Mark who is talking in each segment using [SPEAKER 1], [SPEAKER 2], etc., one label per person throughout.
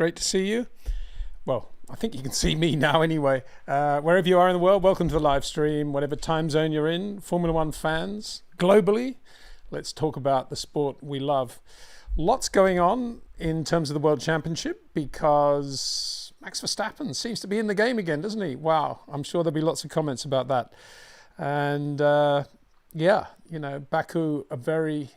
[SPEAKER 1] Great to see you. Well, I think you can see me now anyway. Wherever you are in the world, welcome to the live stream, whatever time zone you're in. Formula One fans, globally, let's talk about the sport we love. Lots going on in terms of the World Championship because Max Verstappen seems to be in the game again, doesn't he? Wow, I'm sure there'll be lots of comments about that. And yeah, you know, Baku, a very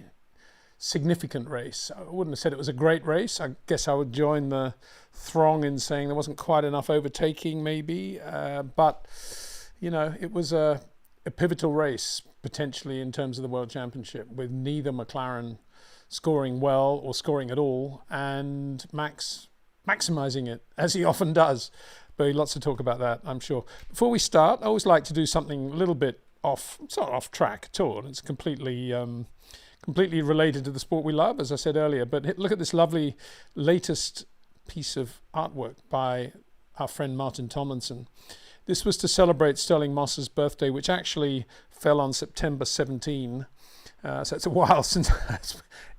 [SPEAKER 1] significant race. I wouldn't have said it was a great race. I guess I would join the throng in saying there wasn't quite enough overtaking maybe, but you know, it was a pivotal race potentially in terms of the World Championship, with neither McLaren scoring well or scoring at all, and Max maximizing it as he often does. But lots to talk about that, I'm sure. Before we start, I always like to do something a little bit off, it's not off track at all, it's completely related to the sport we love, as I said earlier. But look at this lovely latest piece of artwork by our friend Martin Tomlinson. This was to celebrate Sterling Moss's birthday, which actually fell on September 17. So it's a while since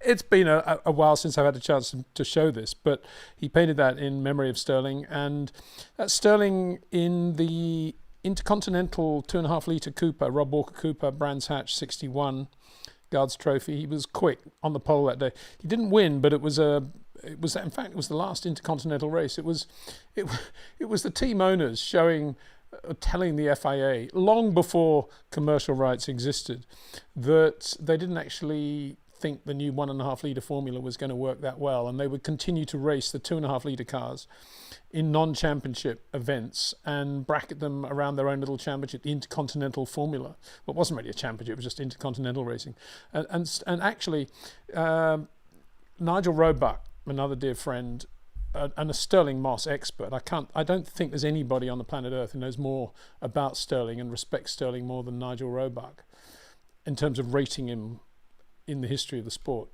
[SPEAKER 1] it's been a while since I've had a chance to show this, but he painted that in memory of Sterling, and that's Sterling in the Intercontinental 2.5 litre Cooper, Rob Walker Cooper, Brands Hatch 61 Guards Trophy. He was quick on the pole that day. He didn't win, but it was the last Intercontinental race. It was the team owners telling the FIA long before commercial rights existed that they didn't actually think the new 1.5 litre formula was going to work that well, and they would continue to race the 2.5 litre cars in non-championship events and bracket them around their own little championship, the Intercontinental Formula. Well, it wasn't really a championship, it was just Intercontinental racing. And actually, Nigel Roebuck, another dear friend, and a Sterling Moss expert. I don't think there's anybody on the planet Earth who knows more about Sterling and respects Sterling more than Nigel Roebuck in terms of rating him in the history of the sport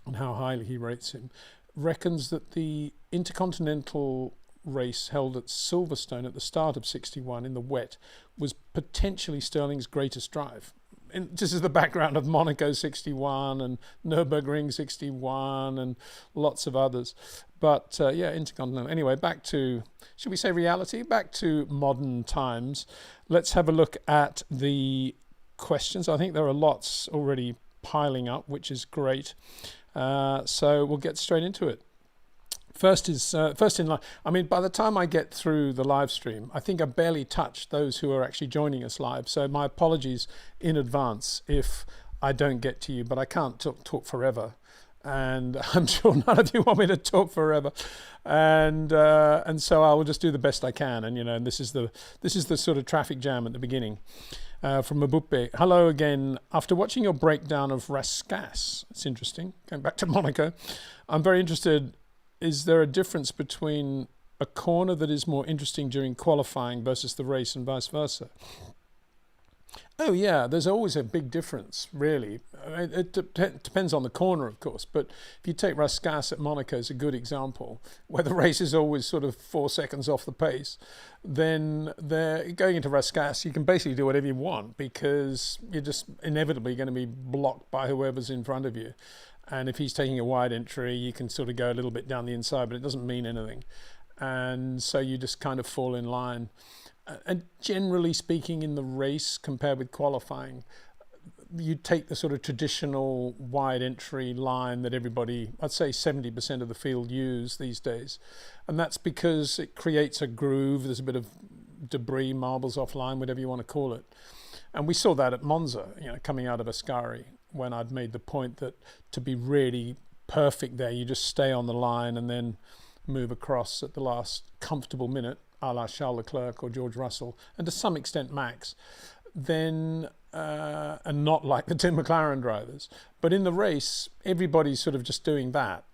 [SPEAKER 1] and how highly he rates him. Reckons that the Intercontinental race held at Silverstone at the start of 61 in the wet was potentially Sterling's greatest drive. And this is the background of Monaco 61 and Nürburgring 61 and lots of others. But yeah, Intercontinental. Anyway, back to, should we say reality? Back to modern times. Let's have a look at the questions. I think there are lots already piling up, which is great. So we'll get straight into it. First in line. I mean, by the time I get through the live stream, I think I barely touched those who are actually joining us live. So my apologies in advance if I don't get to you, but I can't talk forever. And I'm sure none of you want me to talk forever. And so I will just do the best I can. And, you know, and this is the sort of traffic jam at the beginning. From Mabupe. Hello again. After watching your breakdown of Rascasse, it's interesting, going back to Monaco, I'm very interested. Is there a difference between a corner that is more interesting during qualifying versus the race and vice versa? Oh yeah, there's always a big difference, really. It depends on the corner, of course, but if you take Rascasse at Monaco as a good example, where the race is always sort of 4 seconds off the pace, then going into Rascasse, you can basically do whatever you want because you're just inevitably going to be blocked by whoever's in front of you. And if he's taking a wide entry, you can sort of go a little bit down the inside, but it doesn't mean anything. And so you just kind of fall in line. And generally speaking, in the race compared with qualifying, you take the sort of traditional wide entry line that everybody, I'd say 70% of the field use these days. And that's because it creates a groove. There's a bit of debris, marbles offline, whatever you want to call it. And we saw that at Monza, you know, coming out of Ascari, when I'd made the point that to be really perfect there, you just stay on the line and then move across at the last comfortable minute, a la Charles Leclerc or George Russell, and to some extent Max, then, and not like the Tim McLaren drivers. But in the race, everybody's sort of just doing that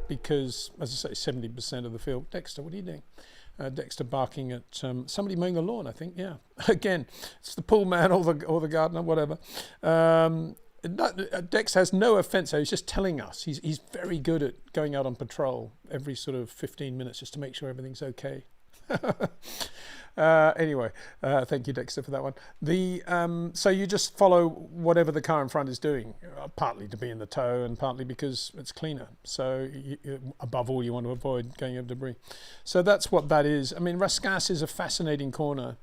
[SPEAKER 1] because, as I say, 70% of the field. Dexter, what are you doing? Dexter barking at somebody mowing the lawn, I think, yeah. Again, it's the pool man or the gardener, whatever. Dex has no offence, he's just telling us. He's very good at going out on patrol every sort of 15 minutes just to make sure everything's okay. Anyway, thank you, Dexter, for that one. So you just follow whatever the car in front is doing, partly to be in the tow and partly because it's cleaner. So above all, you want to avoid going over debris. So that's what that is. I mean, Rascasse is a fascinating corner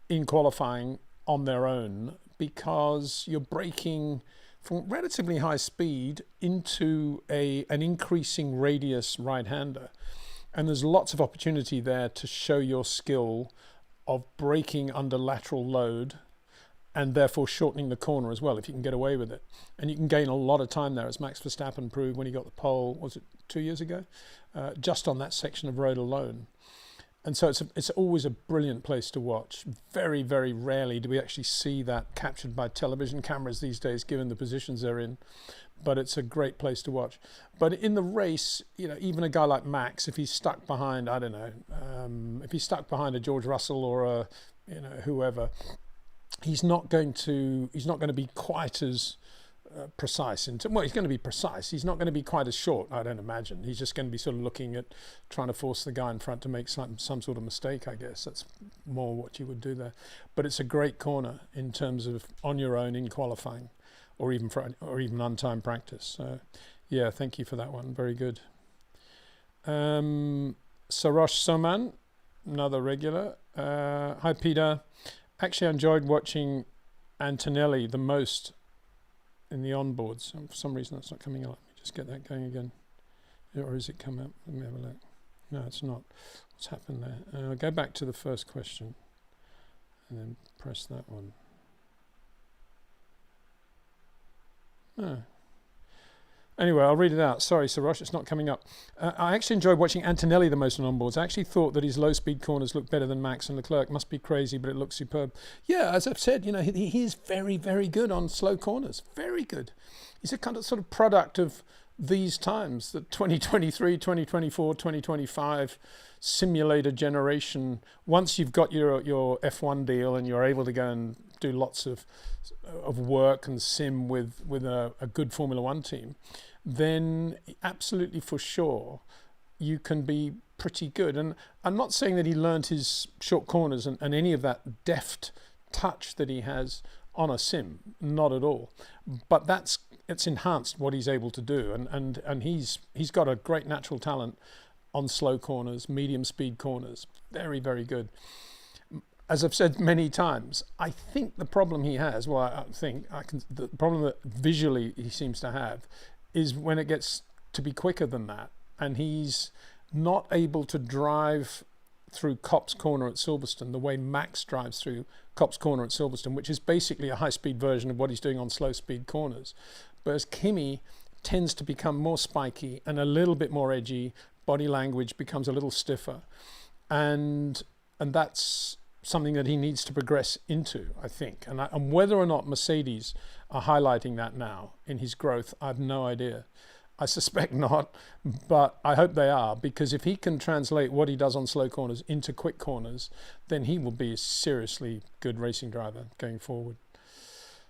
[SPEAKER 1] in qualifying on their own because you're braking from relatively high speed into an increasing radius right-hander. And there's lots of opportunity there to show your skill of braking under lateral load and therefore shortening the corner as well, if you can get away with it. And you can gain a lot of time there, as Max Verstappen proved when he got the pole, was it 2 years ago? Just on that section of road alone. And so it's always a brilliant place to watch. Very, very rarely do we actually see that captured by television cameras these days, given the positions they're in. But it's a great place to watch. But in the race, even a guy like Max, if he's stuck behind, I don't know, if he's stuck behind a George Russell or a, whoever, he's not going to be quite as precise. Well, he's going to be precise. He's not going to be quite as short, I don't imagine. He's just going to be sort of looking at trying to force the guy in front to make some sort of mistake, I guess. That's more what you would do there. But it's a great corner in terms of on your own in qualifying, or even untimed practice. So, yeah, thank you for that one. Very good. Sarosh Soman, another regular. Hi, Peter. Actually, I enjoyed watching Antonelli the most in the onboards. For some reason, that's not coming up. Let me just get that going again. Or is it come up? Let me have a look. No, it's not. What's happened there? I'll go back to the first question and then press that one. Oh. Anyway, I'll read it out. Sorry, Sarosh, it's not coming up. I actually enjoyed watching Antonelli the most on onboards. I actually thought that his low-speed corners looked better than Max and Leclerc. Must be crazy, but it looks superb. Yeah, as I've said, he is very, very good on slow corners. Very good. He's a kind of sort of product of these times, the 2023, 2024, 2025 simulator generation. Once you've got your F1 deal and you're able to go and do lots of work and sim with a good Formula One team, then absolutely for sure you can be pretty good. And I'm not saying that he learned his short corners and any of that deft touch that he has on a sim, not at all. But it's enhanced what he's able to do, and he's got a great natural talent on slow corners, medium speed corners. Very, very good. As I've said many times, I think the problem he has, the problem that visually he seems to have is when it gets to be quicker than that, and he's not able to drive through Copse Corner at Silverstone the way Max drives through Copse Corner at Silverstone, which is basically a high-speed version of what he's doing on slow-speed corners. Whereas Kimi tends to become more spiky and a little bit more edgy, body language becomes a little stiffer, and that's something that he needs to progress into, I think. And whether or not Mercedes are highlighting that now in his growth, I have no idea. I suspect not, but I hope they are, because if he can translate what he does on slow corners into quick corners, then he will be a seriously good racing driver going forward.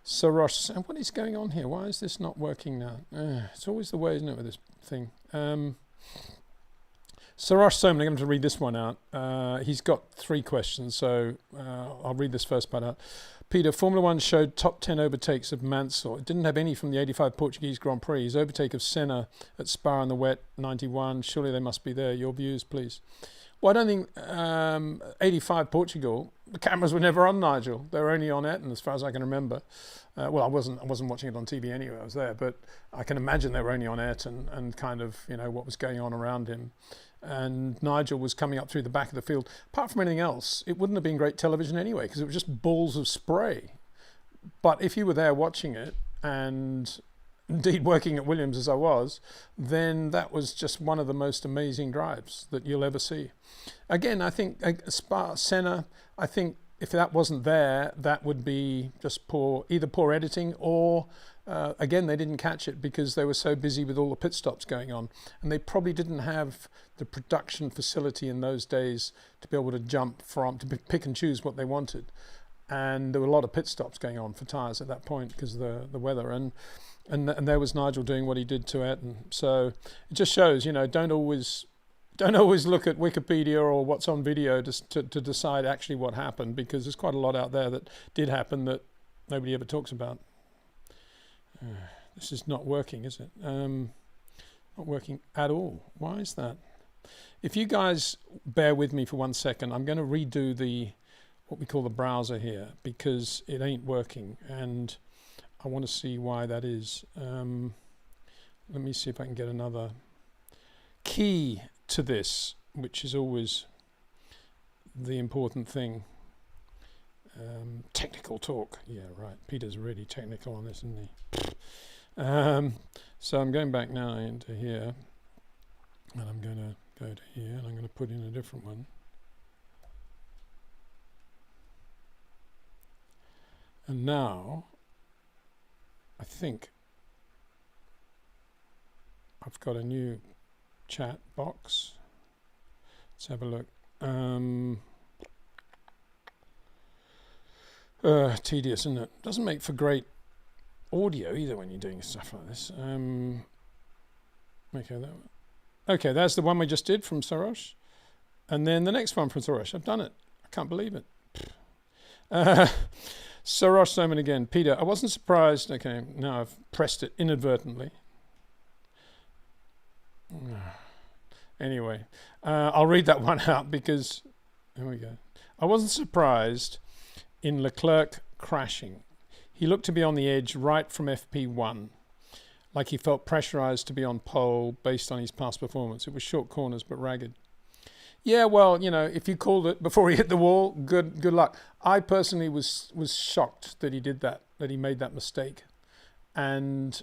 [SPEAKER 1] So Ross, and what is going on here? Why is this not working now? It's always the way, isn't it, with this thing? Sarosh Soman, I'm going to read this one out. He's got 3 questions, so I'll read this first part out. Peter, Formula One showed top 10 overtakes of Mansell. It didn't have any from the 85 Portuguese Grand Prix. His overtake of Senna at Spa in the wet, 91. Surely they must be there. Your views, please. Well, I don't think 85 Portugal, the cameras were never on Nigel. They were only on Eton, as far as I can remember. Well, I wasn't watching it on TV anyway. I was there, but I can imagine they were only on Eton and kind of, what was going on around him. And Nigel was coming up through the back of the field. Apart from anything else, it wouldn't have been great television anyway, because it was just balls of spray. But if you were there watching it, and indeed working at Williams as I was, then that was just one of the most amazing drives that you'll ever see. Again, I think Spa, Senna, I think if that wasn't there, that would be just either poor editing or again, they didn't catch it because they were so busy with all the pit stops going on, and they probably didn't have the production facility in those days to be able to to pick and choose what they wanted. And there were a lot of pit stops going on for tyres at that point because of the weather, and there was Nigel doing what he did to Eton. So it just shows, don't always don't always look at Wikipedia or what's on video to decide actually what happened, because there's quite a lot out there that did happen that nobody ever talks about. This is not working, is it? Not working at all. Why is that? If you guys bear with me for 1 second, I'm going to redo what we call the browser here, because it ain't working, and I want to see why that is. Let me see if I can get another key to this, which is always the important thing. Technical talk. Yeah, right. Peter's really technical on this, isn't he? So I'm going back now into here, and I'm going to go to here, and I'm going to put in a different one. And now, I think I've got a new chat box. Let's have a look. Tedious, isn't it? Doesn't make for great audio either when you're doing stuff like this. Okay, that's the one we just did from Soros, and then the next one from Soros. I've done it. I can't believe it. Soros Simon again. Peter, I wasn't surprised. Okay, now I've pressed it inadvertently. Anyway, I'll read that one out because, here we go. I wasn't surprised in Leclerc crashing. He looked to be on the edge right from FP1, like he felt pressurized to be on pole based on his past performance. It was short corners but ragged. Yeah, well, you know, if you called it before he hit the wall, good luck. I personally was shocked that he did that he made that mistake, and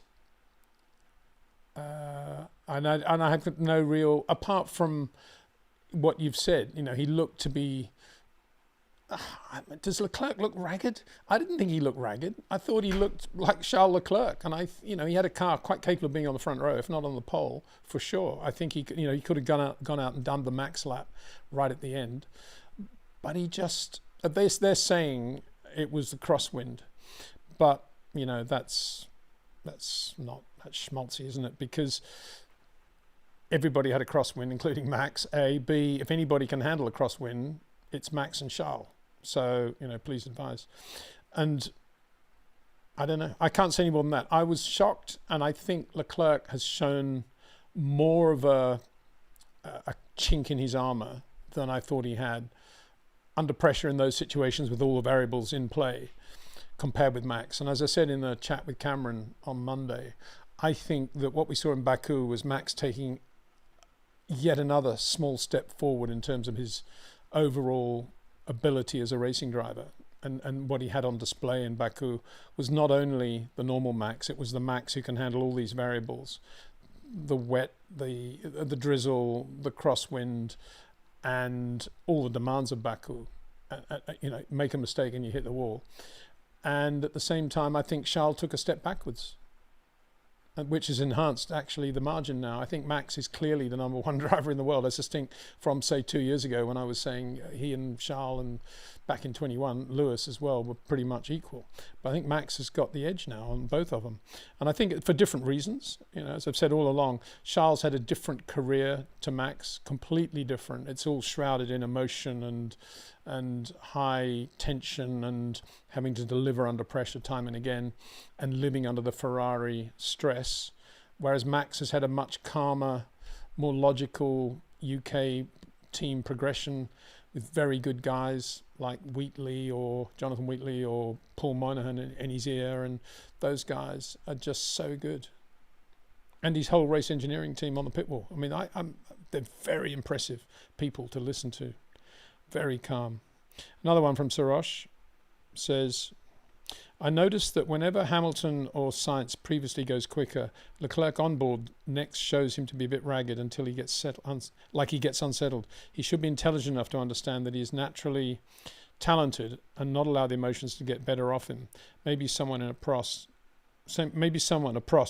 [SPEAKER 1] I have no real, apart from what you've said, you know, he looked to be. Does Leclerc look ragged? I didn't think he looked ragged. I thought he looked like Charles Leclerc, and he had a car quite capable of being on the front row, if not on the pole, for sure. I think he could have gone out and done the max lap right at the end, but he just, they're saying it was the crosswind, but you know that's schmaltzy, isn't it? Because everybody had a crosswind, including Max. A, B, if anybody can handle a crosswind, it's Max and Charles. So, you know, please advise. And I don't know. I can't say any more than that. I was shocked, and I think Leclerc has shown more of a chink in his armour than I thought he had under pressure in those situations with all the variables in play compared with Max. And as I said in the chat with Cameron on Monday, I think that what we saw in Baku was Max taking yet another small step forward in terms of his overall ability as a racing driver, and what he had on display in Baku was not only the normal Max, it was the Max who can handle all these variables, the wet, the drizzle, the crosswind, and all the demands of Baku. You know, make a mistake and you hit the wall. And at the same time, I think Charles took a step backwards, which has enhanced actually the margin now. I think Max is clearly the number one driver in the world, as distinct from, say, 2 years ago when I was saying he and Charles, and back in 21, Lewis as well, were pretty much equal. But I think Max has got the edge now on both of them. And I think for different reasons. You know, as I've said all along, Charles had a different career to Max, completely different. It's all shrouded in emotion and high tension and having to deliver under pressure time and again and living under the Ferrari stress, whereas Max has had a much calmer, more logical UK team progression with very good guys like Wheatley or Jonathan Wheatley or Paul Moynihan in his ear, and those guys are just so good. And his whole race engineering team on the pit wall. I mean, they're very impressive people to listen to. Very calm. Another one from Soros says, I noticed that whenever Hamilton or Sainz previously goes quicker, Leclerc on board next shows him to be a bit ragged until he gets unsettled. He should be intelligent enough to understand that he is naturally talented and not allow the emotions to get better off him. Maybe someone a Prost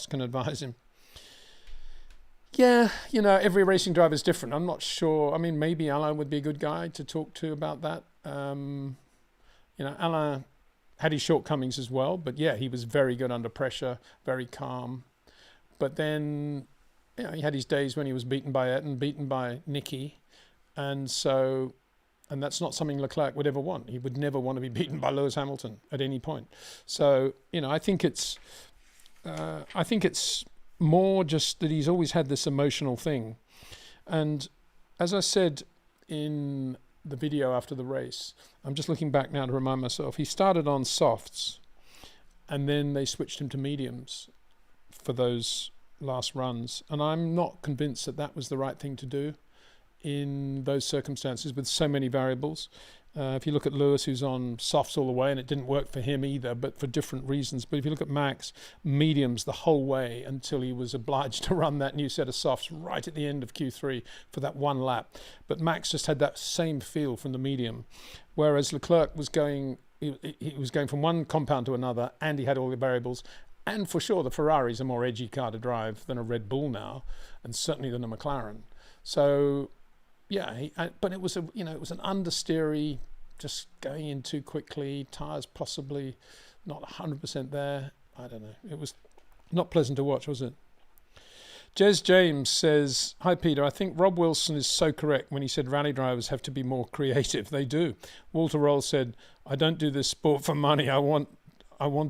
[SPEAKER 1] can advise him. Yeah, you know, every racing driver is different. I'm not sure. I mean, maybe Alain would be a good guy to talk to about that. You know, Alain had his shortcomings as well, but yeah, he was very good under pressure, very calm. But then he had his days when he was beaten by Ayrton, beaten by Nicky, and that's not something Leclerc would ever want. He would never want to be beaten by Lewis Hamilton at any point. So, I think it's more just that he's always had this emotional thing. And as I said in the video after the race, I'm just looking back now to remind myself, he started on softs and then they switched him to mediums for those last runs. And I'm not convinced that that was the right thing to do in those circumstances with so many variables. If you look at Lewis, who's on softs all the way, and it didn't work for him either, but for different reasons. But if you look at Max, mediums the whole way until he was obliged to run that new set of softs right at the end of Q3 for that one lap. But Max just had that same feel from the medium, whereas Leclerc was going, he was going from one compound to another, and he had all the variables. And for sure, the Ferrari's a more edgy car to drive than a Red Bull now, and certainly than a McLaren. So, yeah, but it was it was an understeery, just going in too quickly. Tires possibly not 100% there. I don't know. It was not pleasant to watch, was it? Jez James says, "Hi Peter, I think Rob Wilson is so correct when he said rally drivers have to be more creative. They do." Walter Roll said, "I don't do this sport for money. I want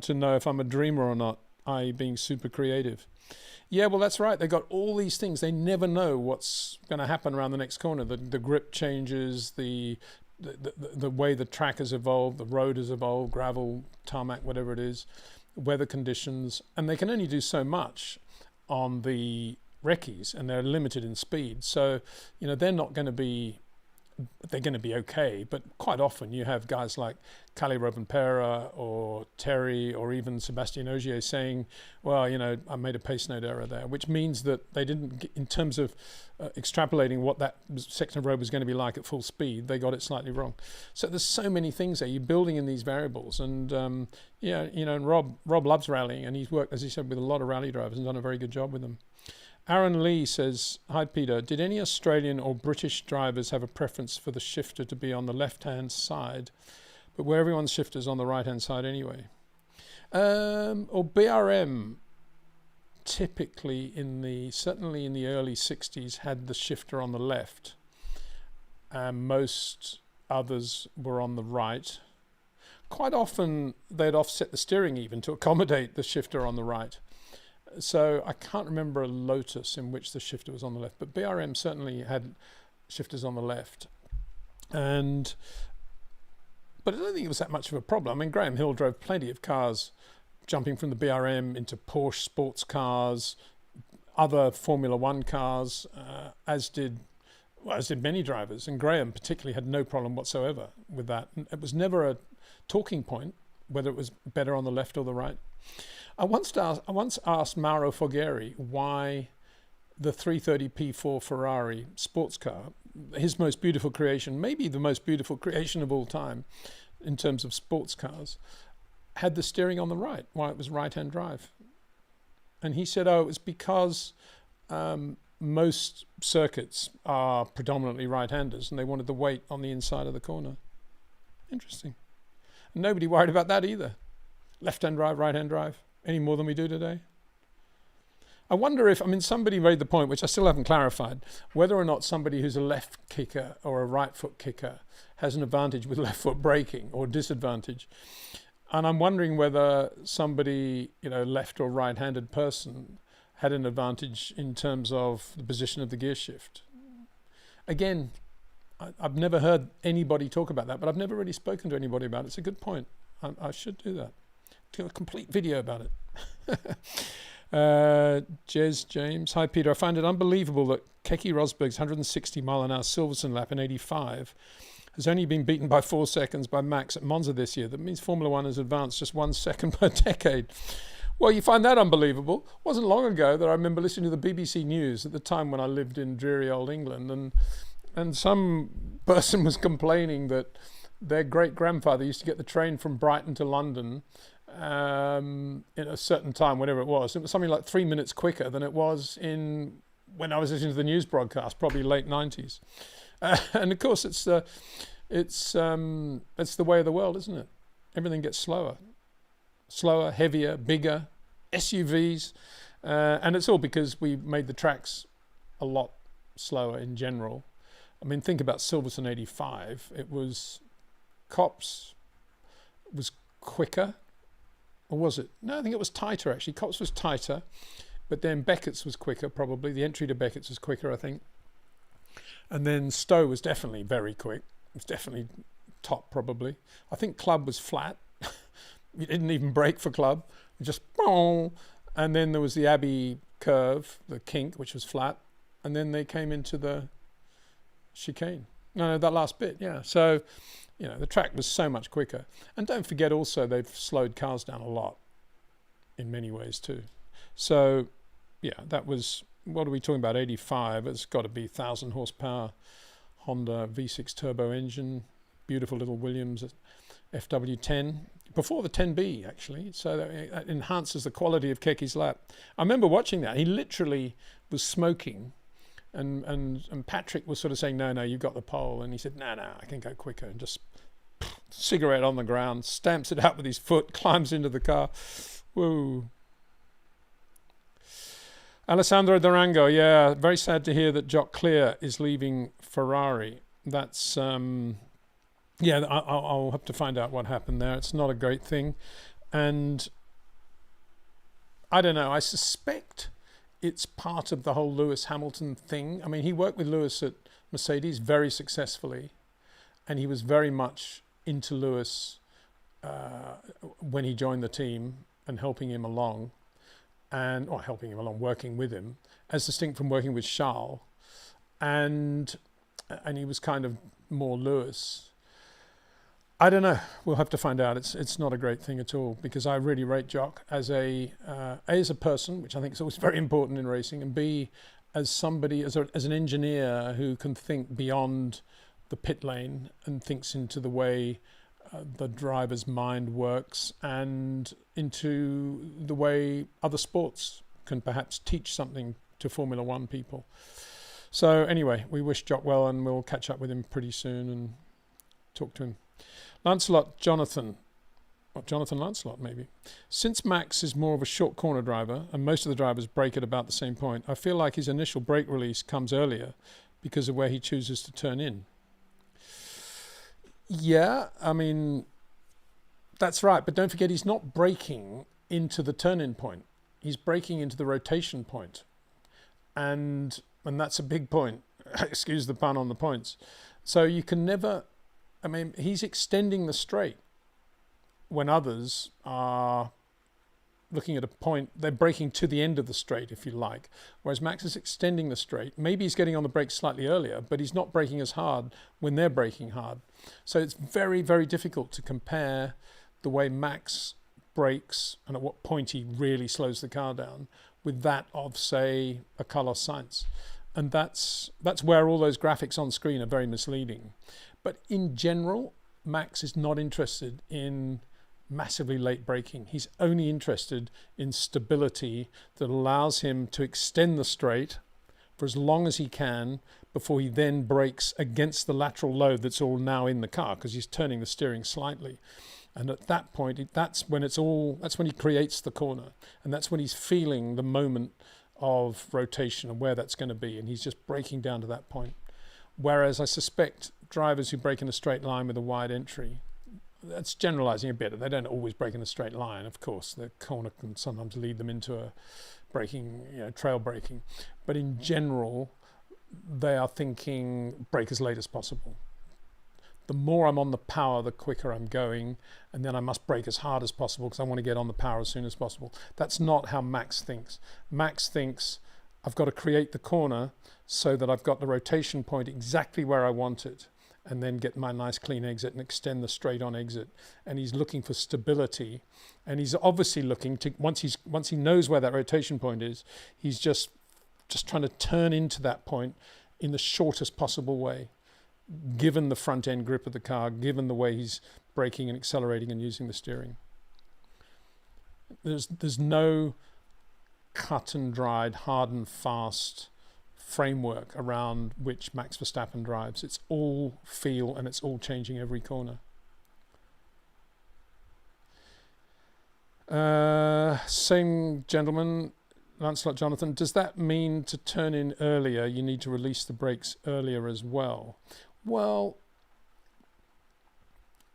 [SPEAKER 1] to know if I'm a dreamer or not, i.e. being super creative." Yeah, well, that's right. They got all these things. They never know what's going to happen around the next corner. The grip changes, the way the track has evolved, the road has evolved, gravel, tarmac, whatever it is, weather conditions, and they can only do so much on the recce's, and they're limited in speed. So, they're going to be okay, but quite often you have guys like Kalle Rovanperä or Terry or even Sébastien Ogier saying, well, I made a pace note error there, which means that they didn't get, in terms of extrapolating what that section of road was going to be like at full speed, they got it slightly wrong. So there's so many things there. You're building in these variables, and and Rob loves rallying, and he's worked, as he said, with a lot of rally drivers and done a very good job with them. Aaron Lee says, "Hi Peter, did any Australian or British drivers have a preference for the shifter to be on the left-hand side, but where everyone's shifter's on the right-hand side anyway?" Or BRM typically certainly in the early 60s had the shifter on the left, and most others were on the right. Quite often they'd offset the steering even to accommodate the shifter on the right. So I can't remember a Lotus in which the shifter was on the left, but BRM certainly had shifters on the left. But I don't think it was that much of a problem. I mean, Graham Hill drove plenty of cars jumping from the BRM into Porsche sports cars, other Formula One cars, as did many drivers. And Graham particularly had no problem whatsoever with that. And it was never a talking point whether it was better on the left or the right. I once asked Mauro Fogheri why the 330 P4 Ferrari sports car, his most beautiful creation, maybe the most beautiful creation of all time in terms of sports cars, had the steering on the right, why it was right-hand drive. And he said, it was because most circuits are predominantly right-handers and they wanted the weight on the inside of the corner. Interesting. And nobody worried about that either. Left-hand drive, right-hand drive. Any more than we do today? I wonder if, somebody made the point, which I still haven't clarified, whether or not somebody who's a left kicker or a right foot kicker has an advantage with left foot braking or disadvantage. And I'm wondering whether somebody, left or right-handed person had an advantage in terms of the position of the gear shift. Again, I've never heard anybody talk about that, but I've never really spoken to anybody about it. It's a good point. I should do that. Do a complete video about it. Jez James, "Hi Peter, I find it unbelievable that Keke Rosberg's 160 mile an hour Silverstone lap in 85 has only been beaten by 4 seconds by Max at Monza this year. That means Formula One has advanced just 1 second per decade." Well, you find that unbelievable. It wasn't long ago that I remember listening to the BBC News at the time when I lived in dreary old England, and some person was complaining that their great-grandfather used to get the train from Brighton to London in a certain time, whatever it was. It was something like 3 minutes quicker than it was when I was listening to the news broadcast, probably late 90s. And of course, it's the way of the world, isn't it? Everything gets slower, heavier, bigger, SUVs. And it's all because we made the tracks a lot slower in general. I mean, think about Silverstone 85. It was Copse was quicker, or was it? No, I think it was tighter actually. Copse was tighter, but then Beckett's was quicker probably. The entry to Beckett's was quicker, I think. And then Stowe was definitely very quick. It was definitely top probably. I think Club was flat. You didn't even brake for Club. It just boom. And then there was the Abbey curve, the kink, which was flat. And then they came into the chicane. No, that last bit, yeah. So, you know, the track was so much quicker. And don't forget also they've slowed cars down a lot in many ways too. So, yeah, that was, what are we talking about, 85? It's got to be 1,000 horsepower Honda V6 turbo engine, beautiful little Williams FW10, before the 10B actually, so that enhances the quality of Keki's lap. I remember watching that. He literally was smoking, and Patrick was sort of saying, no, you've got the pole, and he said, no, I can go quicker, and just cigarette on the ground, stamps it out with his foot, climbs into the car. Whoa. Alessandro Durango, yeah, very sad to hear that Jock Clear is leaving Ferrari. That's yeah, I'll have to find out what happened there. It's not a great thing. And I don't know, I suspect it's part of the whole Lewis Hamilton thing. I mean, he worked with Lewis at Mercedes very successfully, and he was very much into Lewis when he joined the team and helping him along, working with him, as distinct from working with Charles. And he was kind of more Lewis. I don't know. We'll have to find out. It's not a great thing at all, because I really rate Jock as a person, which I think is always very important in racing, and B, as somebody, as an engineer who can think beyond the pit lane and thinks into the way the driver's mind works and into the way other sports can perhaps teach something to Formula One people. So anyway, we wish Jock well, and we'll catch up with him pretty soon and talk to him. Jonathan Lancelot maybe. Since Max is more of a short corner driver and most of the drivers brake at about the same point, I feel like his initial brake release comes earlier because of where he chooses to turn in. Yeah, I mean, that's right. But don't forget, he's not braking into the turn-in point. He's braking into the rotation point. And that's a big point. Excuse the pun on the points. So you can never... I mean, he's extending the straight when others are looking at a point. They're braking to the end of the straight, if you like, whereas Max is extending the straight. Maybe he's getting on the brakes slightly earlier, but he's not braking as hard when they're braking hard. So it's very, very difficult to compare the way Max brakes and at what point he really slows the car down with that of, say, a Carlos Sainz. And that's where all those graphics on screen are very misleading. But in general, Max is not interested in massively late braking. He's only interested in stability that allows him to extend the straight for as long as he can before he then brakes against the lateral load that's all now in the car, because he's turning the steering slightly. And at that point, that's when he creates the corner, and that's when he's feeling the moment of rotation and where that's going to be, and he's just braking down to that point. Whereas I suspect drivers who brake in a straight line with a wide entry, that's generalizing a bit. They don't always brake in a straight line, of course. The corner can sometimes lead them into a braking, trail braking. But in general, they are thinking brake as late as possible. The more I'm on the power, the quicker I'm going, and then I must brake as hard as possible because I want to get on the power as soon as possible. That's not how Max thinks. Max thinks, I've got to create the corner so that I've got the rotation point exactly where I want it, and then get my nice clean exit and extend the straight on exit. And he's looking for stability, and he's obviously looking to, once he knows where that rotation point is, he's just trying to turn into that point in the shortest possible way, given the front end grip of the car, given the way he's braking and accelerating and using the steering. There's no cut and dried, hard and fast framework around which Max Verstappen drives. It's all feel, and it's all changing every corner. Same gentleman, Lancelot Jonathan, does that mean to turn in earlier, you need to release the brakes earlier as well? Well,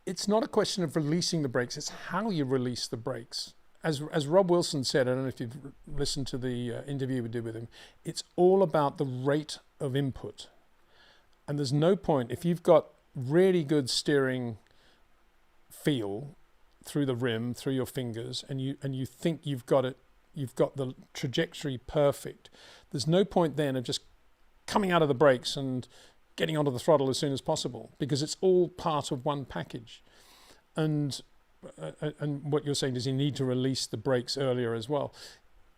[SPEAKER 1] it's not a question of releasing the brakes, it's how you release the brakes. As Rob Wilson said, I don't know if you've listened to the interview we did with him, it's all about the rate of input. And there's no point, if you've got really good steering feel through the rim, through your fingers, and you think you've got the trajectory perfect, there's no point then of just coming out of the brakes and getting onto the throttle as soon as possible, because it's all part of one package. And what you're saying, does he need to release the brakes earlier as well?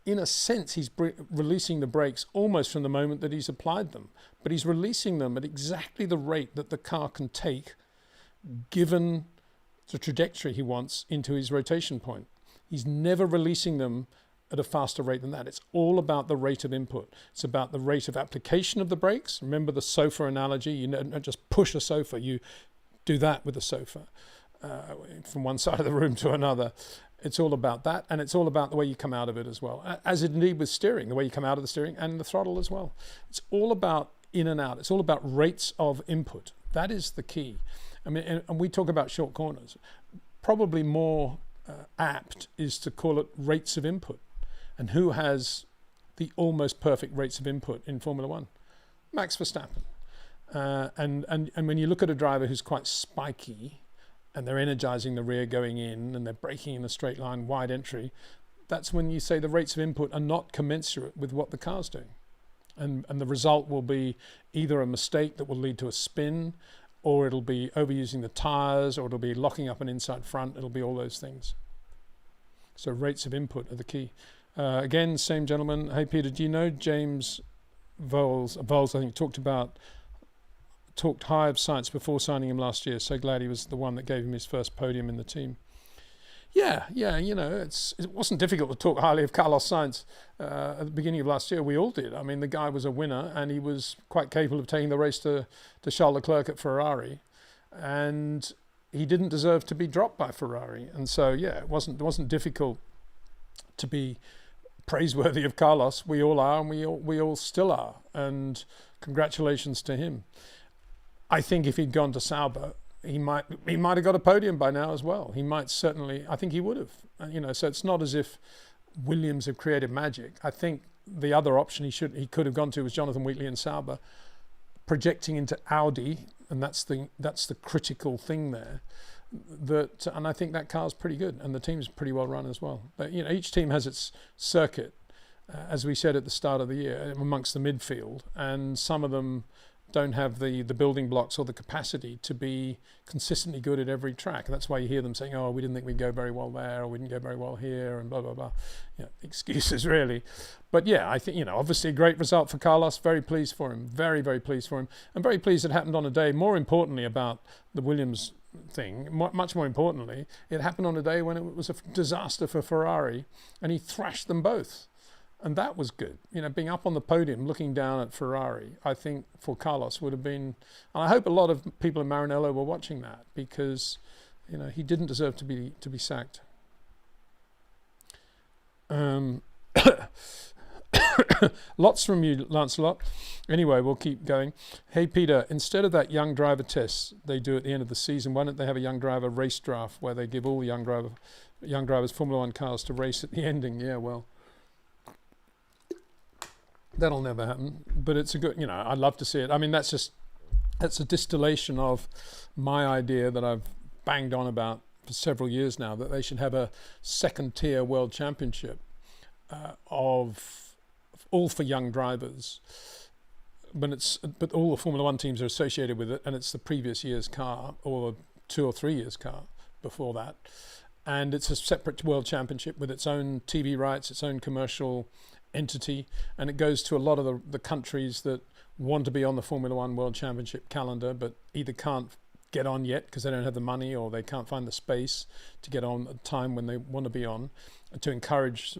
[SPEAKER 1] In a sense, he's releasing the brakes almost from the moment that he's applied them, but he's releasing them at exactly the rate that the car can take, given the trajectory he wants into his rotation point. He's never releasing them at a faster rate than that. It's all about the rate of input. It's about the rate of application of the brakes. Remember the sofa analogy? You don't just push a sofa, you do that with a sofa. From one side of the room to another. It's all about that, and it's all about the way you come out of it as well, as indeed with steering, the way you come out of the steering and the throttle as well. It's all about in and out. It's all about rates of input. That is the key. I mean, and we talk about short corners. Probably more apt is to call it rates of input. And who has the almost perfect rates of input in Formula One? Max Verstappen. And when you look at a driver who's quite spiky, and they're energizing the rear going in, and they're braking in a straight line, wide entry, that's when you say the rates of input are not commensurate with what the car's doing. And the result will be either a mistake that will lead to a spin, or it'll be overusing the tires, or it'll be locking up an inside front. It'll be all those things. So rates of input are the key. Again, same gentleman. Hey, Peter, do you know James Voles, I think, talked high of Sainz before signing him last year. So glad he was the one that gave him his first podium in the team. Yeah, you know, it wasn't difficult to talk highly of Carlos Sainz at the beginning of last year. We all did. I mean, the guy was a winner, and he was quite capable of taking the race to Charles Leclerc at Ferrari, and he didn't deserve to be dropped by Ferrari. And so, yeah, it wasn't difficult to be praiseworthy of Carlos. We all are, and we all still are. And congratulations to him. I think if he'd gone to Sauber, he might have got a podium by now as well. He might certainly, I think he would have. You know, so it's not as if Williams have created magic. I think the other option he could have gone to was Jonathan Wheatley and Sauber, projecting into Audi, and that's the critical thing there. And I think that car's pretty good, and the team's pretty well run as well. But you know, each team has its circuit, as we said at the start of the year, amongst the midfield, and some of them don't have the building blocks or the capacity to be consistently good at every track. And that's why you hear them saying, oh, we didn't think we'd go very well there, or we didn't go very well here, and blah, blah, blah. You know, excuses, really. But yeah, I think, you know, obviously a great result for Carlos. Very pleased for him. Very, very pleased for him. And very pleased it happened on a day, more importantly about the Williams thing, much more importantly, it happened on a day when it was a disaster for Ferrari, and he thrashed them both. And that was good. You know, being up on the podium, looking down at Ferrari, I think for Carlos would have been, and I hope a lot of people in Maranello were watching that, because, you know, he didn't deserve to be sacked. Lots from you, Lancelot. Anyway, we'll keep going. Hey, Peter, instead of that young driver test they do at the end of the season, why don't they have a young driver race draft where they give all the young drivers Formula One cars to race at the ending? Yeah, well, that'll never happen, but it's a good, you know, I'd love to see it. I mean, that's a distillation of my idea that I've banged on about for several years now, that they should have a second tier world championship of all for young drivers, but all the Formula One teams are associated with it, and it's the previous year's car or 2 or 3 years car before that, and it's a separate world championship with its own TV rights, its own commercial entity, and it goes to a lot of the countries that want to be on the Formula One World Championship calendar but either can't get on yet because they don't have the money, or they can't find the space to get on at a time when they want to be on. To encourage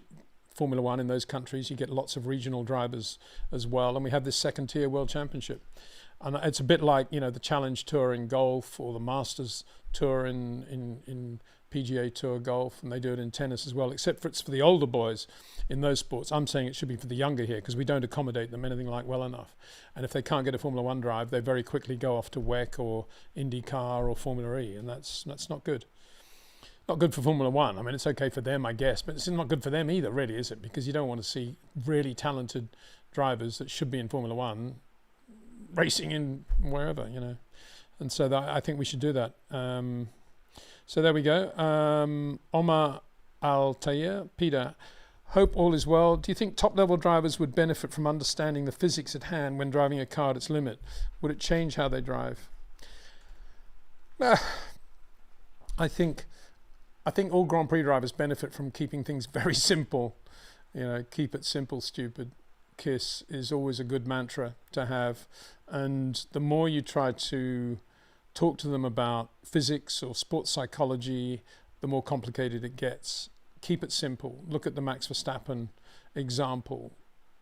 [SPEAKER 1] Formula One in those countries, you get lots of regional drivers as well, and we have this second tier World Championship. And it's a bit like, you know, the Challenge Tour in golf, or the Masters Tour in PGA Tour golf, and they do it in tennis as well, except for it's for the older boys in those sports. I'm saying it should be for the younger here because we don't accommodate them anything like well enough. And if they can't get a Formula One drive, they very quickly go off to WEC or IndyCar or Formula E, and that's not good. Not good for Formula One. I mean, it's okay for them, I guess, but it's not good for them either, really, is it? Because you don't want to see really talented drivers that should be in Formula One racing in wherever, you know. And so I think we should do that. So there we go. Omar Al-Tayer, Peter, hope all is well. Do you think top-level drivers would benefit from understanding the physics at hand when driving a car at its limit? Would it change how they drive? I think all Grand Prix drivers benefit from keeping things very simple. You know, keep it simple, stupid. KISS is always a good mantra to have. And the more you try to talk to them about physics or sports psychology, the more complicated it gets. Keep it simple. Look at the Max Verstappen example.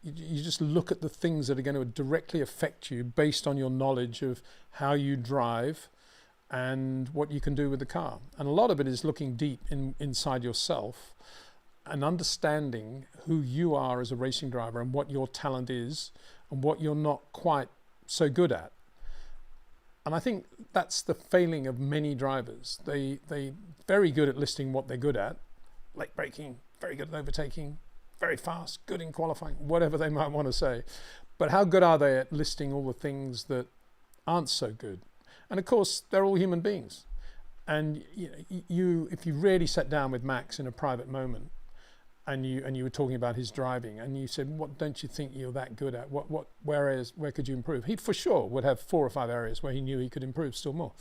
[SPEAKER 1] You just look at the things that are going to directly affect you based on your knowledge of how you drive and what you can do with the car. And a lot of it is looking deep inside yourself and understanding who you are as a racing driver and what your talent is and what you're not quite so good at. And I think that's the failing of many drivers. They very good at listing what they're good at, late braking, very good at overtaking, very fast, good in qualifying, whatever they might want to say. But how good are they at listing all the things that aren't so good? And of course, they're all human beings. And you if you really sat down with Max in a private moment and you were talking about his driving and you said, what don't you think you're that good at? Where could you improve? He for sure would have 4 or 5 areas where he knew he could improve still more.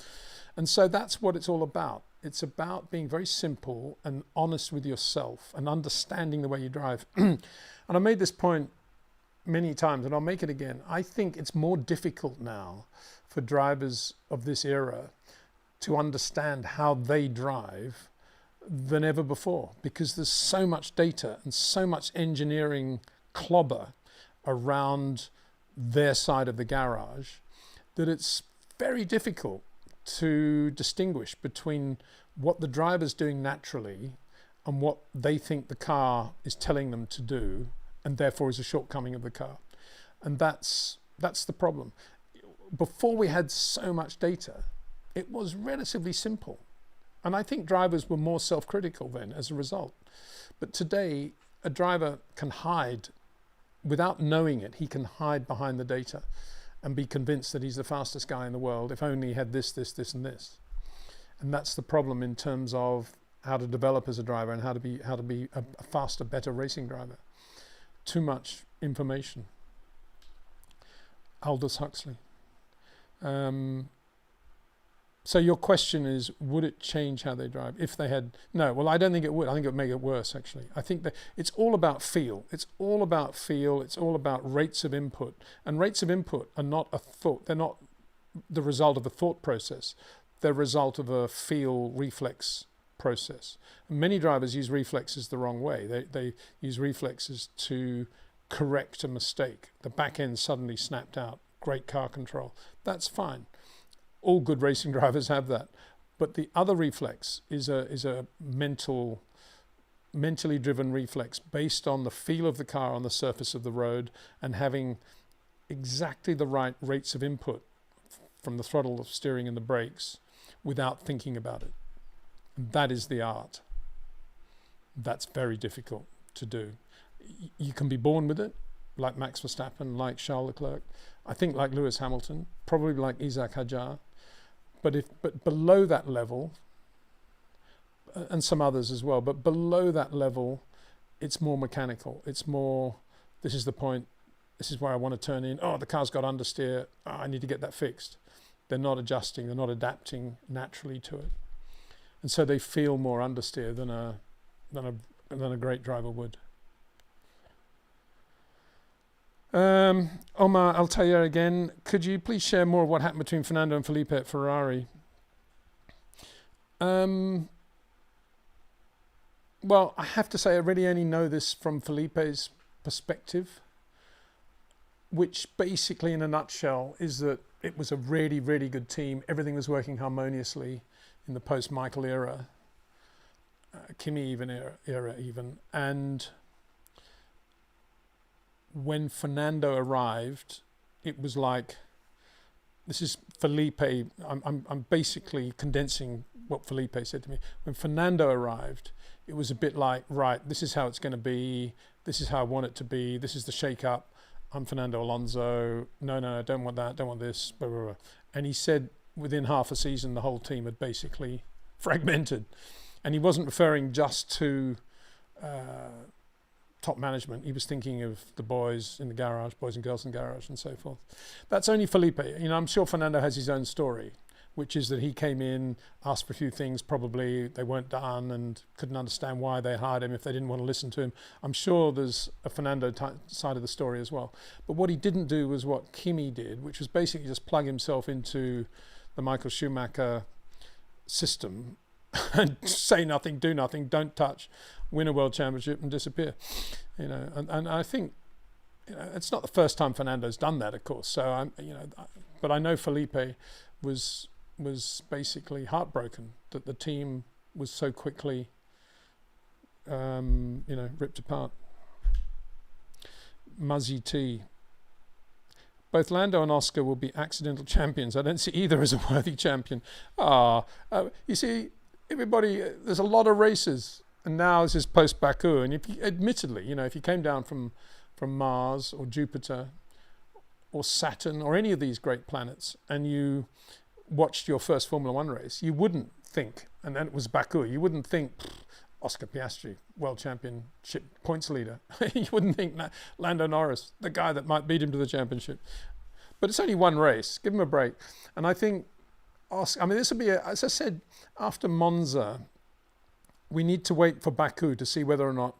[SPEAKER 1] And so that's what it's all about. It's about being very simple and honest with yourself and understanding the way you drive. And I made this point many times and I'll make it again. I think it's more difficult now for drivers of this era to understand how they drive than ever before, because there's so much data and so much engineering clobber around their side of the garage that it's very difficult to distinguish between what the driver's doing naturally and what they think the car is telling them to do, and therefore is a shortcoming of the car. And that's the problem. Before we had so much data, it was relatively simple. And I think drivers were more self-critical then as a result. But today, a driver can hide, without knowing it, he can hide behind the data and be convinced that he's the fastest guy in the world if only he had this, this, this, and this. And that's the problem in terms of how to develop as a driver and how to be a faster, better racing driver. Too much information. Aldous Huxley. So your question is, would it change how they drive if they had... No, well, I don't think it would. I think it would make it worse, actually. I think that it's all about feel. It's all about feel. It's all about rates of input. And rates of input are not a thought. They're not the result of a thought process. They're a result of a feel reflex process. And many drivers use reflexes the wrong way. They use reflexes to correct a mistake. The back end suddenly snapped out. Great car control. That's fine. All good racing drivers have that. But the other reflex is a mentally driven reflex based on the feel of the car on the surface of the road and having exactly the right rates of input from the throttle, the steering and the brakes without thinking about it. And that is the art. That's very difficult to do. You can be born with it, like Max Verstappen, like Charles Leclerc, I think like Lewis Hamilton, probably like Isaac Hadjar. But below that level, and some others as well, but below that level, it's more mechanical. It's more, this is the point, this is where I want to turn in. Oh, the car's got understeer. Oh, I need to get that fixed. They're not adjusting. They're not adapting naturally to it. And so they feel more understeer than a great driver would. Omar Altair again. Could you please share more of what happened between Fernando and Felipe at Ferrari? Well, I have to say I really only know this from Felipe's perspective, which basically in a nutshell is that it was a really, really good team. Everything was working harmoniously in the post-Michael era. Kimi even era even. And when Fernando arrived, it was like, this is Felipe. I'm basically condensing what Felipe said to me. When Fernando arrived, it was a bit like, right, this is how it's going to be. This is how I want it to be. This is the shake-up. I'm Fernando Alonso. No, I don't want that. Don't want this. Blah, blah, blah. And he said within half a season, the whole team had basically fragmented. And he wasn't referring just to top management. He was thinking of the boys in the garage, boys and girls in the garage, and so forth. That's only Felipe. I'm sure Fernando has his own story, which is that he came in, asked for a few things, probably they weren't done, and couldn't understand why they hired him if they didn't want to listen to him. I'm sure there's a Fernando side of the story as well. But what he didn't do was what Kimi did, which was basically just plug himself into the Michael Schumacher system and say nothing, do nothing, don't touch, win a world championship and disappear. And I think it's not the first time Fernando's done that, of course. So but I know Felipe was basically heartbroken that the team was so quickly ripped apart. Muzzy T. Both Lando and Oscar will be accidental champions. I don't see either as a worthy champion. You see, everybody, there's a lot of races, and now this is post-Baku. And admittedly, if you came down from Mars or Jupiter or Saturn or any of these great planets, and you watched your first Formula One race, you wouldn't think, and then it was Baku, you wouldn't think Oscar Piastri, world championship points leader. You wouldn't think Lando Norris, the guy that might beat him to the championship. But it's only one race. Give him a break. And I think Oscar, this will be, as I said, after Monza, we need to wait for Baku to see whether or not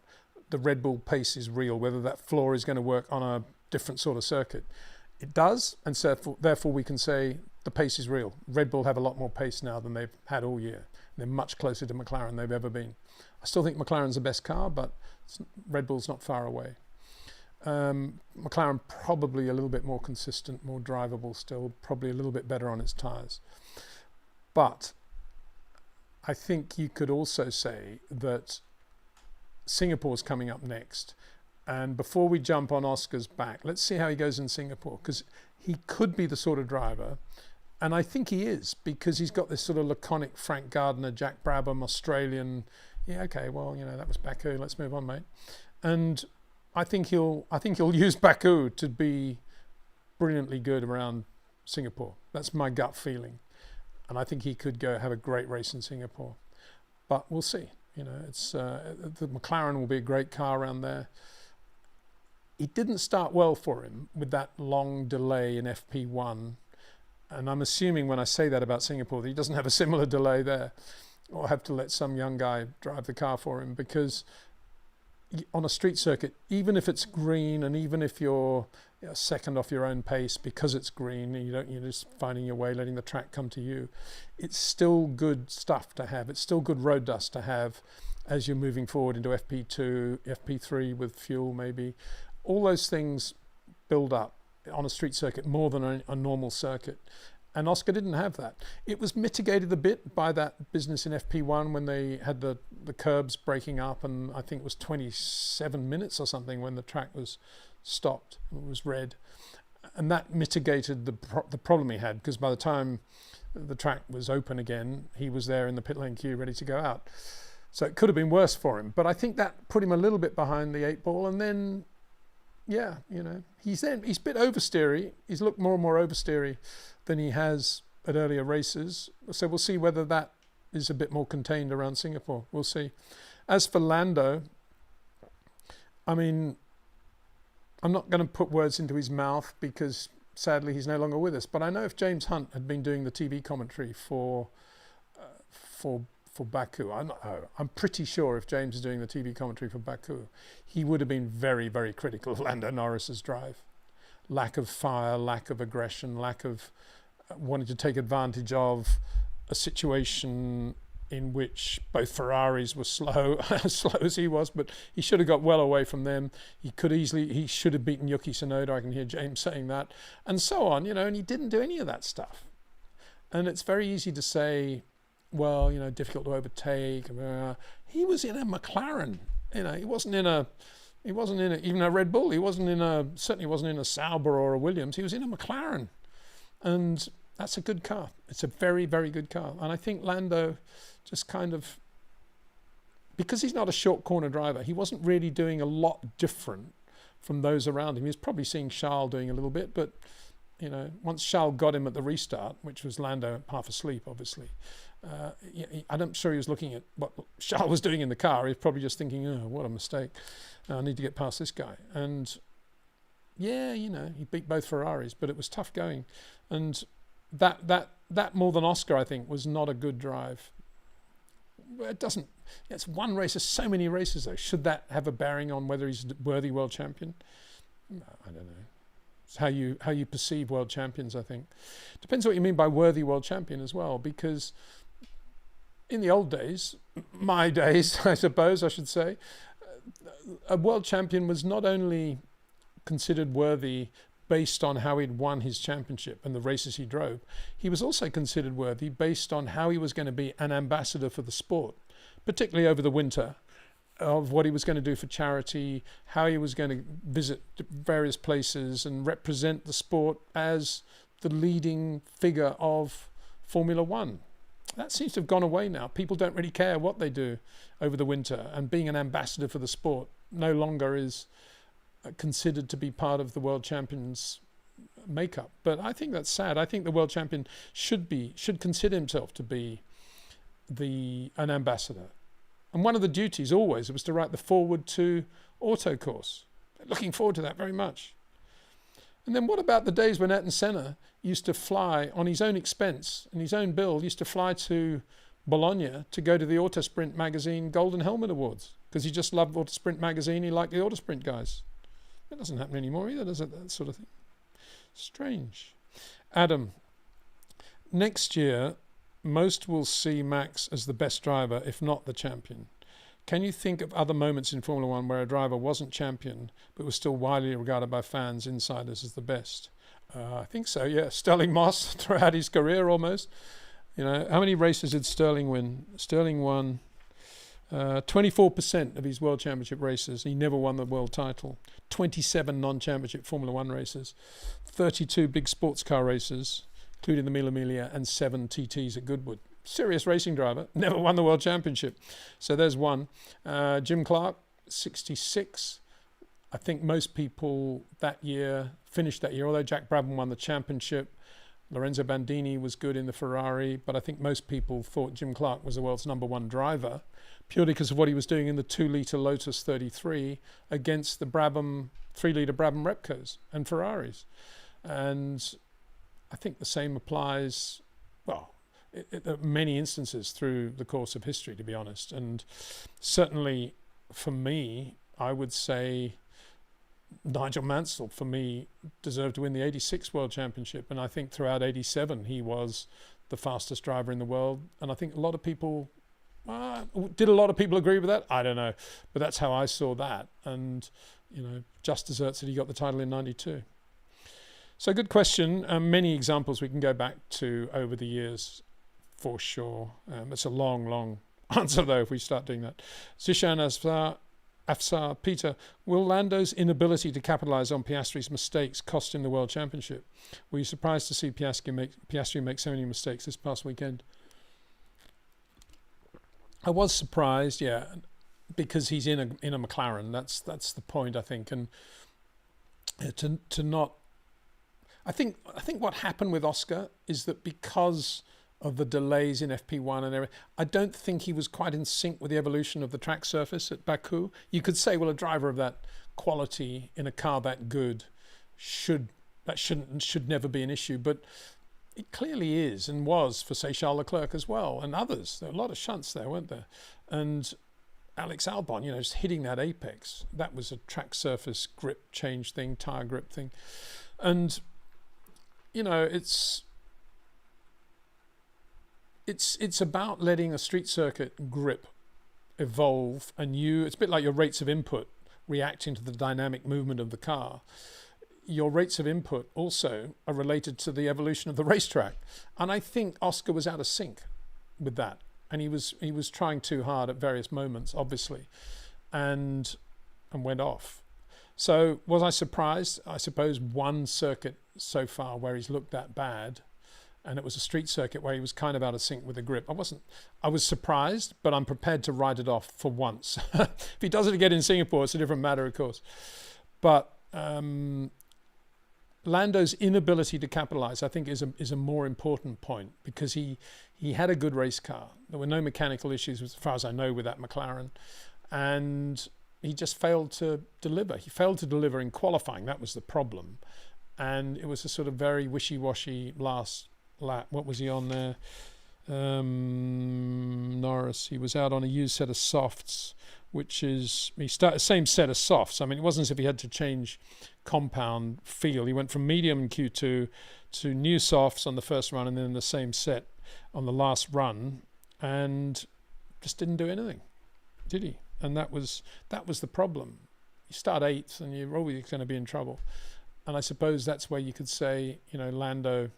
[SPEAKER 1] the Red Bull pace is real, whether that floor is going to work on a different sort of circuit. It does, and so therefore we can say the pace is real. Red Bull have a lot more pace now than they've had all year. They're much closer to McLaren than they've ever been. I still think McLaren's the best car, but Red Bull's not far away. McLaren probably a little bit more consistent, more drivable still, probably a little bit better on its tyres. But I think you could also say that Singapore's coming up next. And before we jump on Oscar's back, let's see how he goes in Singapore, because he could be the sort of driver, and I think he is, because he's got this sort of laconic Frank Gardner, Jack Brabham, Australian. Yeah, okay, well, that was Baku. Let's move on, mate. And I think he'll use Baku to be brilliantly good around Singapore. That's my gut feeling, and I think he could go have a great race in Singapore. But we'll see. It's the McLaren will be a great car around there. It didn't start well for him with that long delay in FP1. And I'm assuming when I say that about Singapore, that he doesn't have a similar delay there, or have to let some young guy drive the car for him, because on a street circuit, even if it's green and even if you're second off your own pace because it's green and you're just finding your way, letting the track come to you, it's still good stuff to have. It's still good road dust to have as you're moving forward into FP2, FP3 with fuel maybe. All those things build up on a street circuit more than a normal circuit. And Oscar didn't have that. It was mitigated a bit by that business in FP1 when they had the curbs breaking up, and I think it was 27 minutes or something when the track was stopped. It was red. And that mitigated the problem he had, because by the time the track was open again, he was there in the pit lane queue ready to go out. So it could have been worse for him. But I think that put him a little bit behind the eight ball, and then he's a bit oversteery. He's looked more and more oversteery than he has at earlier races. So we'll see whether that is a bit more contained around Singapore. We'll see. As for Lando, I'm not going to put words into his mouth because sadly he's no longer with us. But I know if James Hunt had been doing the TV commentary for Baku, I'm pretty sure if James is doing the TV commentary for Baku, he would have been very, very critical of Lando Norris's drive. Lack of fire, lack of aggression, lack of wanting to take advantage of a situation in which both Ferraris were slow, as slow as he was, but he should have got well away from them. He should have beaten Yuki Tsunoda. I can hear James saying that, and so on, and he didn't do any of that stuff. And it's very easy to say, well, difficult to overtake. He was in a McLaren. He wasn't in even a Red Bull. He certainly wasn't in a Sauber or a Williams. He was in a McLaren, and that's a good car. It's a very, very good car. And I think Lando just kind of, because he's not a short corner driver, he wasn't really doing a lot different from those around him. He was probably seeing Charles doing a little bit, but once Charles got him at the restart, which was Lando half asleep, obviously, I'm sure he was looking at what Charles was doing in the car. He was probably just thinking, oh, what a mistake. I need to get past this guy. And yeah, he beat both Ferraris, but it was tough going. And that more than Oscar, I think, was not a good drive. It's one race. There's so many races, though. Should that have a bearing on whether he's a worthy world champion? No, I don't know. It's how you perceive world champions, I think. Depends what you mean by worthy world champion as well, because in the old days, my days, I suppose I should say, a world champion was not only considered worthy based on how he'd won his championship and the races he drove, he was also considered worthy based on how he was going to be an ambassador for the sport, particularly over the winter, of what he was going to do for charity, how he was going to visit various places and represent the sport as the leading figure of Formula One. That seems to have gone away now. People don't really care what they do over the winter, and being an ambassador for the sport no longer is considered to be part of the world champion's makeup. But I think that's sad. I think the world champion should consider himself to be an ambassador. And one of the duties always was to write the forward to auto course. Looking forward to that very much. And then what about the days when Ayrton Senna used to fly on his own expense and his own bill, used to fly to Bologna to go to the Autosprint magazine Golden Helmet Awards because he just loved Autosprint magazine. He liked the Autosprint guys. That doesn't happen anymore either, does it? That sort of thing. Strange. Adam, next year, most will see Max as the best driver, if not the champion. Can you think of other moments in Formula One where a driver wasn't champion, but was still widely regarded by fans, insiders, as the best? I think so, yeah. Sterling Moss throughout his career almost. How many races did Sterling win? Sterling won 24% of his World Championship races. He never won the world title. 27 non-championship Formula One races. 32 big sports car races, including the Mille Miglia, and 7 TTs at Goodwood. Serious racing driver, never won the World Championship. So there's one. Jim Clark, 66. I think most people finished that year, although Jack Brabham won the championship. Lorenzo Bandini was good in the Ferrari, but I think most people thought Jim Clark was the world's #1 driver, purely because of what he was doing in the 2-litre Lotus 33 against the Brabham 3-litre Brabham Repcos and Ferraris. And I think the same applies, many instances through the course of history, to be honest. And certainly for me, I would say Nigel Mansell, for me, deserved to win the 86 World Championship. And I think throughout 87, he was the fastest driver in the world. And I think a lot of people, did a lot of people agree with that? I don't know. But that's how I saw that. And, just deserts that he got the title in 92. So good question. Many examples we can go back to over the years, for sure. It's a long, long answer, though, if we start doing that. Zishan Afsar, Peter, will Lando's inability to capitalise on Piastri's mistakes cost him the World Championship? Were you surprised to see Piastri make so many mistakes this past weekend? I was surprised, yeah, because he's in a McLaren. That's the point, I think, and to not. I think what happened with Oscar is that because of the delays in FP1 and everything, I don't think he was quite in sync with the evolution of the track surface at Baku. You could say, well, a driver of that quality in a car that good should never be an issue, but it clearly is and was for, say, Charles Leclerc as well, and others. There were a lot of shunts there, weren't there? And Alex Albon, just hitting that apex, that was a track surface grip change thing, tyre grip thing. And it's about letting a street circuit grip evolve, and it's a bit like your rates of input reacting to the dynamic movement of the car. Your rates of input also are related to the evolution of the racetrack. And I think Oscar was out of sync with that. And he was trying too hard at various moments, obviously, and went off. So was I surprised? I suppose one circuit so far where he's looked that bad, and it was a street circuit where he was kind of out of sync with the grip. I was surprised, but I'm prepared to write it off for once. If he does it again in Singapore, it's a different matter, of course. But Lando's inability to capitalize, I think, is a more important point, because he had a good race car. There were no mechanical issues, as far as I know, with that McLaren, and he just failed to deliver. He failed to deliver in qualifying. That was the problem, and it was a sort of very wishy-washy last lap. What was he on there? Norris. He was out on a used set of softs, which is same set of softs. I mean, it wasn't as if he had to change compound feel. He went from medium in Q2 to new softs on the first run, and then the same set on the last run, and just didn't do anything, did he? And that was the problem. You start 8th, and you're always going to be in trouble. And I suppose that's where you could say, Lando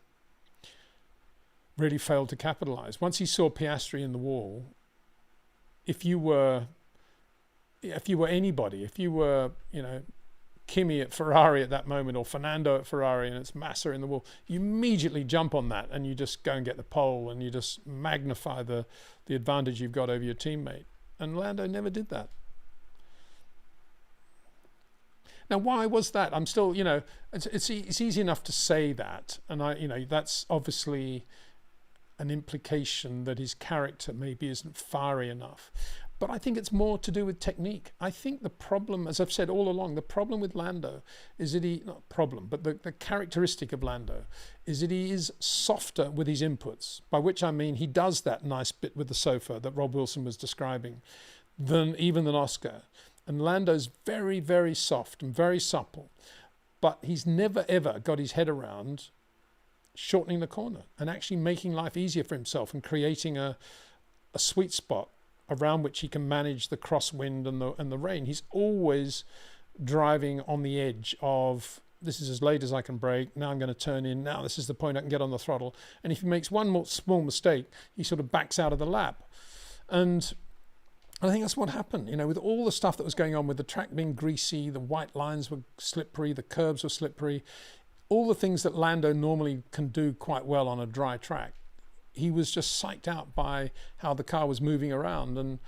[SPEAKER 1] really failed to capitalize. Once he saw Piastri in the wall, if you were anybody, if you were, Kimi at Ferrari at that moment, or Fernando at Ferrari, and it's Massa in the wall, you immediately jump on that and you just go and get the pole, and you just magnify the advantage you've got over your teammate. And Lando never did that. Now, why was that? I'm still, it's easy enough to say that, and that's obviously an implication that his character maybe isn't fiery enough. But I think it's more to do with technique. I think the problem, as I've said all along, the problem with Lando is that the characteristic of Lando is that he is softer with his inputs, by which I mean he does that nice bit with the sofa that Rob Wilson was describing, than Oscar. And Lando's very, very soft and very supple, but he's never ever got his head around shortening the corner and actually making life easier for himself and creating a sweet spot around which he can manage the crosswind and the rain. He's always driving on the edge of, this is as late as I can brake, now I'm going to turn in, now this is the point I can get on the throttle. And if he makes one more small mistake, he sort of backs out of the lap. And I think that's what happened, with all the stuff that was going on, with the track being greasy, the white lines were slippery, the curbs were slippery, all the things that Lando normally can do quite well on a dry track. He was just psyched out by how the car was moving around. And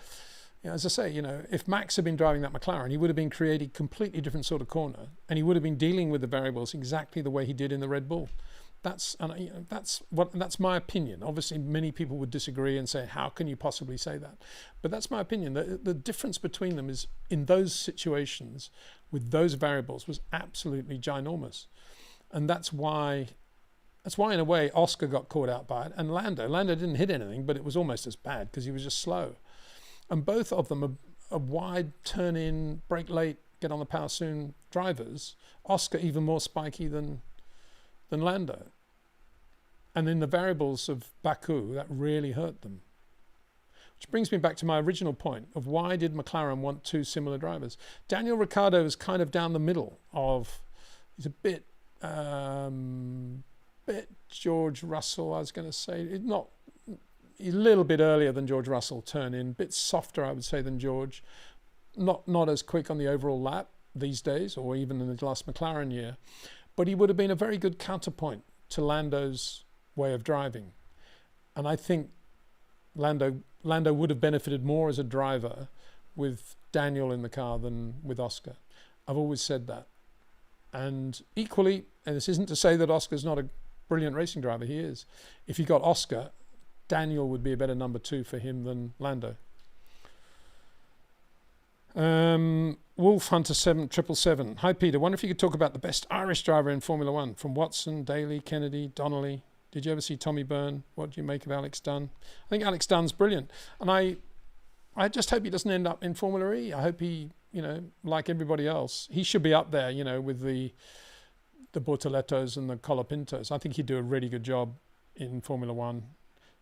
[SPEAKER 1] as I say, if Max had been driving that McLaren, he would have been creating a completely different sort of corner, and he would have been dealing with the variables exactly the way he did in the Red Bull. That's my opinion. Obviously, many people would disagree and say, how can you possibly say that? But that's my opinion. The difference between them is, in those situations, with those variables, was absolutely ginormous. And that's why in a way Oscar got caught out by it, and Lando didn't hit anything, but it was almost as bad because he was just slow. And both of them are wide, turn in, brake late, get on the power soon drivers. Oscar even more spiky than Lando. And in the variables of Baku, that really hurt them. Which brings me back to my original point of, why did McLaren want two similar drivers? Daniel Ricciardo is kind of down the middle of, he's a bit George Russell, I was going to say. A little bit earlier than George Russell turn in, a bit softer, I would say, than George. Not as quick on the overall lap these days, or even in the last McLaren year. But he would have been a very good counterpoint to Lando's way of driving. And I think Lando would have benefited more as a driver with Daniel in the car than with Oscar. I've always said that. And equally, and this isn't to say that Oscar's not a brilliant racing driver, he is. If you got Oscar, Daniel would be a better number 2 for him than Lando. Wolf Hunter 7777. Hi Peter, wonder if you could talk about the best Irish driver in Formula One, from Watson, Daly, Kennedy, Donnelly. Did you ever see Tommy Byrne? What do you make of Alex Dunn? I think Alex Dunn's brilliant, and I just hope he doesn't end up in Formula E. I hope he, like everybody else, he should be up there, with the Bortolettos and the Colapintos. I think he'd do a really good job in Formula One.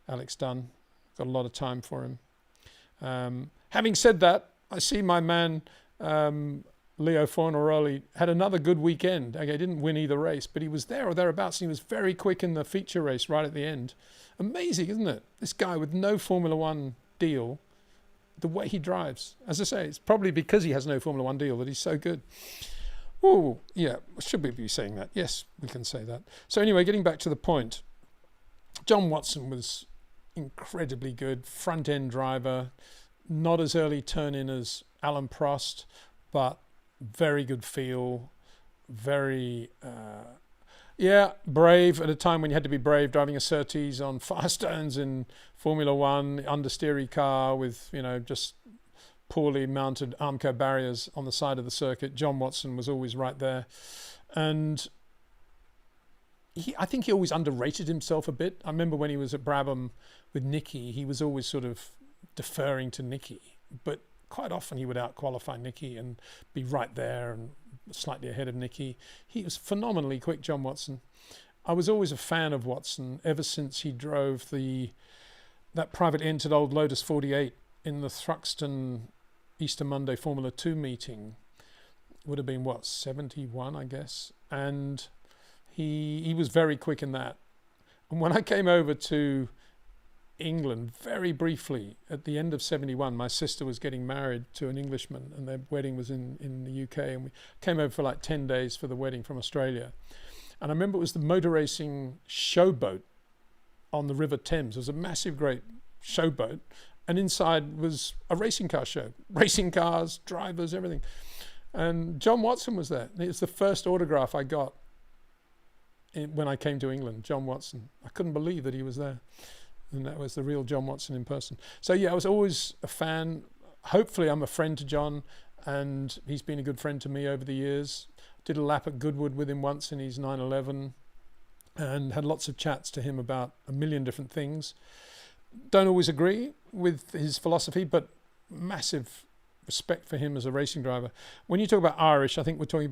[SPEAKER 1] Alex Dunn, got a lot of time for him. Having said that, I see my man Leo Fornaroli had another good weekend. Okay, he didn't win either race, but he was there or thereabouts, and he was very quick in the feature race right at the end. Amazing, isn't it? This guy with no Formula One deal, the way he drives. As I say, it's probably because he has no Formula One deal that he's so good. Oh, yeah, should we be saying that? Yes, we can say that. So anyway, getting back to the point, John Watson was incredibly good, front-end driver, not as early turn-in as Alan Prost, but very good feel, very, brave at a time when you had to be brave, driving a Surtees on Firestones in Formula One, understeery car with, just poorly mounted Armco barriers on the side of the circuit. John Watson was always right there. And I think he always underrated himself a bit. I remember when he was at Brabham with Nicky, he was always sort of deferring to Nicky, but quite often he would out-qualify Nicky and be right there and slightly ahead of Nicky. He was phenomenally quick, John Watson. I was always a fan of Watson ever since he drove that private entered old Lotus 48 in the Thruxton Easter Monday Formula 2 meeting. Would have been, 71, I guess. And he was very quick in that. And when I came over to England very briefly at the end of 71, my sister was getting married to an Englishman, and their wedding was in the UK, and we came over for like 10 days for the wedding from Australia. And I remember it was the motor racing showboat on the River Thames. It was a massive, great showboat, and inside was a racing car show, racing cars, drivers, everything. And John Watson was there. It was the first autograph I got when I came to England, John Watson. I couldn't believe that he was there. And that was the real John Watson in person. So yeah, I was always a fan. Hopefully I'm a friend to John, and he's been a good friend to me over the years. Did a lap at Goodwood with him once in his 911 and had lots of chats to him about a million different things. Don't always agree with his philosophy, but massive respect for him as a racing driver. When you talk about Irish, I think you're talking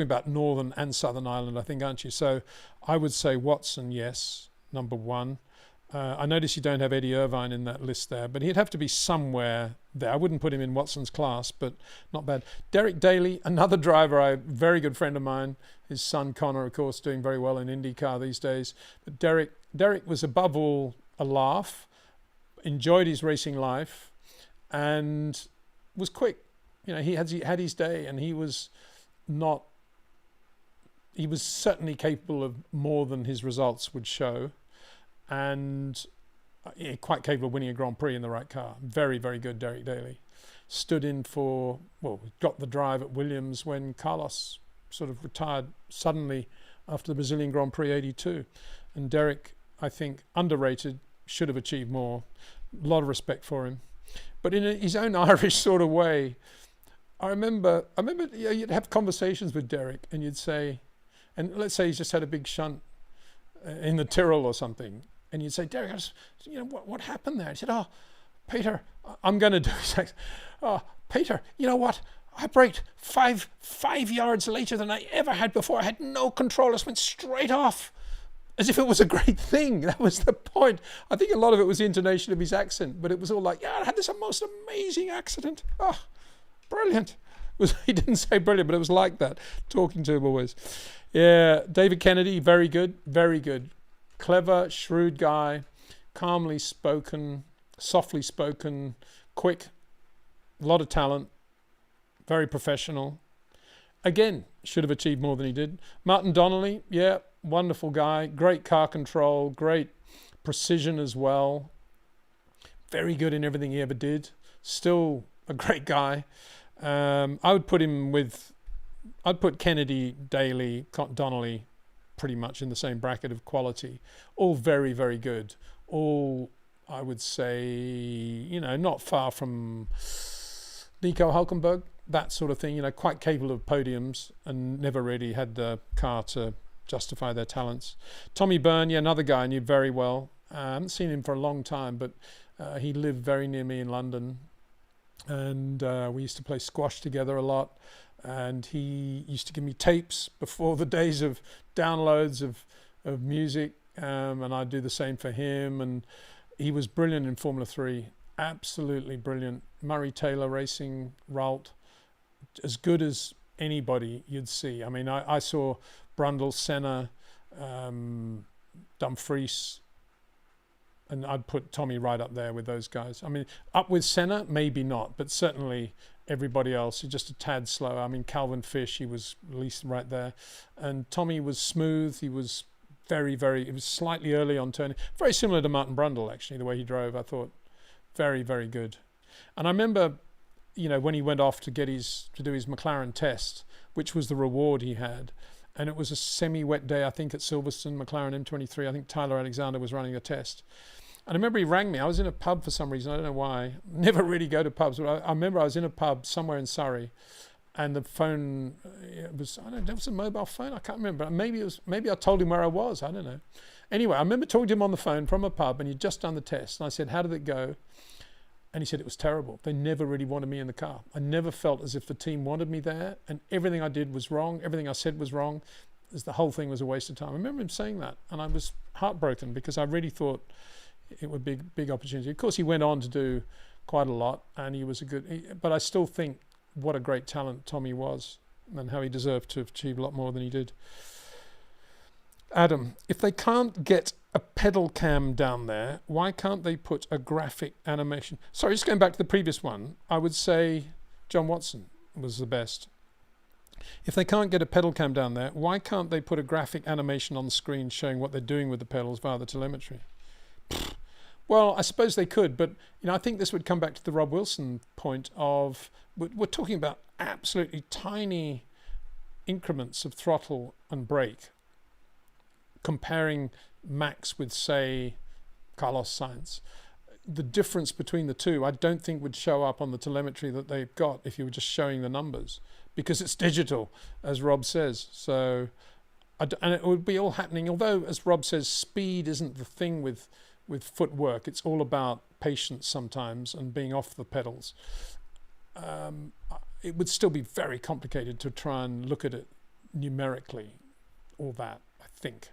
[SPEAKER 1] about Northern and Southern Ireland, I think, aren't you? So I would say Watson, yes, number one. I notice you don't have Eddie Irvine in that list there, but he'd have to be somewhere there. I wouldn't put him in Watson's class, but not bad. Derek Daly, another driver, a very good friend of mine. His son Connor, of course, doing very well in IndyCar these days. But Derek was above all a laugh, enjoyed his racing life, and was quick. He had his day, and he was certainly capable of more than his results would show. And quite capable of winning a Grand Prix in the right car. Very, very good, Derek Daly. Stood in got the drive at Williams when Carlos sort of retired suddenly after the Brazilian Grand Prix 82. And Derek, I think, underrated, should have achieved more. A lot of respect for him. But in his own Irish sort of way, I remember you'd have conversations with Derek and you'd say, and let's say he's just had a big shunt in the Tyrrell or something. And you'd say, Derek, what happened there? He said, Peter, I'm going to do it. Peter, you know what? I braked five yards later than I ever had before. I had no control. I just went straight off as if it was a great thing. That was the point. I think a lot of it was the intonation of his accent, but it was all like, I had this most amazing accident. Brilliant. He didn't say brilliant, but it was like that, talking to him always. Yeah, David Kennedy, very good, very good. Clever, shrewd guy, calmly spoken, softly spoken, quick, a lot of talent, very professional. Again, should have achieved more than he did. Martin Donnelly, yeah, wonderful guy, great car control, great precision as well. Very good in everything he ever did. Still a great guy. I'd put Kennedy, Daly, Donnelly pretty much in the same bracket of quality. All very, very good. All, I would say, not far from Nico Hulkenberg, that sort of thing, quite capable of podiums and never really had the car to justify their talents. Tommy Byrne, another guy I knew very well. I haven't seen him for a long time, but he lived very near me in London. And we used to play squash together a lot. And he used to give me tapes before the days of downloads of music. And I'd do the same for him. And he was brilliant in Formula 3. Absolutely brilliant. Murray Taylor Racing, Ralt. as good as anybody you'd see. I mean, I saw Brundle, Senna, Dumfries, and I'd put Tommy right up there with those guys. I mean, up with Senna, maybe not, but certainly everybody else is just a tad slower. I mean, Calvin Fish, he was at least right there. And Tommy was smooth. He was he was slightly early on turning. Very similar to Martin Brundle, actually, the way he drove. I thought very, very good. And I remember, when he went off to do his McLaren test, which was the reward he had. And it was a semi-wet day, I think, at Silverstone, McLaren M23. I think Tyler Alexander was running a test. And I remember he rang me. I was in a pub for some reason. I don't know why. Never really go to pubs. But I remember I was in a pub somewhere in Surrey, and the phone, it was a mobile phone. I can't remember. Maybe I told him where I was. I don't know. Anyway, I remember talking to him on the phone from a pub, and he'd just done the test. And I said, "How did it go?" And he said it was terrible. They never really wanted me in the car. I never felt as if the team wanted me there, and everything I did was wrong. Everything I said was wrong. The whole thing was a waste of time. I remember him saying that, and I was heartbroken because I really thought it would be a big opportunity. Of course, he went on to do quite a lot, and he was but I still think what a great talent Tommy was, and how he deserved to have achieved a lot more than he did. Adam, if they can't get a pedal cam down there, why can't they put a graphic animation? Sorry, just going back to the previous one, I would say John Watson was the best. If they can't get a pedal cam down there, why can't they put a graphic animation on the screen showing what they're doing with the pedals via the telemetry? Well, I suppose they could, but I think this would come back to the Rob Wilson point of we're talking about absolutely tiny increments of throttle and brake, comparing Max with, say, Carlos Sainz. The difference between the two, I don't think would show up on the telemetry that they've got if you were just showing the numbers, because it's digital, as Rob says. So, and it would be all happening. Although, as Rob says, speed isn't the thing with footwork. It's all about patience sometimes and being off the pedals. It would still be very complicated to try and look at it numerically, all that, I think.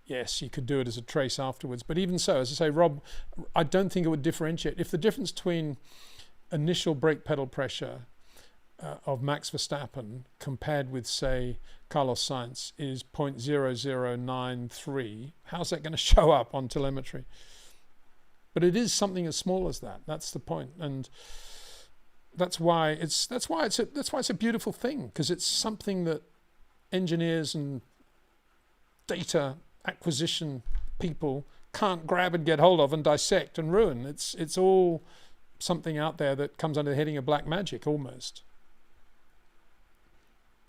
[SPEAKER 1] Yes, you could do it as a trace afterwards. But even so, as I say, Rob, I don't think it would differentiate. If the difference between initial brake pedal pressure of Max Verstappen compared with, say, Carlos Sainz is 0.0093, how's that going to show up on telemetry? But it is something as small as that. That's the point. And that's why it's a beautiful thing, because it's something that engineers and data acquisition people can't grab and get hold of and dissect and ruin. It's all something out there that comes under the heading of black magic almost.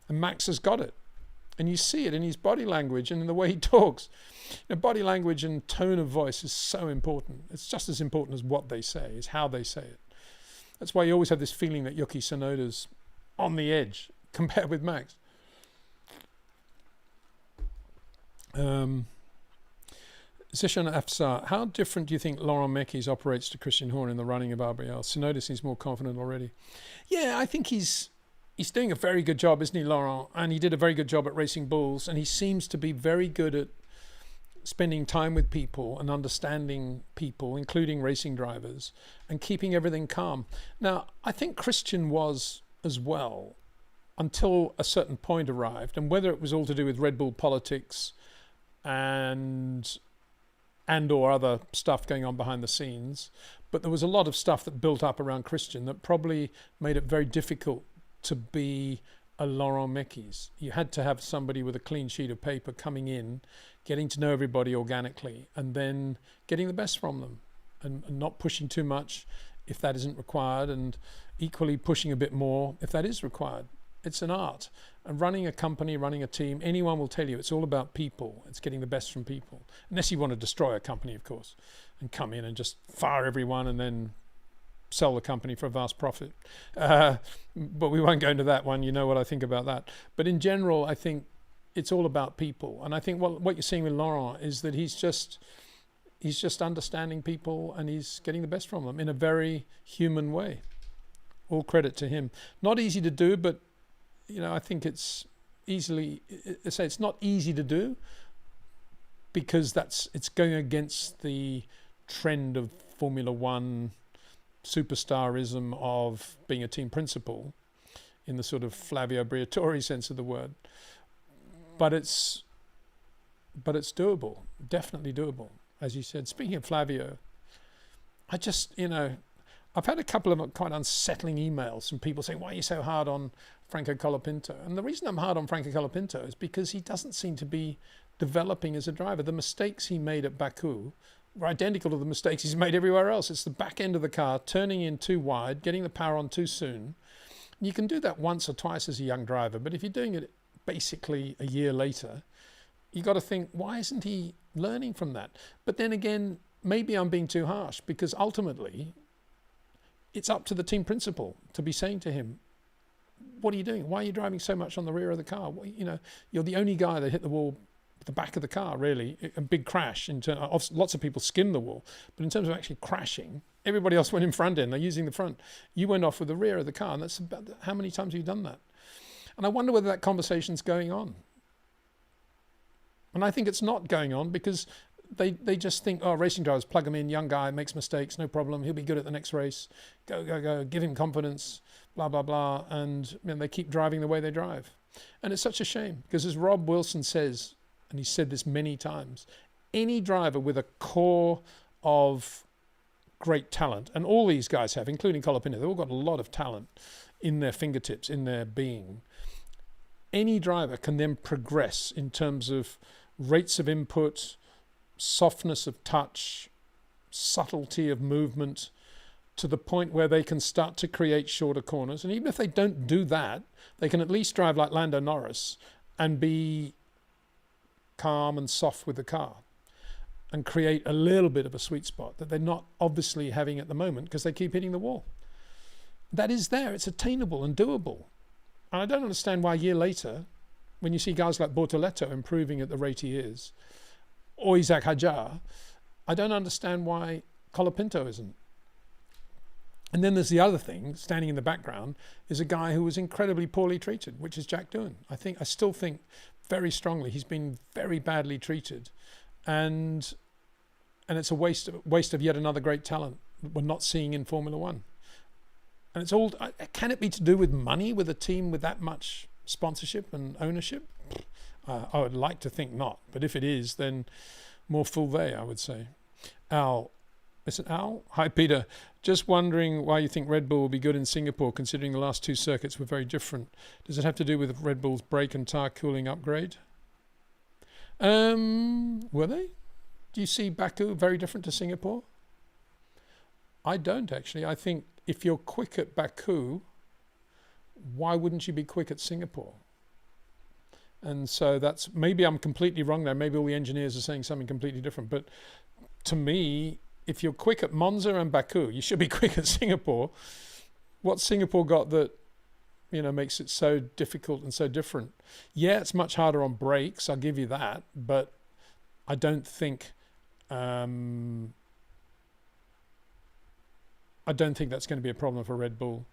[SPEAKER 1] And Max has got it. And you see it in his body language and in the way he talks. Body language and tone of voice is so important. It's just as important as what they say, is how they say it. That's why you always have this feeling that Yuki Tsunoda's on the edge compared with Max. Zishan Afsar, how different do you think Laurent Mekies operates to Christian Horner in the running of RBL? Tsunoda seems more confident already. Yeah, I think he's doing a very good job, isn't he, Laurent? And he did a very good job at Racing Bulls, and he seems to be very good at spending time with people and understanding people, including racing drivers, and keeping everything calm. Now, I think Christian was as well, until a certain point arrived, and whether it was all to do with Red Bull politics and or other stuff going on behind the scenes, but there was a lot of stuff that built up around Christian that probably made it very difficult to be a Laurent Mekies. You had to have somebody with a clean sheet of paper coming in, getting to know everybody organically, and then getting the best from them, and not pushing too much if that isn't required, and equally pushing a bit more if that is required. It's an art. And running a company, running a team, anyone will tell you it's all about people. It's getting the best from people. Unless you want to destroy a company, of course, and come in and just fire everyone and then sell the company for a vast profit. But we won't go into that one. You know what I think about that. But in general, I think it's all about people. And I think what you're seeing with Laurent is that he's just understanding people, and he's getting the best from them in a very human way. All credit to him. Not easy to do, but I think it's not easy to do, because it's going against the trend of Formula One superstarism of being a team principal. in the sort of Flavio Briatore sense of the word. But it's doable, definitely doable, as you said. Speaking of Flavio, I just, I've had a couple of quite unsettling emails from people saying, why are you so hard on Franco Colapinto? And the reason I'm hard on Franco Colapinto is because he doesn't seem to be developing as a driver. The mistakes he made at Baku were identical to the mistakes he's made everywhere else. It's the back end of the car, turning in too wide, getting the power on too soon. You can do that once or twice as a young driver, but if you're doing it basically a year later, you got to think, why isn't he learning from that? But then again, maybe I'm being too harsh, because ultimately it's up to the team principal to be saying to him, what are you doing? Why are you driving so much on the rear of the car? You're the only guy that hit the wall at the back of the car, really. A big crash. Lots of people skimmed the wall, but in terms of actually crashing, everybody else went in front end. They're using the front. You went off with the rear of the car, and that's about how many times have you done that? And I wonder whether that conversation's going on. And I think it's not going on, because they just think, oh, racing drivers, plug him in, young guy, makes mistakes, no problem, he'll be good at the next race, go, give him confidence, blah, blah, blah, and they keep driving the way they drive. And it's such a shame, because as Rob Wilson says, and he's said this many times, any driver with a core of great talent, and all these guys have, including Colapinto, they've all got a lot of talent in their fingertips, in their being. Any driver can then progress in terms of rates of input, softness of touch, subtlety of movement, to the point where they can start to create shorter corners. And even if they don't do that, they can at least drive like Lando Norris and be calm and soft with the car and create a little bit of a sweet spot that they're not obviously having at the moment, because they keep hitting the wall. That is there. It's attainable and doable. And I don't understand why a year later, when you see guys like Bortoleto improving at the rate he is, or Isaac Hadjar, I don't understand why Colapinto isn't. And then there's the other thing, standing in the background, is a guy who was incredibly poorly treated, which is Jack Doohan. I still think very strongly he's been very badly treated, and it's a waste of yet another great talent that we're not seeing in Formula One. And it's all, can it be to do with money with a team with that much sponsorship and ownership? I would like to think not, but if it is, then more fool they, I would say. Al, is it Al? Hi, Peter. Just wondering why you think Red Bull will be good in Singapore, considering the last two circuits were very different. Does it have to do with Red Bull's brake and tyre cooling upgrade? Were they? Do you see Baku very different to Singapore? I don't, actually. I think if you're quick at Baku, why wouldn't you be quick at Singapore? And so that's, maybe I'm completely wrong there. Maybe all the engineers are saying something completely different. But to me, if you're quick at Monza and Baku, you should be quick at Singapore. What's Singapore got that, makes it so difficult and so different? Yeah, it's much harder on brakes. I'll give you that. But I don't think that's going to be a problem for Red Bull.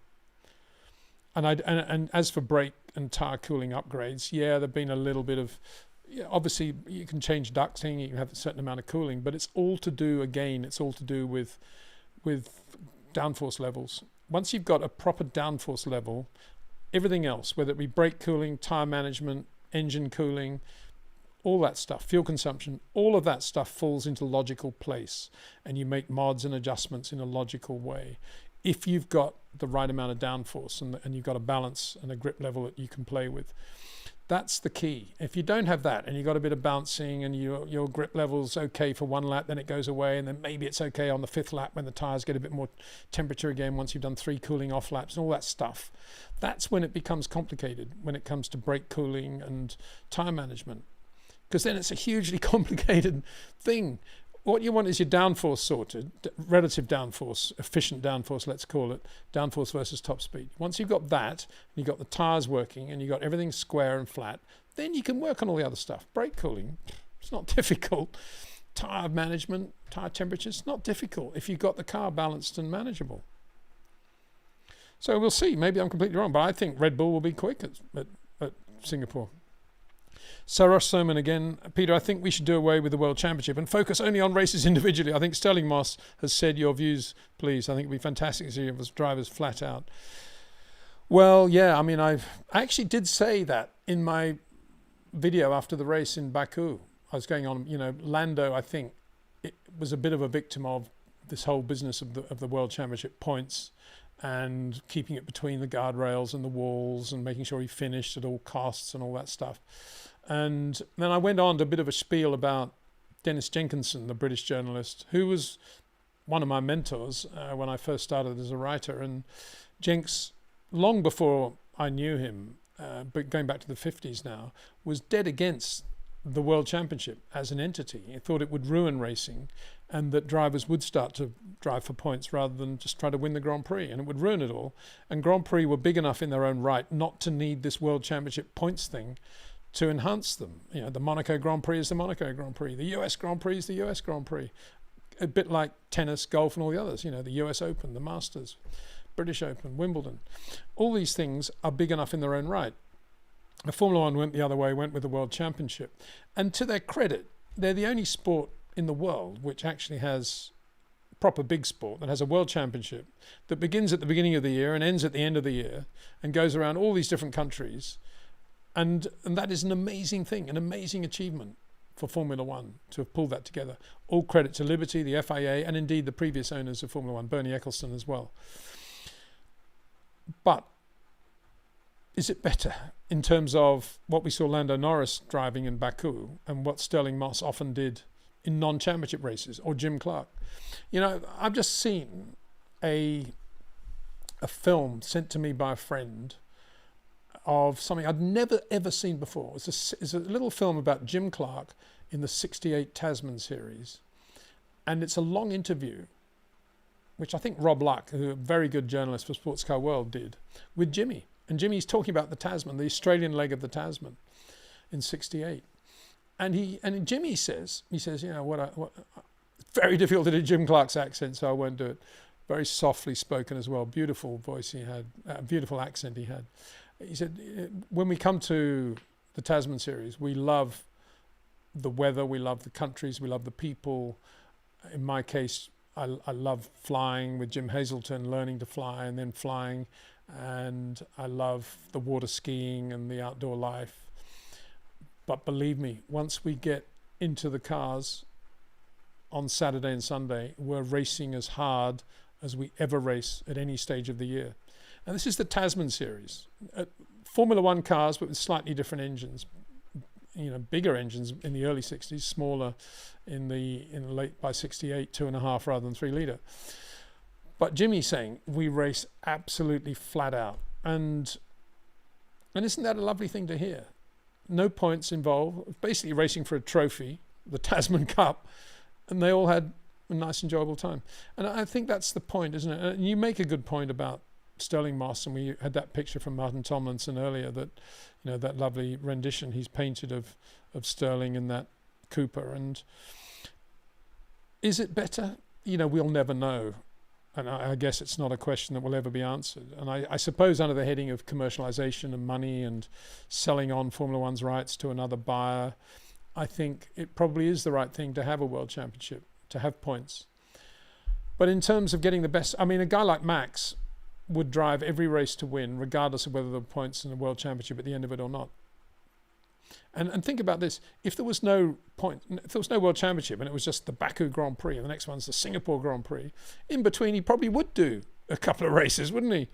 [SPEAKER 1] And as for brake and tyre cooling upgrades, yeah, there've been a little bit of, obviously you can change ducting, you can have a certain amount of cooling, but it's all to do with downforce levels. Once you've got a proper downforce level, everything else, whether it be brake cooling, tyre management, engine cooling, all that stuff, fuel consumption, all of that stuff falls into logical place, and you make mods and adjustments in a logical way. If you've got the right amount of downforce and you've got a balance and a grip level that you can play with, that's the key. If you don't have that and you've got a bit of bouncing and your grip level's okay for one lap, then it goes away, and then maybe it's okay on the fifth lap when the tyres get a bit more temperature again once you've done 3 cooling off laps and all that stuff, that's when it becomes complicated when it comes to brake cooling and tyre management, because then it's a hugely complicated thing. What you want is your downforce sorted, relative downforce, efficient downforce, let's call it, downforce versus top speed. Once you've got that, and you've got the tyres working, and you've got everything square and flat, then you can work on all the other stuff. Brake cooling, it's not difficult. Tyre management, tyre temperature, it's not difficult if you've got the car balanced and manageable. So we'll see. Maybe I'm completely wrong, but I think Red Bull will be quick at Singapore. Sarosh Soman again. Peter, I think we should do away with the World Championship and focus only on races individually. I think Sterling Moss has said your views, please. I think it would be fantastic to see drivers flat out. Well, yeah, I mean, I actually did say that in my video after the race in Baku. I was going on, Lando, I think, it was a bit of a victim of this whole business of the World Championship points and keeping it between the guardrails and the walls and making sure he finished at all costs and all that stuff. And then I went on to a bit of a spiel about Dennis Jenkinson, the British journalist, who was one of my mentors when I first started as a writer. And Jenks, long before I knew him, but going back to the 50s now, was dead against the World Championship as an entity. He thought it would ruin racing and that drivers would start to drive for points rather than just try to win the Grand Prix, and it would ruin it all. And Grand Prix were big enough in their own right not to need this World Championship points thing to enhance them. The Monaco Grand Prix is the Monaco Grand Prix. The US Grand Prix is the US Grand Prix. A bit like tennis, golf and all the others, the US Open, the Masters, British Open, Wimbledon. All these things are big enough in their own right. The Formula One went the other way, went with the World Championship. And to their credit, they're the only sport in the world which actually has proper big sport, that has a World Championship that begins at the beginning of the year and ends at the end of the year and goes around all these different countries. And that is an amazing thing, an amazing achievement for Formula One to have pulled that together. All credit to Liberty, the FIA, and indeed the previous owners of Formula One, Bernie Ecclestone as well. But is it better in terms of what we saw Lando Norris driving in Baku and what Stirling Moss often did in non-championship races, or Jim Clark? I've just seen a film sent to me by a friend of something I'd never ever seen before. It's a little film about Jim Clark in the 68 Tasman series, and it's a long interview which I think Rob Luck, who a very good journalist for Sports Car World, did with Jimmy. And Jimmy's talking about the Tasman, the Australian leg of the Tasman in 68. And Jimmy says, it's very difficult to do Jim Clark's accent, so I won't do it. Very softly spoken as well, beautiful voice he had, beautiful accent he had. He said, when we come to the Tasman series, we love the weather, we love the countries, we love the people. In my case, I love flying with Jim Hazelton, learning to fly and then flying. And I love the water skiing and the outdoor life. But believe me, once we get into the cars on Saturday and Sunday, we're racing as hard as we ever race at any stage of the year. And this is the Tasman series. Formula One cars, but with slightly different engines. Bigger engines in the early 60s, smaller in the late, by 68, 2.5 rather than 3 litre. But Jimmy's saying we race absolutely flat out. And isn't that a lovely thing to hear? No points involved, basically racing for a trophy, the Tasman Cup, and they all had a nice, enjoyable time. And I think that's the point, isn't it? And you make a good point about Stirling Moss, and we had that picture from Martin Tomlinson earlier, that that lovely rendition he's painted of Stirling in that Cooper. And is it better? We'll never know. And I guess it's not a question that will ever be answered. And I suppose under the heading of commercialization and money and selling on Formula One's rights to another buyer, I think it probably is the right thing to have a World Championship, to have points. But in terms of getting the best, a guy like Max would drive every race to win, regardless of whether there were points in the World Championship at the end of it or not. And think about this: if there was no World Championship and it was just the Baku Grand Prix and the next one's the Singapore Grand Prix, in between he probably would do a couple of races, wouldn't he?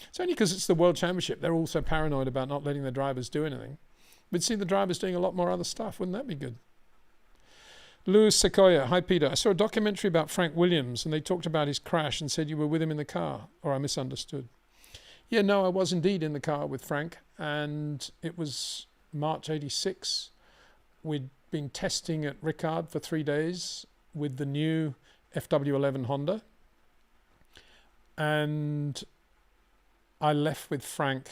[SPEAKER 1] It's only because it's the World Championship they're all so paranoid about not letting the drivers do anything. We'd see the drivers doing a lot more other stuff. Wouldn't that be good? Louis Sequoia, hi Peter. I saw a documentary about Frank Williams and they talked about his crash and said you were with him in the car, or I misunderstood. Yeah, no, I was indeed in the car with Frank, and it was March 86. We'd been testing at Ricard for 3 days with the new FW11 Honda, and I left with Frank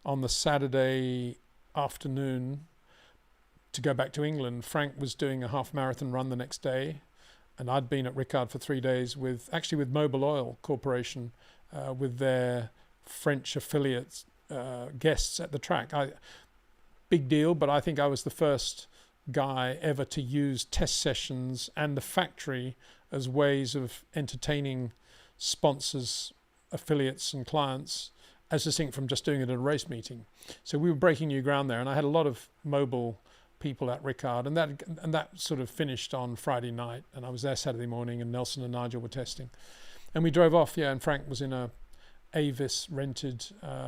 [SPEAKER 1] on the Saturday afternoon to go back to England. Frank was doing a half marathon run the next day, and I'd been at Ricard for 3 days with Mobil Oil Corporation, with their French affiliates, guests at the track. Big deal, but I think I was the first guy ever to use test sessions and the factory as ways of entertaining sponsors, affiliates and clients, as distinct from just doing it at a race meeting. So we were breaking new ground there, and I had a lot of mobile people at Ricard, and that sort of finished on Friday night, and I was there Saturday morning, and Nelson and Nigel were testing, and we drove off. And Frank was in a Avis rented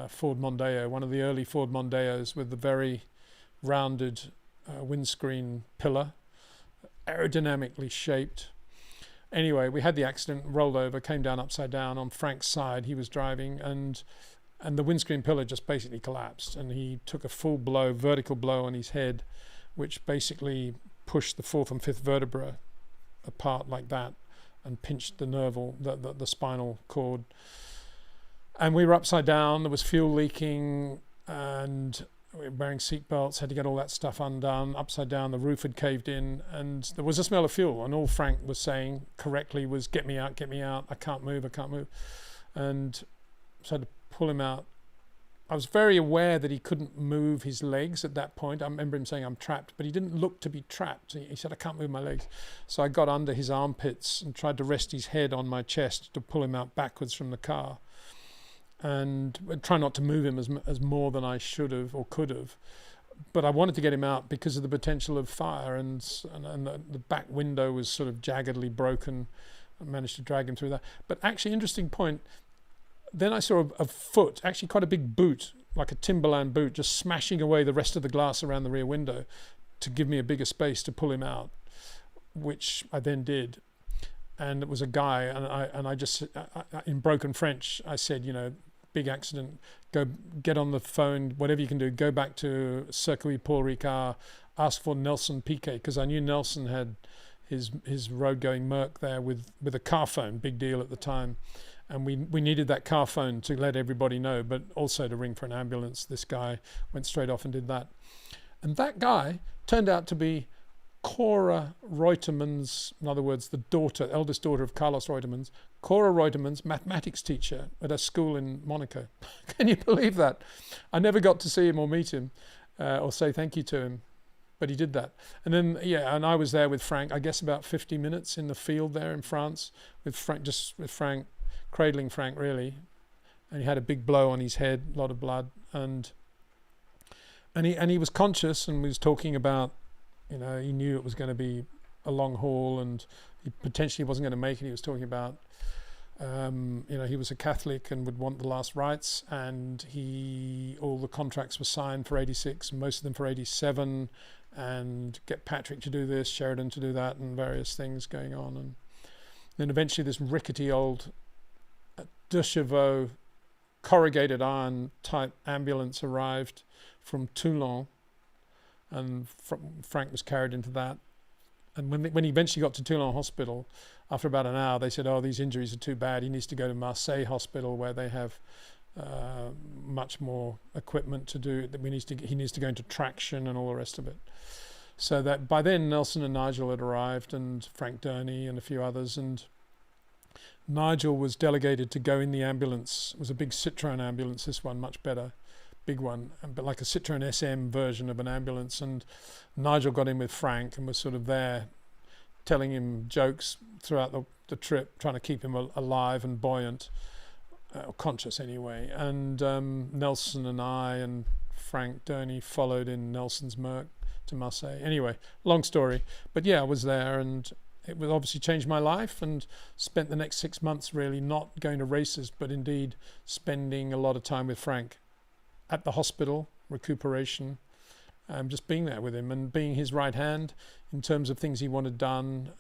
[SPEAKER 1] Ford Mondeo, one of the early Ford Mondeos with the very rounded windscreen pillar, aerodynamically shaped. Anyway, we had the accident, rolled over, came down upside down on Frank's side. He was driving, and the windscreen pillar just basically collapsed, and he took a full blow, vertical blow on his head, which basically pushed the fourth and fifth vertebra apart like that and pinched the nerve, the spinal cord. And we were upside down. There was fuel leaking, and we were wearing seatbelts, had to get all that stuff undone. Upside down, the roof had caved in, and there was a smell of fuel. And all Frank was saying correctly was, get me out, I can't move. And so I had to pull him out. I was very aware that he couldn't move his legs at that point. I remember him saying, I'm trapped, but he didn't look to be trapped. He said, I can't move my legs. So I got under his armpits and tried to rest his head on my chest to pull him out backwards from the car, and try not to move him as more than I should have or could have. But I wanted to get him out because of the potential of fire, and the back window was sort of jaggedly broken. I managed to drag him through that. But actually, interesting point, then I saw a foot, actually quite a big boot, like a Timberland boot, just smashing away the rest of the glass around the rear window to give me a bigger space to pull him out, which I then did. And it was a guy, and I just, in broken French, I said, big accident, go get on the phone, whatever you can do, go back to Circuit Paul Ricard, ask for Nelson Piquet, because I knew Nelson had his road-going Merc there with a car phone, big deal at the time. And we needed that car phone to let everybody know, but also to ring for an ambulance. This guy went straight off and did that. And that guy turned out to be Cora Reutemann's, in other words, the eldest daughter of Carlos Reutemann's, Cora Reutemann's mathematics teacher at a school in Monaco. Can you believe that? I never got to see him or meet him or say thank you to him, but he did that. And then, and I was there with Frank, I guess about 50 minutes in the field there in France with Frank, cradling Frank really, and he had a big blow on his head, a lot of blood, and he was conscious and was talking about, he knew it was going to be a long haul and he potentially wasn't going to make it. He was talking about, he was a Catholic and would want the last rites, and all the contracts were signed for 86, most of them for 87, and get Patrick to do this, Sheridan to do that, and various things going on. And then eventually this rickety old de Chevaux corrugated iron type ambulance arrived from Toulon, and Frank was carried into that. And when he eventually got to Toulon Hospital, after about an hour, they said, "Oh, these injuries are too bad. He needs to go to Marseille Hospital, where they have much more equipment to do. He needs to go into traction and all the rest of it." So that by then, Nelson and Nigel had arrived, and Frank Durney and a few others, and Nigel was delegated to go in the ambulance. It was a big Citroën ambulance, this one, much better, big one, but like a Citroën SM version of an ambulance. And Nigel got in with Frank and was sort of there telling him jokes throughout the trip, trying to keep him alive and buoyant, or conscious anyway. And Nelson and I and Frank Durney followed in Nelson's Merc to Marseille. Anyway, long story. But yeah, I was there, and it would obviously changed my life, and spent the next 6 months really not going to races, but indeed spending a lot of time with Frank at the hospital, recuperation, just being there with him and being his right hand in terms of things he wanted done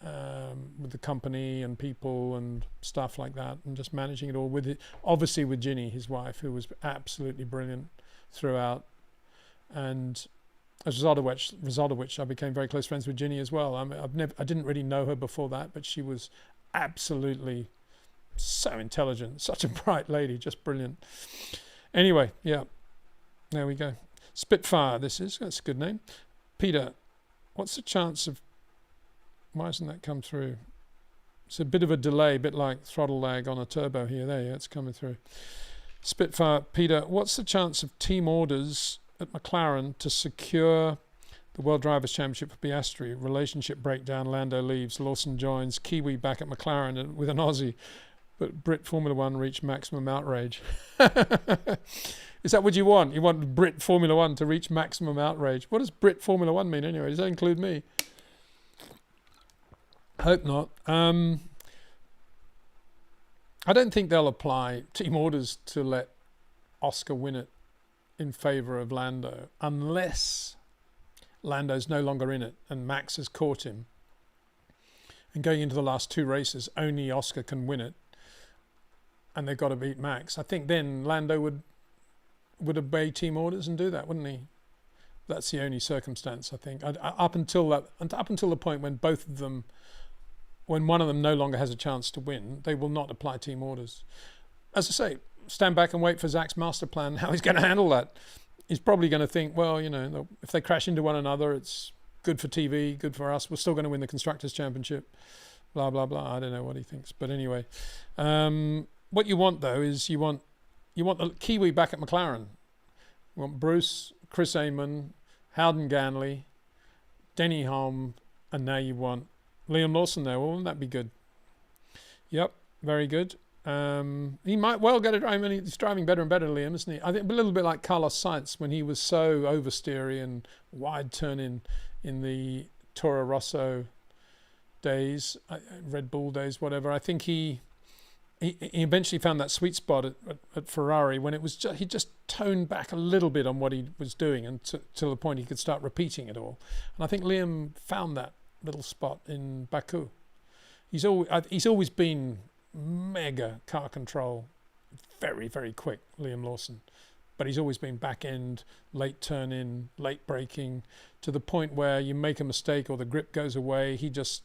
[SPEAKER 1] with the company and people and stuff like that, and just managing it all with it, obviously with Ginny, his wife, who was absolutely brilliant throughout. And as a result of which I became very close friends with Ginny as well. I didn't really know her before that, but she was absolutely so intelligent, such a bright lady, just brilliant. Anyway, yeah, there we go. Spitfire, that's a good name. Peter, what's the chance of, why hasn't that come through? It's a bit of a delay, a bit like throttle lag on a turbo here. There, yeah, it's coming through. Spitfire, Peter, what's the chance of team orders at McLaren to secure the World Drivers' Championship for Piastri? Relationship breakdown, Lando leaves, Lawson joins, Kiwi back at McLaren with an Aussie. But Brit Formula One reached maximum outrage. Is that what you want? You want Brit Formula One to reach maximum outrage? What does Brit Formula One mean anyway? Does that include me? Hope not. I don't think they'll apply team orders to let Oscar win it in favour of Lando, unless Lando's no longer in it and Max has caught him. And going into the last 2 races, only Oscar can win it, and they've got to beat Max. I think then Lando would obey team orders and do that, wouldn't he? That's the only circumstance, I think. Up until the point when both of them, when one of them no longer has a chance to win, they will not apply team orders. As I say, stand back and wait for Zach's master plan, how he's going to handle that. He's probably going to think, well, you know, if they crash into one another, it's good for TV, good for us. We're still going to win the Constructors' Championship, blah, blah, blah. I don't know what he thinks. But anyway, what you want, though, is you want the Kiwi back at McLaren. You want Bruce, Chris Amon, Howden Ganley, Denny Hulme, and now you want Liam Lawson there. Well, wouldn't that be good? Yep, very good. He might well get it. I mean, he's driving better and better, Liam, isn't he? I think a little bit like Carlos Sainz when he was so oversteery and wide turn in the Toro Rosso days, Red Bull days, whatever. I think he eventually found that sweet spot at Ferrari when it was he just toned back a little bit on what he was doing and to the point he could start repeating it all. And I think Liam found that little spot in Baku. He's always been mega car control, very, very quick, Liam Lawson. But he's always been back end, late turn in, late braking, to the point where you make a mistake or the grip goes away. He just,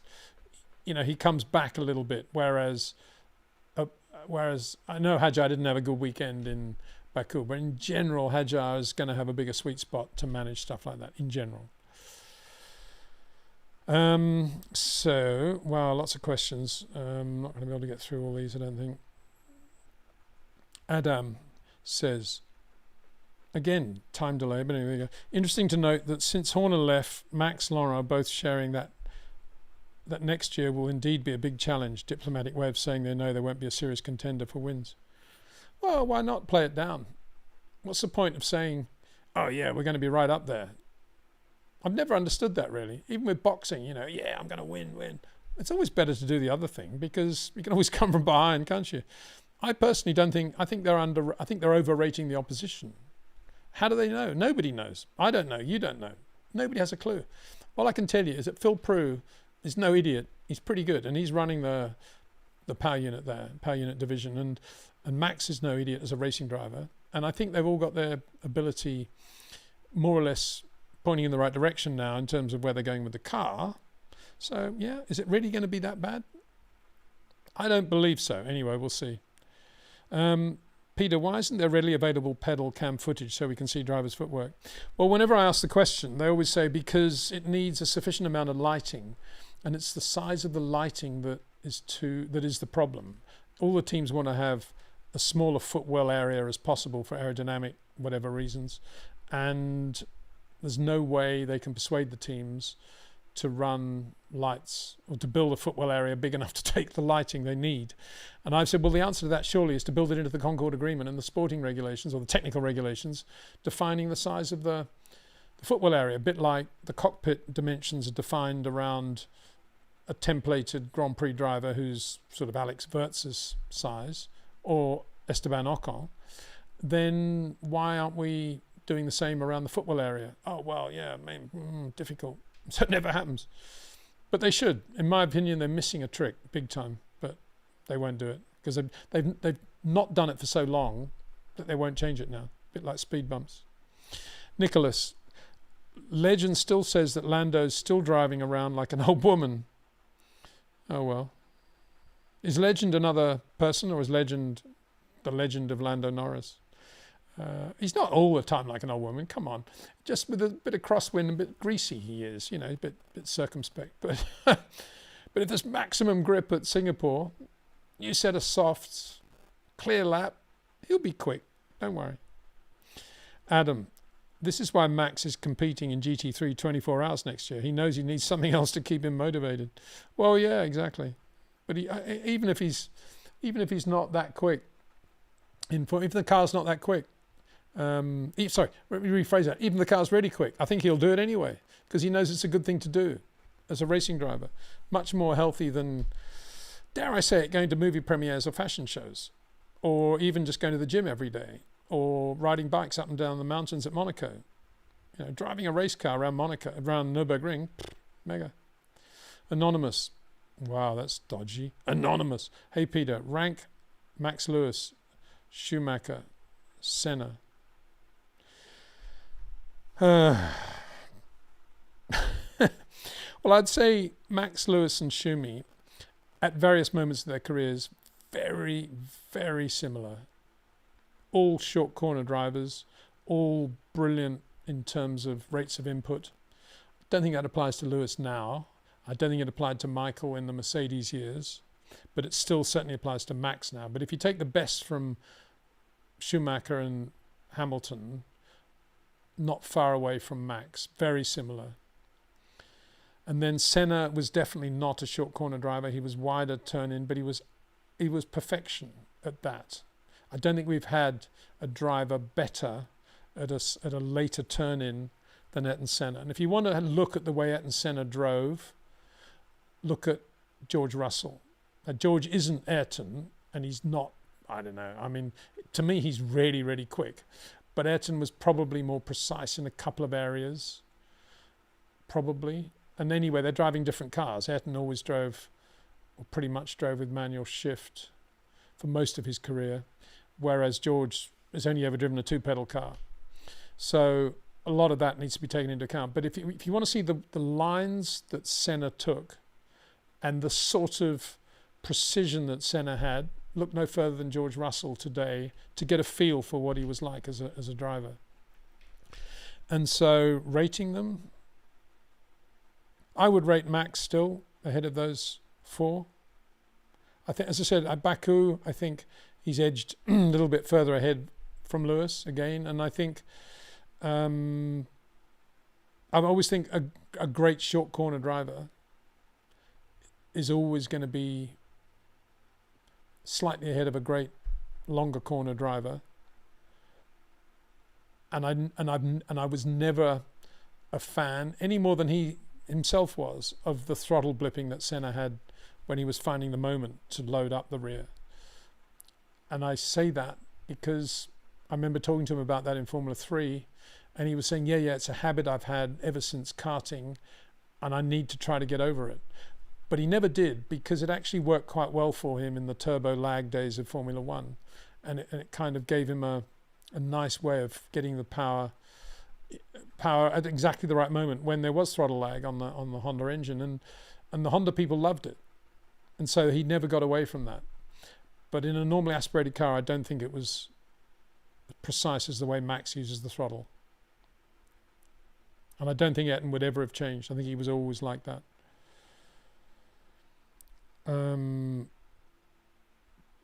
[SPEAKER 1] he comes back a little bit. Whereas I know Hadjar didn't have a good weekend in Baku, but in general, Hadjar is going to have a bigger sweet spot to manage stuff like that in general. So, wow, lots of questions. I'm not going to be able to get through all these, I don't think. Adam says, again, time delay, but anyway, there you go. Interesting to note that since Horner left, Max, Laurent are both sharing that next year will indeed be a big challenge. Diplomatic way of saying they know there won't be a serious contender for wins. Well, why not play it down? What's the point of saying, oh yeah, we're going to be right up there? I've never understood that really. Even with boxing, yeah, I'm going to win. It's always better to do the other thing because you can always come from behind, can't you? I personally don't think. I think they're overrating the opposition. How do they know? Nobody knows. I don't know. You don't know. Nobody has a clue. All I can tell you is that Phil Prue is no idiot. He's pretty good, and he's running the power unit there, power unit division, and Max is no idiot as a racing driver. And I think they've all got their ability more or less pointing in the right direction now in terms of where they're going with the car. So, yeah, is it really going to be that bad? I don't believe so. Anyway, we'll see. Peter, why isn't there readily available pedal cam footage so we can see drivers' footwork? Well, whenever I ask the question, they always say because it needs a sufficient amount of lighting, and it's the size of the lighting that is the problem. All the teams want to have a smaller footwell area as possible for aerodynamic, whatever reasons, and there's no way they can persuade the teams to run lights or to build a footwell area big enough to take the lighting they need. And I've said, well, the answer to that surely is to build it into the Concord Agreement and the sporting regulations or the technical regulations defining the size of the footwell area, a bit like the cockpit dimensions are defined around a templated Grand Prix driver who's sort of Alex Wurtz's size or Esteban Ocon. Then why aren't we doing the same around the footwell area? Oh, well, yeah, difficult. So it never happens. But they should. In my opinion, they're missing a trick big time, but they won't do it because they've not done it for so long that they won't change it now. A bit like speed bumps. Nicholas, legend still says that Lando's still driving around like an old woman. Oh, well. Is legend another person or is legend the legend of Lando Norris? He's not all the time like an old woman. Come on, just with a bit of crosswind, a bit greasy he is. A bit circumspect. But but if there's maximum grip at Singapore, you set a soft, clear lap, he'll be quick. Don't worry. Adam, this is why Max is competing in GT3 24 hours next year. He knows he needs something else to keep him motivated. Well, yeah, exactly. But even if he's even if he's not that quick, if the car's not that quick, sorry, let me rephrase that. Even if the car's really quick, I think he'll do it anyway because he knows it's a good thing to do as a racing driver. Much more healthy than, dare I say it, going to movie premieres or fashion shows, or even just going to the gym every day, or riding bikes up and down the mountains at Monaco. You know, driving a race car around Monaco, around Nürburgring, mega. Anonymous. Wow, that's dodgy. Anonymous. Hey Peter, rank Max Lewis, Schumacher, Senna. Well, I'd say Max Lewis and Schumi at various moments of their careers, very, very similar. All short corner drivers, all brilliant in terms of rates of input. Don't think that applies to Lewis now. I don't think it applied to Michael in the Mercedes years, but it still certainly applies to Max now. But if you take the best from Schumacher and Hamilton, not far away from Max, very similar. And then Senna was definitely not a short corner driver. He was wider turn in, but he was perfection at that. I don't think we've had a driver better at a later turn in than Ayrton Senna. And if you want to look at the way Ayrton Senna drove, look at George Russell. Now, George isn't Ayrton, and he's not, I don't know. I mean, to me, he's really, really quick. But Ayrton was probably more precise in a couple of areas, probably. And anyway, they're driving different cars. Ayrton always drove, or pretty much drove with manual shift for most of his career, whereas George has only ever driven a two-pedal car. So a lot of that needs to be taken into account. But if you want to see the lines that Senna took and the sort of precision that Senna had, look no further than George Russell today to get a feel for what he was like as a driver. And so rating them, I would rate Max still ahead of those four. I think, as I said, at Baku, I think he's edged a little bit further ahead from Lewis again. And I think, I always think a great short corner driver is always going to be slightly ahead of a great longer corner driver. And I was never a fan, any more than he himself was, of the throttle blipping that Senna had when he was finding the moment to load up the rear. And I say that because I remember talking to him about that in Formula 3, and he was saying, yeah, it's a habit I've had ever since karting, and I need to try to get over it. But he never did, because it actually worked quite well for him in the turbo lag days of Formula 1. And it kind of gave him a nice way of getting the power at exactly the right moment when there was throttle lag on the Honda engine, and the Honda people loved it, and so he never got away from that. But in a normally aspirated car, I don't think it was as precise as the way Max uses the throttle, and I don't think Ayrton would ever have changed. I think he was always like that.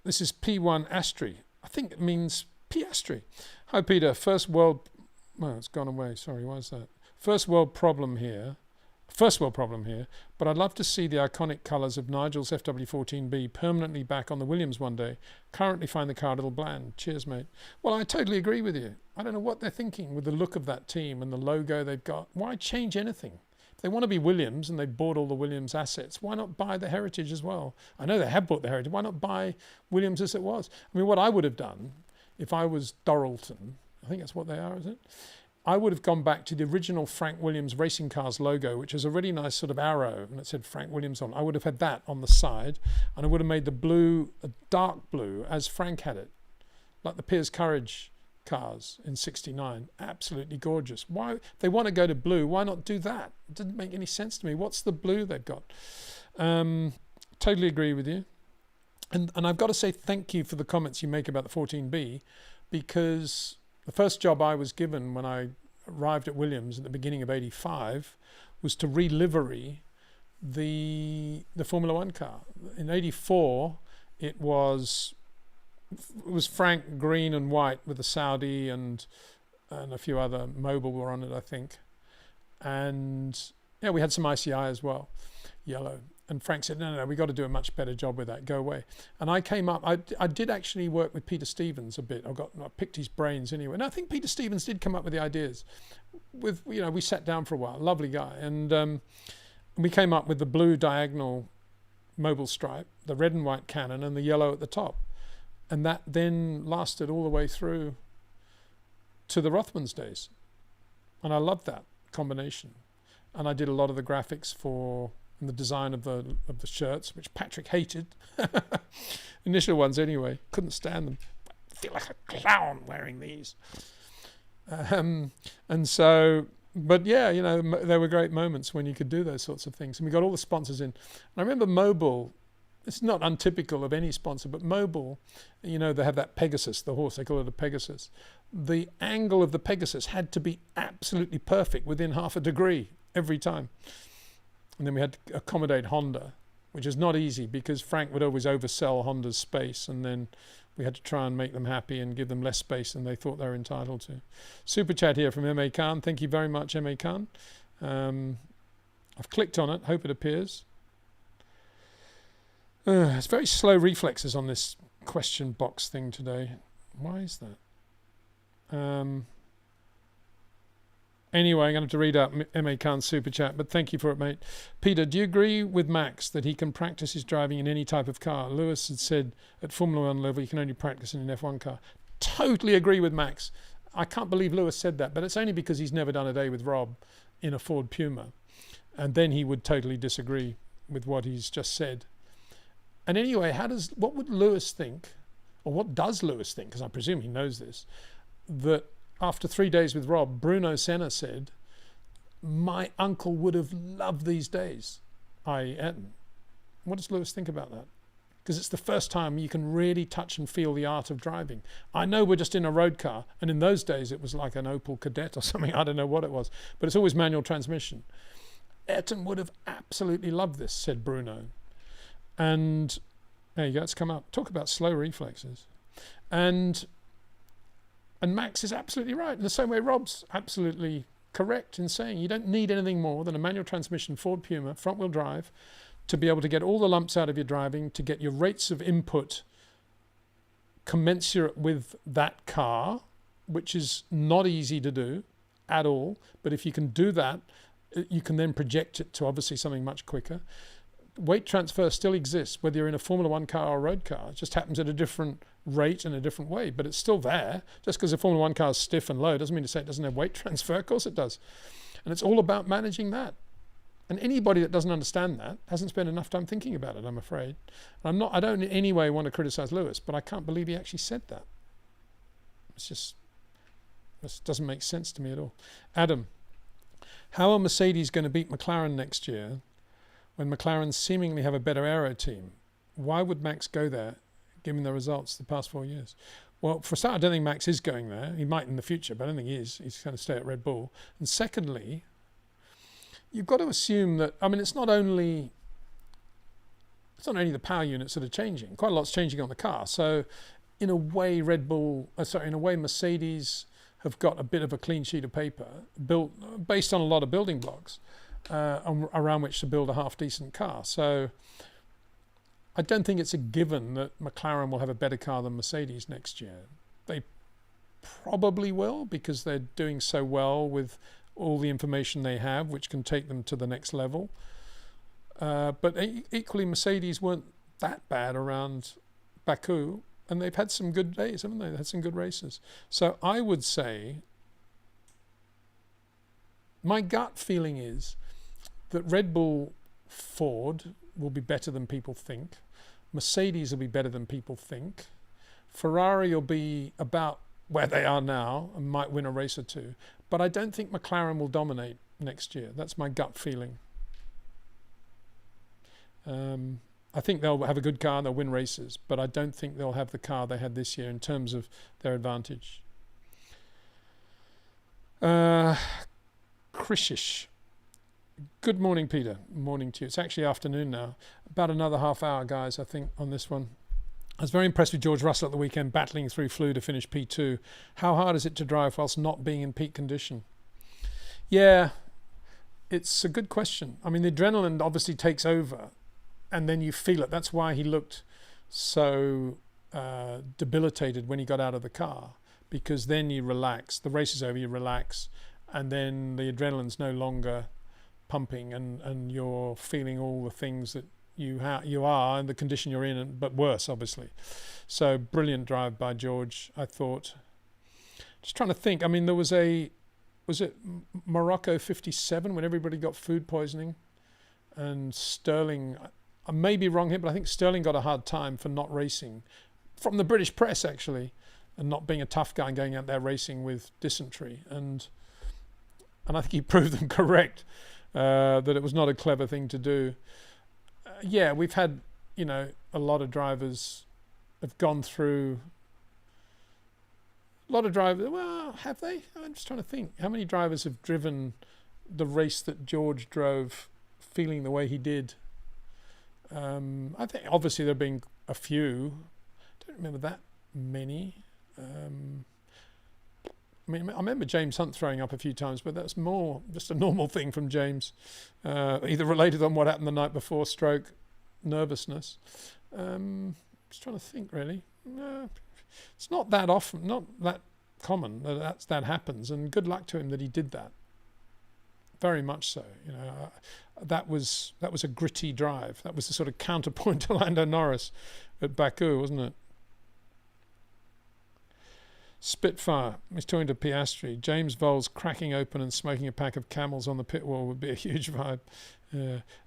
[SPEAKER 1] This is P1 Astri. I think it means Piastri. Hi Peter, well, it's gone away. Sorry, why is that? First world problem here, but I'd love to see the iconic colours of Nigel's FW14B permanently back on the Williams one day. Currently find the car a little bland. Cheers, mate. Well, I totally agree with you. I don't know what they're thinking with the look of that team and the logo they've got. Why change anything? If they want to be Williams and they bought all the Williams assets, why not buy the heritage as well? I know they have bought the heritage. Why not buy Williams as it was? I mean, what I would have done if I was Doralton, I think that's what they are, isn't it? I would have gone back to the original Frank Williams Racing Cars logo, which is a really nice sort of arrow, and it said Frank Williams on. I would have had that on the side, and I would have made the blue a dark blue as Frank had it, like the Piers Courage cars in '69. Absolutely gorgeous. Why they want to go to blue? Why not do that? It didn't make any sense to me. What's the blue they've got? Totally agree with you. And I've got to say thank you for the comments you make about the 14B, because the first job I was given when I arrived at Williams at the beginning of '85 was to relivery the Formula One car. In '84, it was Frank green and white with the Saudi and a few other Mobil were on it, I think. And yeah, we had some ICI as well, yellow. And Frank said, no, we got to do a much better job with that. Go away. And I came up. I did actually work with Peter Stevens a bit. I picked his brains anyway. And I think Peter Stevens did come up with the ideas. We sat down for a while. Lovely guy. And we came up with the blue diagonal mobile stripe, the red and white cannon, and the yellow at the top. And that then lasted all the way through to the Rothmans days. And I loved that combination. And I did a lot of the graphics for the design of the shirts, which Patrick hated. Initial ones anyway. Couldn't stand them. I feel like a clown wearing these. And so, but yeah, there were great moments when you could do those sorts of things. And we got all the sponsors in. And I remember Mobil, it's not untypical of any sponsor, but Mobil, they have that Pegasus, the horse, they call it a Pegasus. The angle of the Pegasus had to be absolutely perfect within half a degree every time. And then we had to accommodate Honda, which is not easy because Frank would always oversell Honda's space, and then we had to try and make them happy and give them less space than they thought they were entitled to. Super chat here from M.A. Khan. Thank you very much, M.A. Khan. I've clicked on it. Hope it appears. It's very slow reflexes on this question box thing today. Why is that? Anyway, I'm going to read out M.A. Khan's super chat, but thank you for it, mate. Peter, do you agree with Max that he can practice his driving in any type of car? Lewis had said at Formula 1 level, you can only practice in an F1 car. Totally agree with Max. I can't believe Lewis said that, but it's only because he's never done a day with Rob in a Ford Puma. And then he would totally disagree with what he's just said. And anyway, what would Lewis think, or what does Lewis think, because I presume he knows this, that after 3 days with Rob, Bruno Senna said, my uncle would have loved these days, i.e. Eton. What does Lewis think about that? Because it's the first time you can really touch and feel the art of driving. I know we're just in a road car, and in those days it was like an Opel Kadett or something, I don't know what it was, but it's always manual transmission. Eton would have absolutely loved this, said Bruno. And there you go, it's come up. Talk about slow reflexes. And Max is absolutely right. In the same way, Rob's absolutely correct in saying you don't need anything more than a manual transmission Ford Puma, front-wheel drive, to be able to get all the lumps out of your driving, to get your rates of input commensurate with that car, which is not easy to do at all. But if you can do that, you can then project it to obviously something much quicker. Weight transfer still exists, whether you're in a Formula 1 car or a road car. It just happens at a different rate and a different way, but it's still there. Just because a Formula 1 car is stiff and low doesn't mean to say it doesn't have weight transfer. Of course it does. And it's all about managing that. And anybody that doesn't understand that hasn't spent enough time thinking about it, I'm afraid. And I don't in any way want to criticize Lewis, but I can't believe he actually said that. This doesn't make sense to me at all. Adam, how are Mercedes going to beat McLaren next year when McLaren seemingly have a better aero team? Why would Max go there, given the results the past 4 years? Well, for a start, I don't think Max is going there. He might in the future, but I don't think he is. He's going to stay at Red Bull. And secondly, you've got to assume that, it's not only the power units that are changing. Quite a lot's changing on the car. So in a way, Mercedes have got a bit of a clean sheet of paper built based on a lot of building blocks around which to build a half-decent car. So I don't think it's a given that McLaren will have a better car than Mercedes next year. They probably will, because they're doing so well with all the information they have, which can take them to the next level. But equally, Mercedes weren't that bad around Baku, and they've had some good days, haven't they? They've had some good races. So I would say, my gut feeling is that Red Bull Ford will be better than people think. Mercedes will be better than people think. Ferrari will be about where they are now and might win a race or two. But I don't think McLaren will dominate next year. That's my gut feeling. I think they'll have a good car and they'll win races, but I don't think they'll have the car they had this year in terms of their advantage. Krishish. Good morning, Peter. Morning to you. It's actually afternoon now. About another half hour, guys, I think, on this one. I was very impressed with George Russell at the weekend, battling through Flue to finish P2. How hard is it to drive whilst not being in peak condition? Yeah, it's a good question. The adrenaline obviously takes over and then you feel it. That's why he looked so debilitated when he got out of the car, because then you relax. The race is over, you relax, and then the adrenaline's no longer pumping, and you're feeling all the things that you are and the condition you're in, but worse, obviously. So brilliant drive by George, I thought. Just trying to think. I mean, there was it Morocco 57 when everybody got food poisoning, and Sterling, I may be wrong here, but I think Sterling got a hard time for not racing from the British press, actually, and not being a tough guy and going out there racing with dysentery. And I think he proved them correct, that it was not a clever thing to do. Yeah, we've had, a lot of drivers have gone through. A lot of drivers, well, have they? I'm just trying to think. How many drivers have driven the race that George drove feeling the way he did? I think obviously there have been a few. I don't remember that many. I remember James Hunt throwing up a few times, but that's more just a normal thing from James, either related on what happened the night before, stroke nervousness. Just trying to think, really. It's not that often, not that common that happens, and good luck to him that he did that. Very much so. That was a gritty drive. That was the sort of counterpoint to Lando Norris at Baku, wasn't it? Spitfire, he's talking to Piastri. James Voles cracking open and smoking a pack of Camels on the pit wall would be a huge vibe.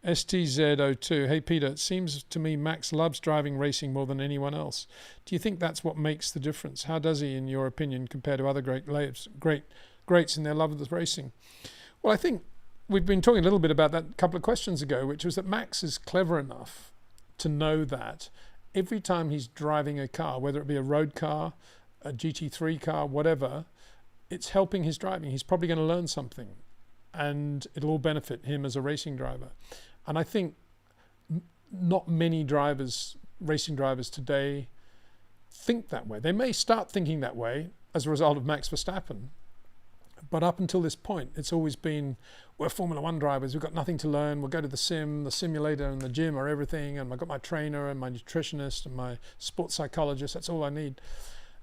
[SPEAKER 1] STZ02, hey Peter, it seems to me Max loves driving racing more than anyone else. Do you think that's what makes the difference? How does he, in your opinion, compare to other greats in their love of the racing? Well, I think we've been talking a little bit about that a couple of questions ago, which was that Max is clever enough to know that every time he's driving a car, whether it be a road car, a GT3 car, whatever, it's helping his driving. He's probably going to learn something, and it'll all benefit him as a racing driver. And I think not many racing drivers today think that way. They may start thinking that way as a result of Max Verstappen, but up until this point, it's always been, we're Formula One drivers, we've got nothing to learn, we'll go to the simulator and the gym are everything, and I've got my trainer and my nutritionist and my sports psychologist, that's all I need.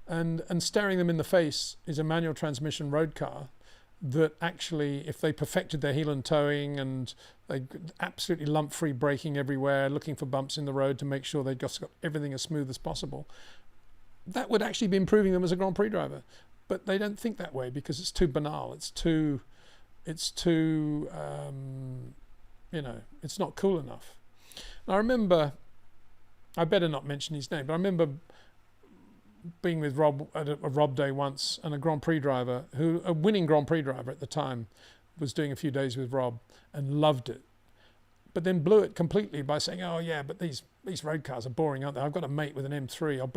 [SPEAKER 1] And staring them in the face is a manual transmission road car that actually, if they perfected their heel and towing and they absolutely lump-free braking everywhere, looking for bumps in the road to make sure they've just got everything as smooth as possible, that would actually be improving them as a Grand Prix driver. But they don't think that way because it's too banal. It's too, it's not cool enough. And I remember, I better not mention his name, but I remember being with Rob at a Rob Day once, and a Grand Prix driver, a winning Grand Prix driver at the time, was doing a few days with Rob and loved it, but then blew it completely by saying, "Oh yeah, but these road cars are boring, aren't they? I've got a mate with an M3. I'll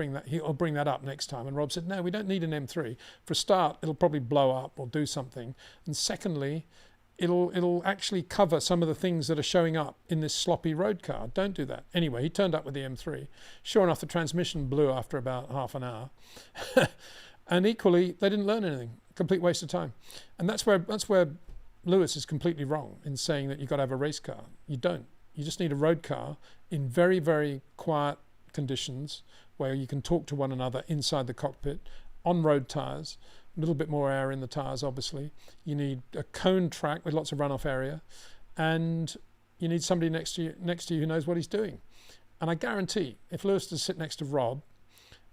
[SPEAKER 1] bring that up next time." And Rob said, "No, we don't need an M3. For a start, it'll probably blow up or do something, and secondly, it'll actually cover some of the things that are showing up in this sloppy road car. Don't do that." Anyway, he turned up with the M3. Sure enough, the transmission blew after about half an hour. And equally, they didn't learn anything. Complete waste of time. And that's where Lewis is completely wrong in saying that you've got to have a race car. You don't. You just need a road car in very, very quiet conditions where you can talk to one another inside the cockpit, on road tyres, a little bit more air in the tyres, obviously. You need a cone track with lots of runoff area, and you need somebody next to you who knows what he's doing. And I guarantee, if Lewis to sit next to Rob,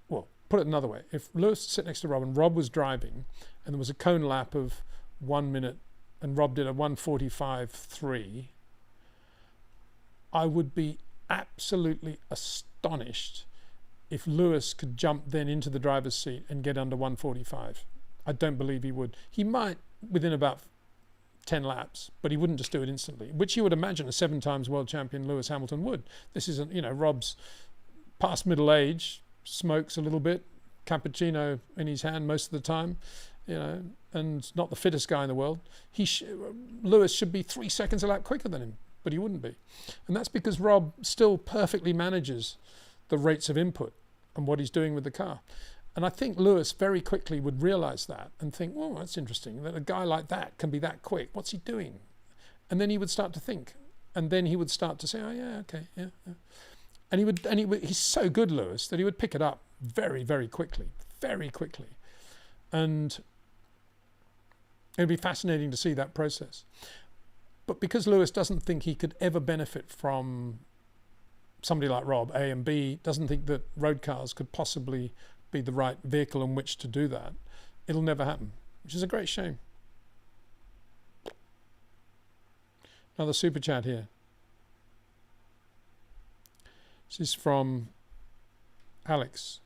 [SPEAKER 1] well, put it another way, if Lewis to sit next to Rob and Rob was driving, and there was a cone lap of 1 minute, and Rob did a 1:45.3, I would be absolutely astonished if Lewis could jump then into the driver's seat and get under 1:45. I don't believe he would. He might within about 10 laps, but he wouldn't just do it instantly, which you would imagine a 7 times world champion Lewis Hamilton would. This isn't, Rob's past middle age, smokes a little bit, cappuccino in his hand most of the time, and not the fittest guy in the world. Lewis should be 3 seconds a lap quicker than him, but he wouldn't be. And that's because Rob still perfectly manages the rates of input and what he's doing with the car. And I think Lewis very quickly would realize that and think, well, that's interesting that a guy like that can be that quick. What's he doing? And then he would start to think. and then he would start to say, oh yeah, okay, yeah. And he's so good, Lewis, that he would pick it up very, very quickly. And it'd be fascinating to see that process. But because Lewis doesn't think he could ever benefit from somebody like Rob, A and B, doesn't think that road cars could possibly be the right vehicle in which to do that, it'll never happen, which is a great shame. Another super chat here. This is from Alex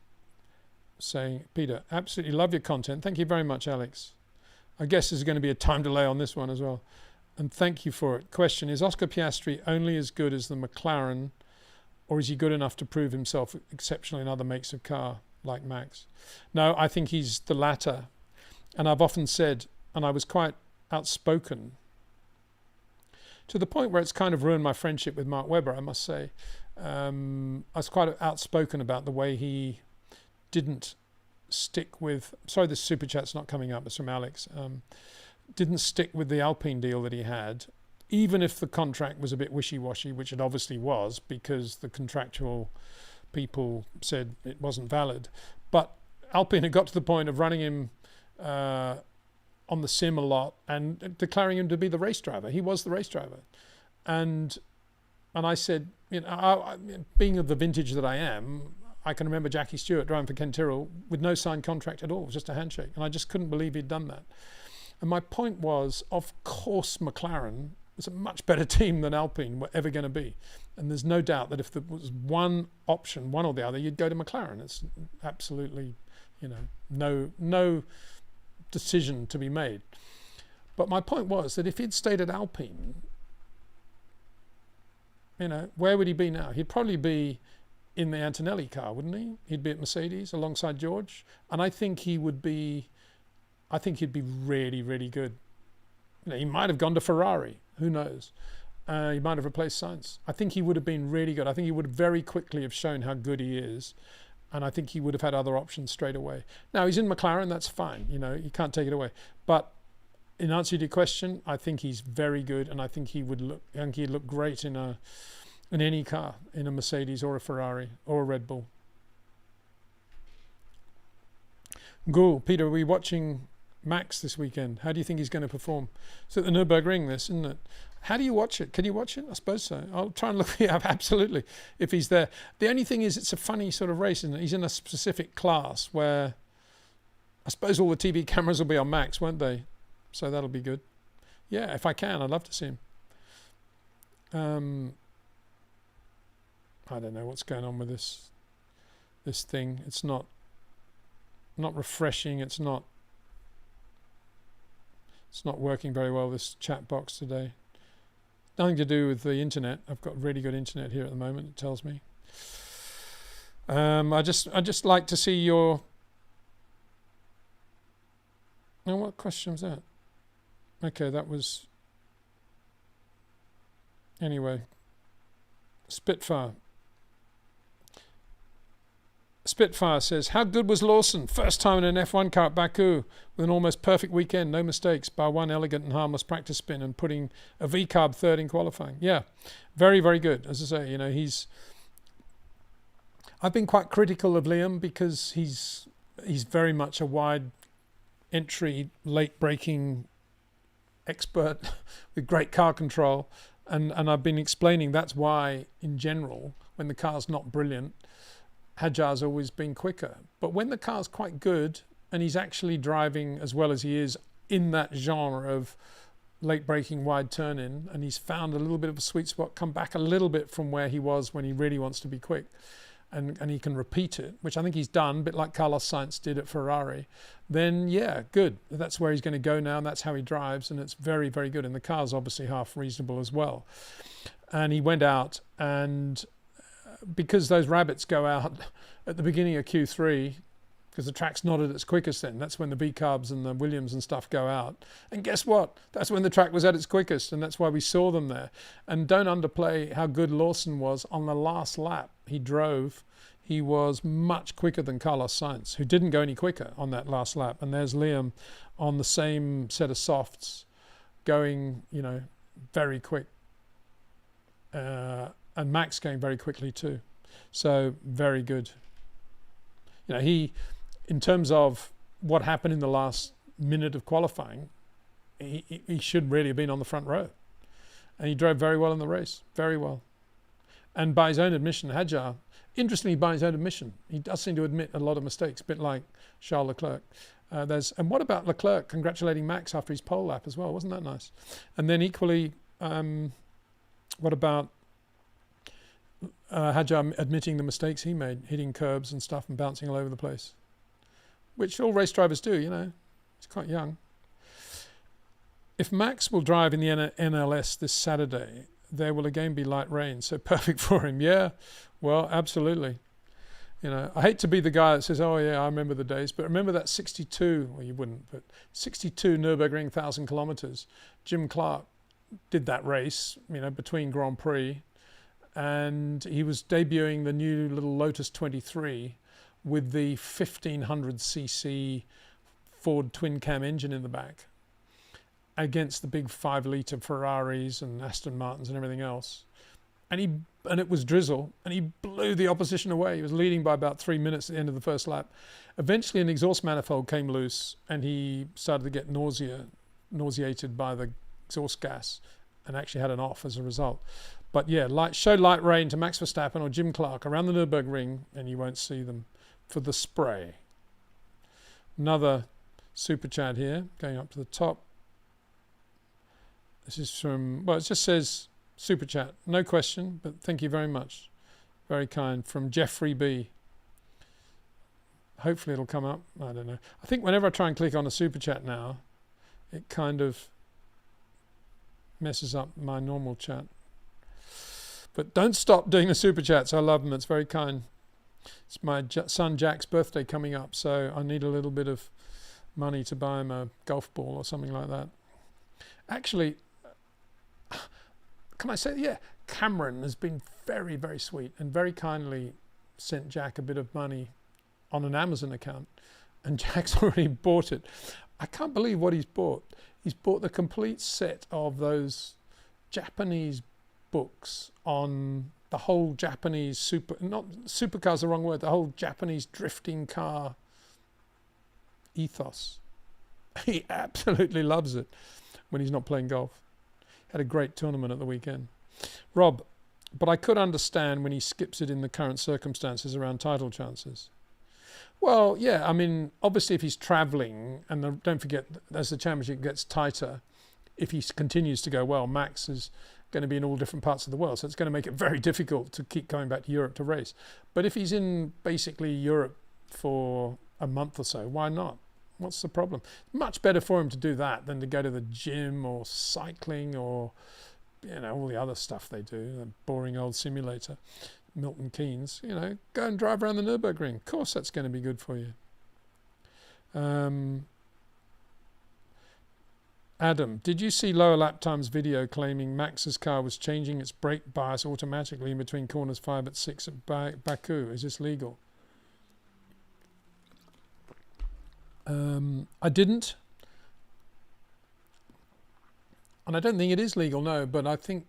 [SPEAKER 1] saying, Peter, absolutely love your content. Thank you very much, Alex. I guess there's going to be a time delay on this one as well. And thank you for it. Question, is Oscar Piastri only as good as the McLaren, or is he good enough to prove himself exceptional in other makes of car like Max? No, I think he's the latter. And I've often said, and I was quite outspoken, to the point where it's kind of ruined my friendship with Mark Webber, I must say. I was quite outspoken about the way he didn't stick with, sorry this super chat's not coming up, it's from Alex, didn't stick with the Alpine deal that he had, even if the contract was a bit wishy-washy, which it obviously was because the contractual people said it wasn't valid. But Alpine had got to the point of running him on the sim a lot and declaring him to be the race driver. He was the race driver. And I said, you know, being of the vintage that I am, I can remember Jackie Stewart driving for Ken Tyrrell with no signed contract at all, just a handshake. And I just couldn't believe he'd done that. And my point was, of course, McLaren is a much better team than Alpine were ever going to be. And there's no doubt that if there was one option, one or the other, you'd go to McLaren. It's absolutely, you know, no decision to be made. But my point was that if he'd stayed at Alpine, you know, where would he be now? He'd probably be in the Antonelli car, wouldn't he? He'd be at Mercedes alongside George. And I think he'd be really, really good. You know, he might have gone to Ferrari. Who knows? He might have replaced Sainz. I think he would have been really good. I think he would very quickly have shown how good he is. And I think he would have had other options straight away. Now, he's in McLaren. That's fine. You know, you can't take it away. But in answer to your question, I think he's very good. And I think he'd look great in any car, in a Mercedes or a Ferrari or a Red Bull. Cool. Peter, are we watching Max this weekend? How do you think he's going to perform? It's at the Nürburgring, this, isn't it? How do you watch it? Can you watch it? I suppose so. I'll try and look it up, absolutely, if he's there. The only thing is it's a funny sort of race, isn't it? He's in a specific class where I suppose all the TV cameras will be on Max, won't they? So that'll be good. Yeah, if I can, I'd love to see him. I don't know what's going on with this thing. It's not refreshing. It's not working very well, this chat box today. Nothing to do with the internet. I've got really good internet here at the moment, it tells me. I just like to see your... Oh, what question was that? Okay, that was... Anyway. Spitfire says, how good was Lawson? First time in an F1 car at Baku with an almost perfect weekend, no mistakes, bar one elegant and harmless practice spin and putting a V-carb third in qualifying. Yeah, very, very good. As I say, you know, I've been quite critical of Liam because he's very much a wide entry, late braking expert with great car control. And I've been explaining that's why, in general, when the car's not brilliant, Hadjar's always been quicker. But when the car's quite good and he's actually driving as well as he is in that genre of late braking, wide turn in, and he's found a little bit of a sweet spot, come back a little bit from where he was when he really wants to be quick, and he can repeat it, which I think he's done, a bit like Carlos Sainz did at Ferrari, then yeah, good. That's where he's going to go now, and that's how he drives, and it's very, very good. And the car's obviously half reasonable as well. And he went out, and because those rabbits go out at the beginning of Q3, because the track's not at its quickest then, that's when the V-carbs and the Williams and stuff go out. And guess what? That's when the track was at its quickest, and that's why we saw them there. And don't underplay how good Lawson was on the last lap he drove. He was much quicker than Carlos Sainz, who didn't go any quicker on that last lap. And there's Liam on the same set of softs going, you know, very quick. and Max going very quickly too. So very good. You know, he, in terms of what happened in the last minute of qualifying, he should really have been on the front row. And he drove very well in the race, very well. And by his own admission, Hadjar, interestingly, by his own admission, he does seem to admit a lot of mistakes, a bit like Charles Leclerc. And what about Leclerc congratulating Max after his pole lap as well? Wasn't that nice? And then equally, what about Hadjar admitting the mistakes he made, hitting curbs and stuff and bouncing all over the place, which all race drivers do, you know. He's quite young. If Max will drive in the NLS this Saturday, there will again be light rain, so perfect for him. Yeah, well, absolutely. You know, I hate to be the guy that says, oh yeah, I remember the days, but remember that 62, well you wouldn't, but 62 Nürburgring 1,000 kilometers. Jim Clark did that race, you know, between Grand Prix, and he was debuting the new little Lotus 23 with the 1500cc Ford twin cam engine in the back against the big 5-litre Ferraris and Aston Martins and everything else. And it was drizzle, and he blew the opposition away. He was leading by about 3 minutes at the end of the first lap. Eventually an exhaust manifold came loose and he started to get nauseated by the exhaust gas and actually had an off as a result. But yeah, show light rain to Max Verstappen or Jim Clark around the Nürburgring and you won't see them for the spray. Another super chat here, going up to the top. This is from, well, it just says super chat, no question, but thank you very much. Very kind, from Jeffrey B. Hopefully it'll come up, I don't know. I think whenever I try and click on a super chat now, it kind of messes up my normal chat. But don't stop doing the super chats, I love them, it's very kind. It's my son Jack's birthday coming up, so I need a little bit of money to buy him a golf ball or something like that. Actually, can I say, yeah, Cameron has been very, very sweet and very kindly sent Jack a bit of money on an Amazon account, and Jack's already bought it. I can't believe what he's bought. He's bought the complete set of those Japanese books on the whole Japanese not supercar's the wrong word, the whole Japanese drifting car ethos. He absolutely loves it when he's not playing golf. Had a great tournament at the weekend. Rob, but I could understand when he skips it in the current circumstances around title chances. Well, yeah, I mean, obviously if he's travelling, and don't forget, as the championship gets tighter, if he continues to go well, Max is going to be in all different parts of the world, so it's going to make it very difficult to keep coming back to Europe to race. But if he's in basically Europe for a month or so, why not? What's the problem? Much better for him to do that than to go to the gym or cycling or, you know, all the other stuff they do, the boring old simulator, Milton Keynes. You know, go and drive around the Nürburgring. Of course that's going to be good for you. Adam, did you see lower lap times video claiming Max's car was changing its brake bias automatically in between corners 5 at 6 at Baku? Is this legal? I didn't, and I don't think it is legal, no, but I think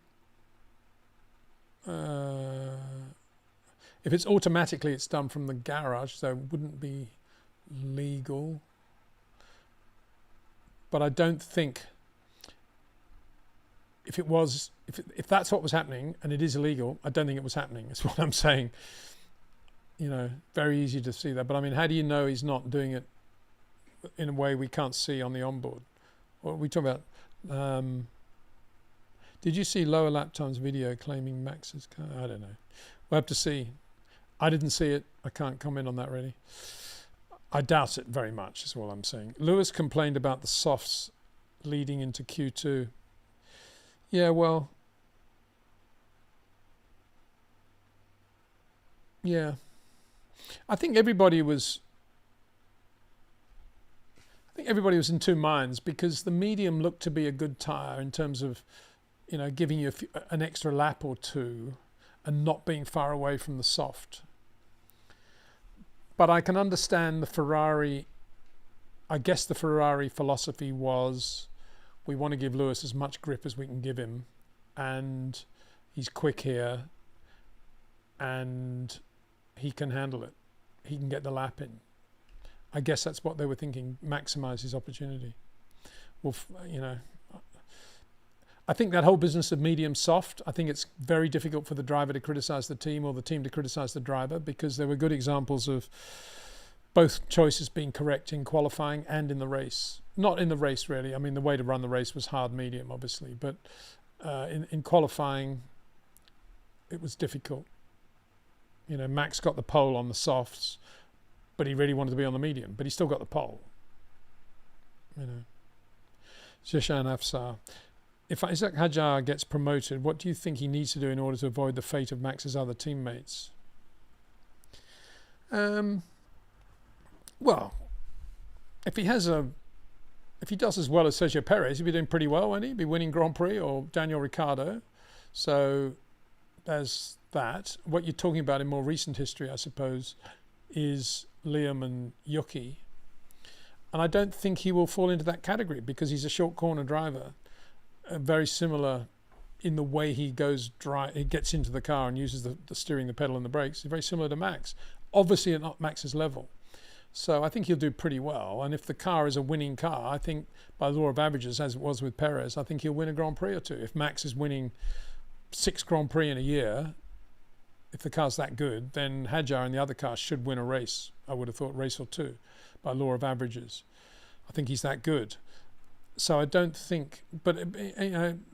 [SPEAKER 1] if it's automatically, it's done from the garage, so it wouldn't be legal. But I don't think, if it was, if that's what was happening and it is illegal, I don't think it was happening, is what I'm saying. You know, very easy to see that, but I mean, how do you know he's not doing it in a way we can't see on the onboard? What are we talking about? Did you see lower lap times video claiming Max's car? I don't know. We'll have to see. I didn't see it. I can't comment on that really. I doubt it very much is what I'm saying. Lewis complained about the softs leading into Q2. Yeah, well, yeah. I think everybody was in two minds, because the medium looked to be a good tyre in terms of, you know, giving you an extra lap or two and not being far away from the soft. But I can understand the Ferrari. I guess the Ferrari philosophy was, we want to give Lewis as much grip as we can give him, and He's quick here, and he can handle it. He can get the lap in. I guess that's what they were thinking, maximise his opportunity. Well, I think that whole business of medium soft, I think it's very difficult for the driver to criticise the team or the team to criticise the driver, because there were good examples of both choices being correct in qualifying and in the race. Not in the race, really. I mean, the way to run the race was hard medium, obviously, but in qualifying, it was difficult. Max got the pole on the softs, but he really wanted to be on the medium, but he still got the pole. Zishan Afsar. If Isaac Hadjar gets promoted, what do you think he needs to do in order to avoid the fate of Max's other teammates? Well, if he does as well as Sergio Perez, he'd be doing pretty well, won't he? He'd be winning Grand Prix, or Daniel Ricciardo. So there's that. What you're talking about in more recent history, I suppose, is Liam and Yuki. And I don't think he will fall into that category, because he's a short corner driver, very similar in the way he he gets into the car and uses the steering, the pedal and the brakes. He's very similar to Max, obviously at not Max's level. So I think he'll do pretty well. And if the car is a winning car, I think by law of averages, as it was with Perez, I think he'll win a Grand Prix or two. If Max is winning 6 Grand Prix in a year, if the car's that good, then Hadjar and the other car should win a race. I would have thought race or two by law of averages. I think he's that good. So I don't think, but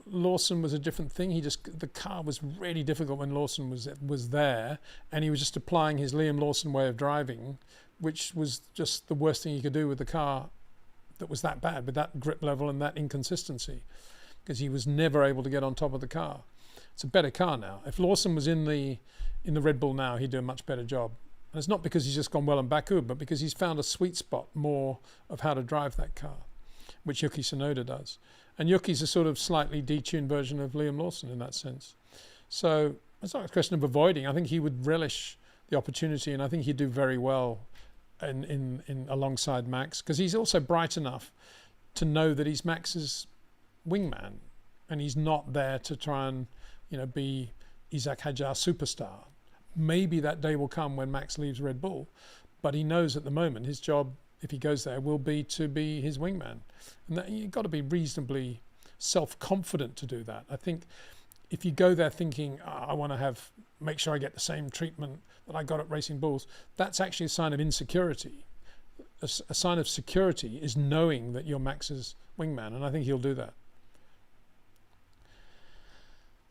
[SPEAKER 1] Lawson was a different thing. The car was really difficult when Lawson was there, and he was just applying his Liam Lawson way of driving, which was just the worst thing he could do with the car that was that bad, with that grip level and that inconsistency, because he was never able to get on top of the car. It's a better car now. If Lawson was in the Red Bull now, he'd do a much better job. And it's not because he's just gone well in Baku, but because he's found a sweet spot more of how to drive that car, which Yuki Tsunoda does. And Yuki's a sort of slightly detuned version of Liam Lawson in that sense. So it's not a question of avoiding. I think he would relish the opportunity, and I think he'd do very well in alongside Max, because he's also bright enough to know that he's Max's wingman, and he's not there to try and be Isaac Hadjar superstar. Maybe that day will come when Max leaves Red Bull, but he knows at the moment his job, if he goes there, will be to be his wingman. And that, you've got to be reasonably self-confident to do that. I think if you go there thinking, I want to make sure I get the same treatment that I got at Racing Bulls, that's actually a sign of insecurity. A sign of security is knowing that you're Max's wingman, and I think he'll do that.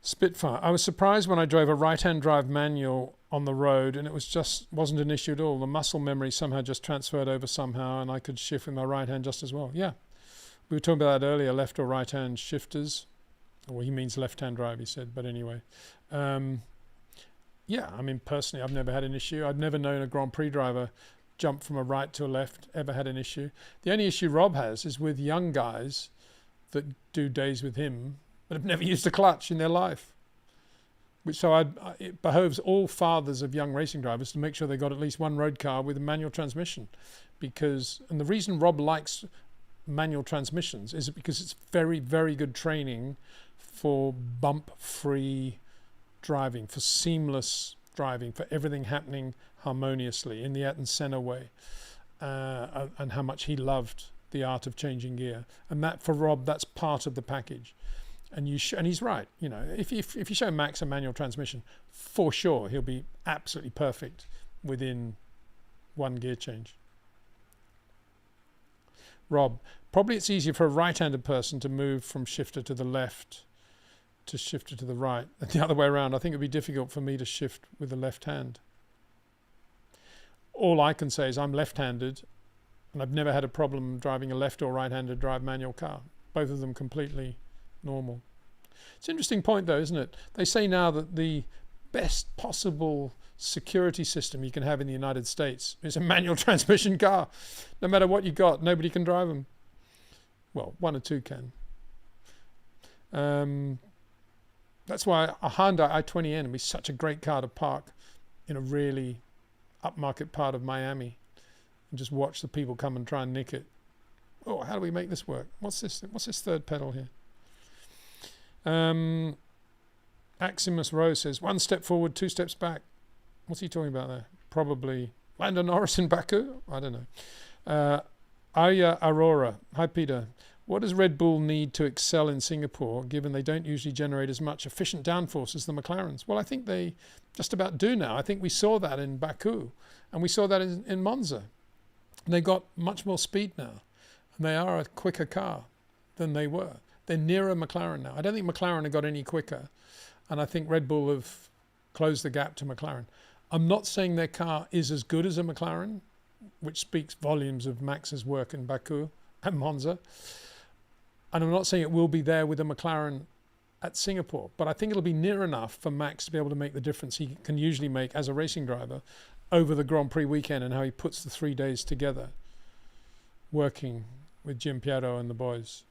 [SPEAKER 1] Spitfire. I was surprised when I drove a right-hand drive manual on the road, and it wasn't an issue at all. The muscle memory somehow just transferred over somehow, and I could shift with my right hand just as well. Yeah, we were talking about that earlier, left or right hand shifters. Well, he means left-hand drive, he said, but anyway. Yeah, I mean, personally, I've never had an issue. I've never known a Grand Prix driver jump from a right to a left, ever had an issue. The only issue Rob has is with young guys that do days with him but have never used a clutch in their life. It behoves all fathers of young racing drivers to make sure they got at least one road car with a manual transmission, and the reason Rob likes manual transmissions is because it's very, very good training for bump-free driving, for seamless driving, for everything happening harmoniously in the Ayrton Senna way, and how much he loved the art of changing gear. And that, for Rob, that's part of the package. And he's right. If you show Max a manual transmission, for sure he'll be absolutely perfect within one gear change. Rob, probably it's easier for a right-handed person to move from shifter to the left to shifter to the right than the other way around. I think it'd be difficult for me to shift with the left hand. All I can say is I'm left-handed, and I've never had a problem driving a left or right-handed drive manual car. Both of them completely normal. It's an interesting point though, isn't it? They say now that the best possible security system you can have in the United States is a manual transmission car. No matter what you got, nobody can drive them. Well, one or two can. That's why a Hyundai i20N would be such a great car to park in a really upmarket part of Miami and just watch the people come and try and nick it. Oh, how do we make this work? What's this third pedal here? Aximus Rose says, 1 step forward, 2 steps back. What's he talking about there? Probably Lando Norris in Baku? I don't know. Aya Aurora. Hi, Peter. What does Red Bull need to excel in Singapore, given they don't usually generate as much efficient downforce as the McLarens? Well, I think they just about do now. I think we saw that in Baku, and we saw that in Monza. They got much more speed now, and they are a quicker car than they were. They're nearer McLaren now. I don't think McLaren have got any quicker, and I think Red Bull have closed the gap to McLaren. I'm not saying their car is as good as a McLaren, which speaks volumes of Max's work in Baku and Monza. And I'm not saying it will be there with a McLaren at Singapore, but I think it'll be near enough for Max to be able to make the difference he can usually make as a racing driver over the Grand Prix weekend, and how he puts the 3 days together working with Jim Piero and the boys.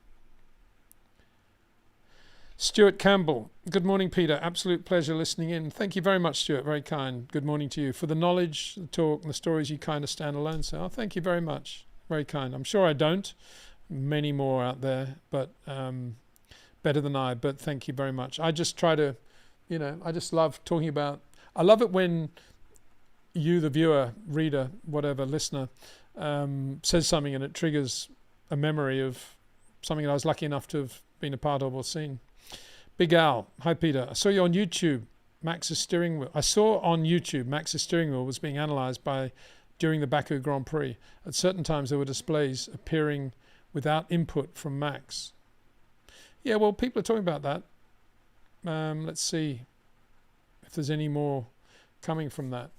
[SPEAKER 1] Stuart Campbell. Good morning, Peter. Absolute pleasure listening in. Thank you very much, Stuart. Very kind. Good morning to you. For the knowledge, the talk, and the stories, you kind of stand alone. So thank you very much. Very kind. I'm sure I don't. Many more out there, but better than I. But thank you very much. I just try to, I just love talking about. I love it when you, the viewer, reader, whatever, listener, says something and it triggers a memory of something that I was lucky enough to have been a part of or seen. Big Al, hi Peter. I saw you on YouTube. Max's steering wheel. I saw on YouTube Max's steering wheel was being analysed during the Baku Grand Prix. At certain times there were displays appearing without input from Max. Yeah, well, people are talking about that. Let's see if there's any more coming from that.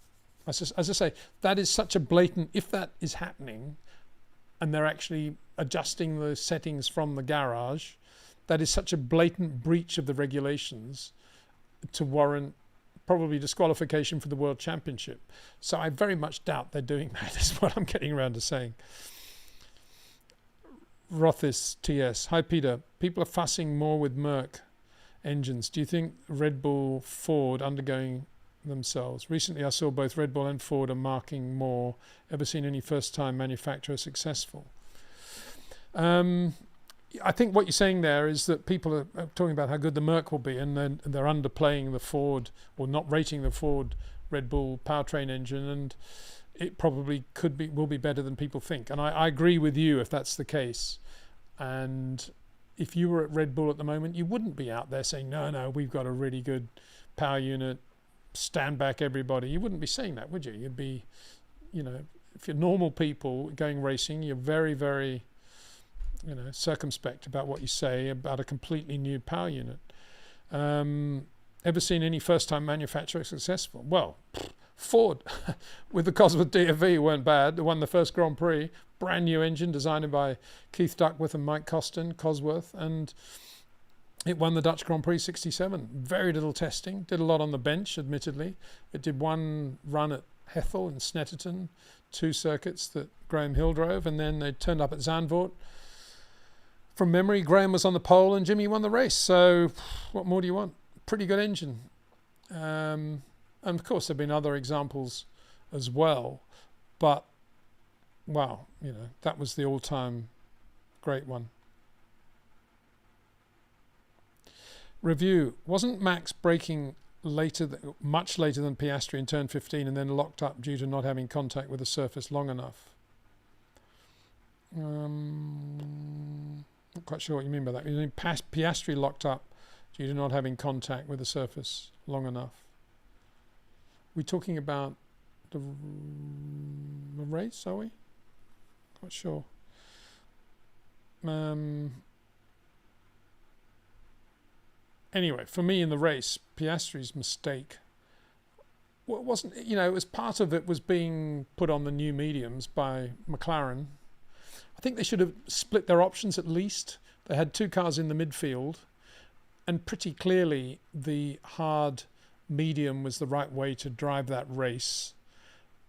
[SPEAKER 1] As I say, that is such a blatant, if that is happening and they're actually adjusting the settings from the garage, that is such a blatant breach of the regulations to warrant probably disqualification for the World Championship. So I very much doubt they're doing that, is what I'm getting around to saying. Rothis TS. Hi Peter. People are fussing more with Merc engines. Do you think Red Bull, Ford undergoing themselves? Recently I saw both Red Bull and Ford are marking more. Ever seen any first-time manufacturer successful? I think what you're saying there is that people are talking about how good the Merc will be, and then they're underplaying the Ford, or not rating the Ford Red Bull powertrain engine, and it probably will be better than people think. And I agree with you if that's the case. And if you were at Red Bull at the moment, you wouldn't be out there saying, no, we've got a really good power unit, stand back everybody. You wouldn't be saying that, would you? You'd be, if you're normal people going racing, you're very, very, circumspect about what you say about a completely new power unit. Ever seen any first-time manufacturer successful? Well, Ford with the Cosworth DFV weren't bad. They won the first Grand Prix. Brand new engine designed by Keith Duckworth and Mike Costin, Cosworth, and it won the Dutch Grand Prix 67. Very little testing. Did a lot on the bench, admittedly. It did one run at Hethel and Snetterton, 2 circuits that Graham Hill drove, and then they turned up at Zandvoort. From memory, Graham was on the pole and Jimmy won the race. So what more do you want? Pretty good engine. And of course, there have been other examples as well. But, wow, that was the all-time great one. Review. Wasn't Max braking much later than Piastri in turn 15 and then locked up due to not having contact with the surface long enough? Not quite sure what you mean by that. You mean Piastri locked up due to not having contact with the surface long enough? We're talking about the race, are we? Quite sure. Anyway, for me in the race, Piastri's mistake wasn't, it was part of it was being put on the new mediums by McLaren. I think they should have split their options at least. They had 2 cars in the midfield, and pretty clearly the hard medium was the right way to drive that race,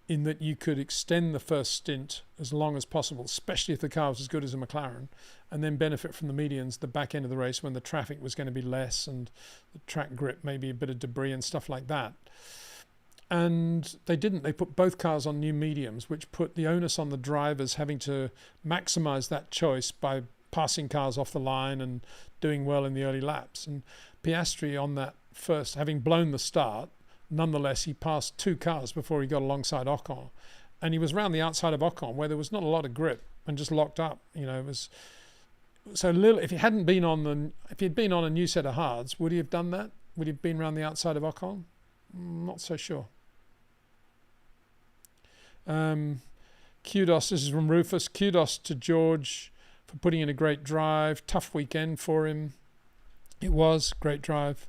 [SPEAKER 1] in that you could extend the first stint as long as possible, especially if the car was as good as a McLaren, and then benefit from the medians the back end of the race when the traffic was going to be less and the track grip, maybe a bit of debris and stuff like that. And they didn't. They put both cars on new mediums, which put the onus on the drivers having to maximize that choice by passing cars off the line and doing well in the early laps. And Piastri on that first, having blown the start, nonetheless, he passed 2 cars before he got alongside Ocon. And he was around the outside of Ocon where there was not a lot of grip and just locked up. You know, it was so little. If he hadn't been if he'd been on a new set of hards, would he have done that? Would he have been around the outside of Ocon? Not so sure. Kudos, this is from Rufus. Kudos to George for putting in a great drive. Tough weekend for him. It was great drive.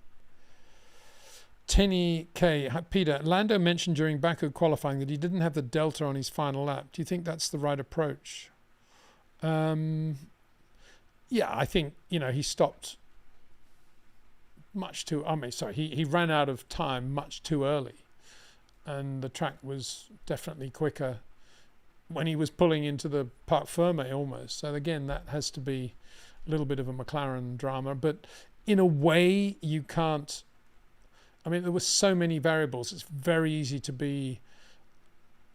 [SPEAKER 1] Tenny K. Peter, Lando mentioned during Baku qualifying that he didn't have the delta on his final lap. Do you think that's the right approach? Yeah, I think, you know, he stopped much too, he ran out of time much too early. And the track was definitely quicker when he was pulling into the Parc Fermé almost. So again, that has to be a little bit of a McLaren drama. But in a way, you can't. I mean, there were so many variables. It's very easy to be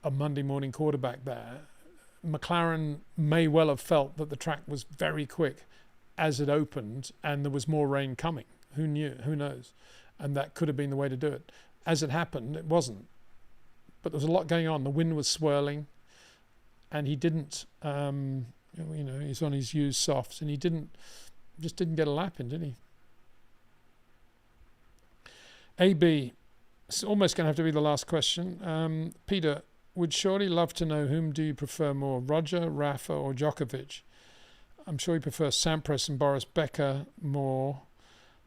[SPEAKER 1] a Monday morning quarterback there. McLaren may well have felt that the track was very quick as it opened and there was more rain coming. Who knew? Who knows? And that could have been the way to do it. As it happened, it wasn't. But there was a lot going on. The wind was swirling and he didn't, you know, he's on his used softs and he just didn't get a lap in, did he? AB, it's almost going to have to be the last question. Peter, would surely love to know whom do you prefer more, Roger, Rafa or Djokovic? I'm sure you prefer Sampras and Boris Becker more.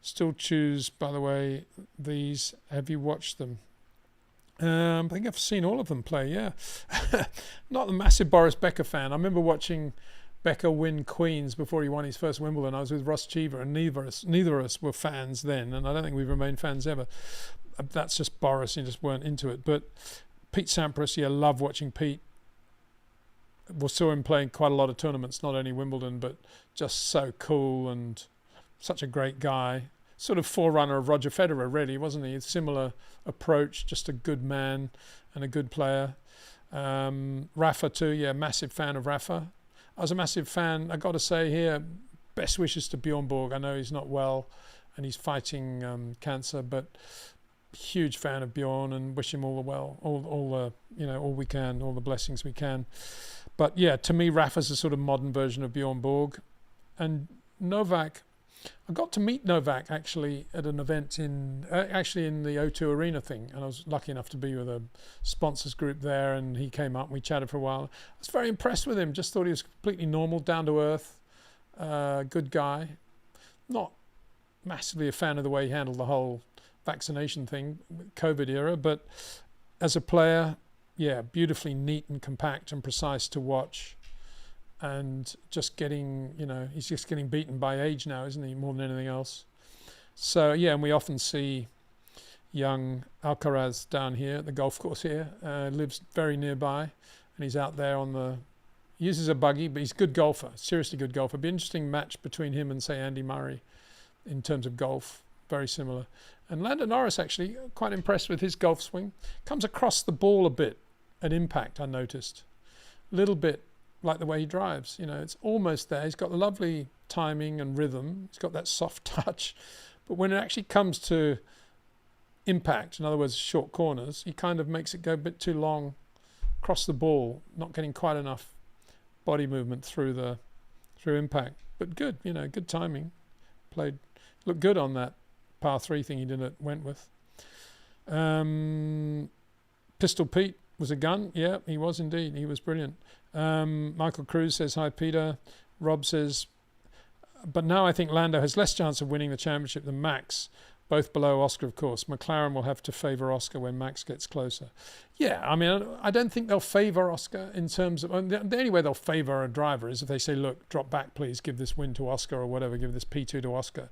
[SPEAKER 1] Still choose, by the way, these. Have you watched them? I think I've seen all of them play, yeah. Not a massive Boris Becker fan. I remember watching Becker win Queens before he won his first Wimbledon. I was with Ross Cheever and neither of us were fans then, and I don't think we've remained fans ever. That's just Boris, you just weren't into it. But Pete Sampras, yeah, love watching Pete. We saw him playing quite a lot of tournaments, not only Wimbledon, but just so cool and such a great guy. Sort of forerunner of Roger Federer, really, wasn't he? Similar approach, just a good man and a good player. Rafa too, yeah, massive fan of Rafa. I was a massive fan, I got to say here, best wishes to Bjorn Borg. I know he's not well and he's fighting cancer, but huge fan of Bjorn and wish him all the well, all we can, all the blessings we can. But yeah, to me, Rafa's a sort of modern version of Bjorn Borg. And Novak, I got to meet Novak actually at an event in the O2 Arena thing, and I was lucky enough to be with a sponsors group there, and he came up and we chatted for a while. I was very impressed with him, just thought he was completely normal, down to earth, good guy. Not massively a fan of the way he handled the whole vaccination thing, COVID era, but as a player, yeah, beautifully neat and compact and precise to watch. And just getting, he's just getting beaten by age now, isn't he, more than anything else? So, yeah, and we often see young Alcaraz down here at the golf course here, lives very nearby, and he's out there uses a buggy, but he's a good golfer, seriously good golfer. It'd be an interesting match between him and, say, Andy Murray in terms of golf, very similar. And Lando Norris, actually, quite impressed with his golf swing. Comes across the ball a bit at impact, I noticed. A little bit like the way he drives, it's almost there. He's got lovely timing and rhythm. He's got that soft touch. But when it actually comes to impact, in other words, short corners, he kind of makes it go a bit too long across the ball, not getting quite enough body movement through impact. But good, good timing. Looked good on that par 3 thing he did at Wentworth. Pistol Pete was a gun. Yeah, he was indeed. He was brilliant. Michael Cruz says, hi, Peter. Rob says, but now I think Lando has less chance of winning the championship than Max, both below Oscar, of course. McLaren will have to favour Oscar when Max gets closer. Yeah, I mean, I don't think they'll favour Oscar in terms of... the only way they'll favour a driver is if they say, look, drop back, please, give this win to Oscar or whatever, give this P2 to Oscar.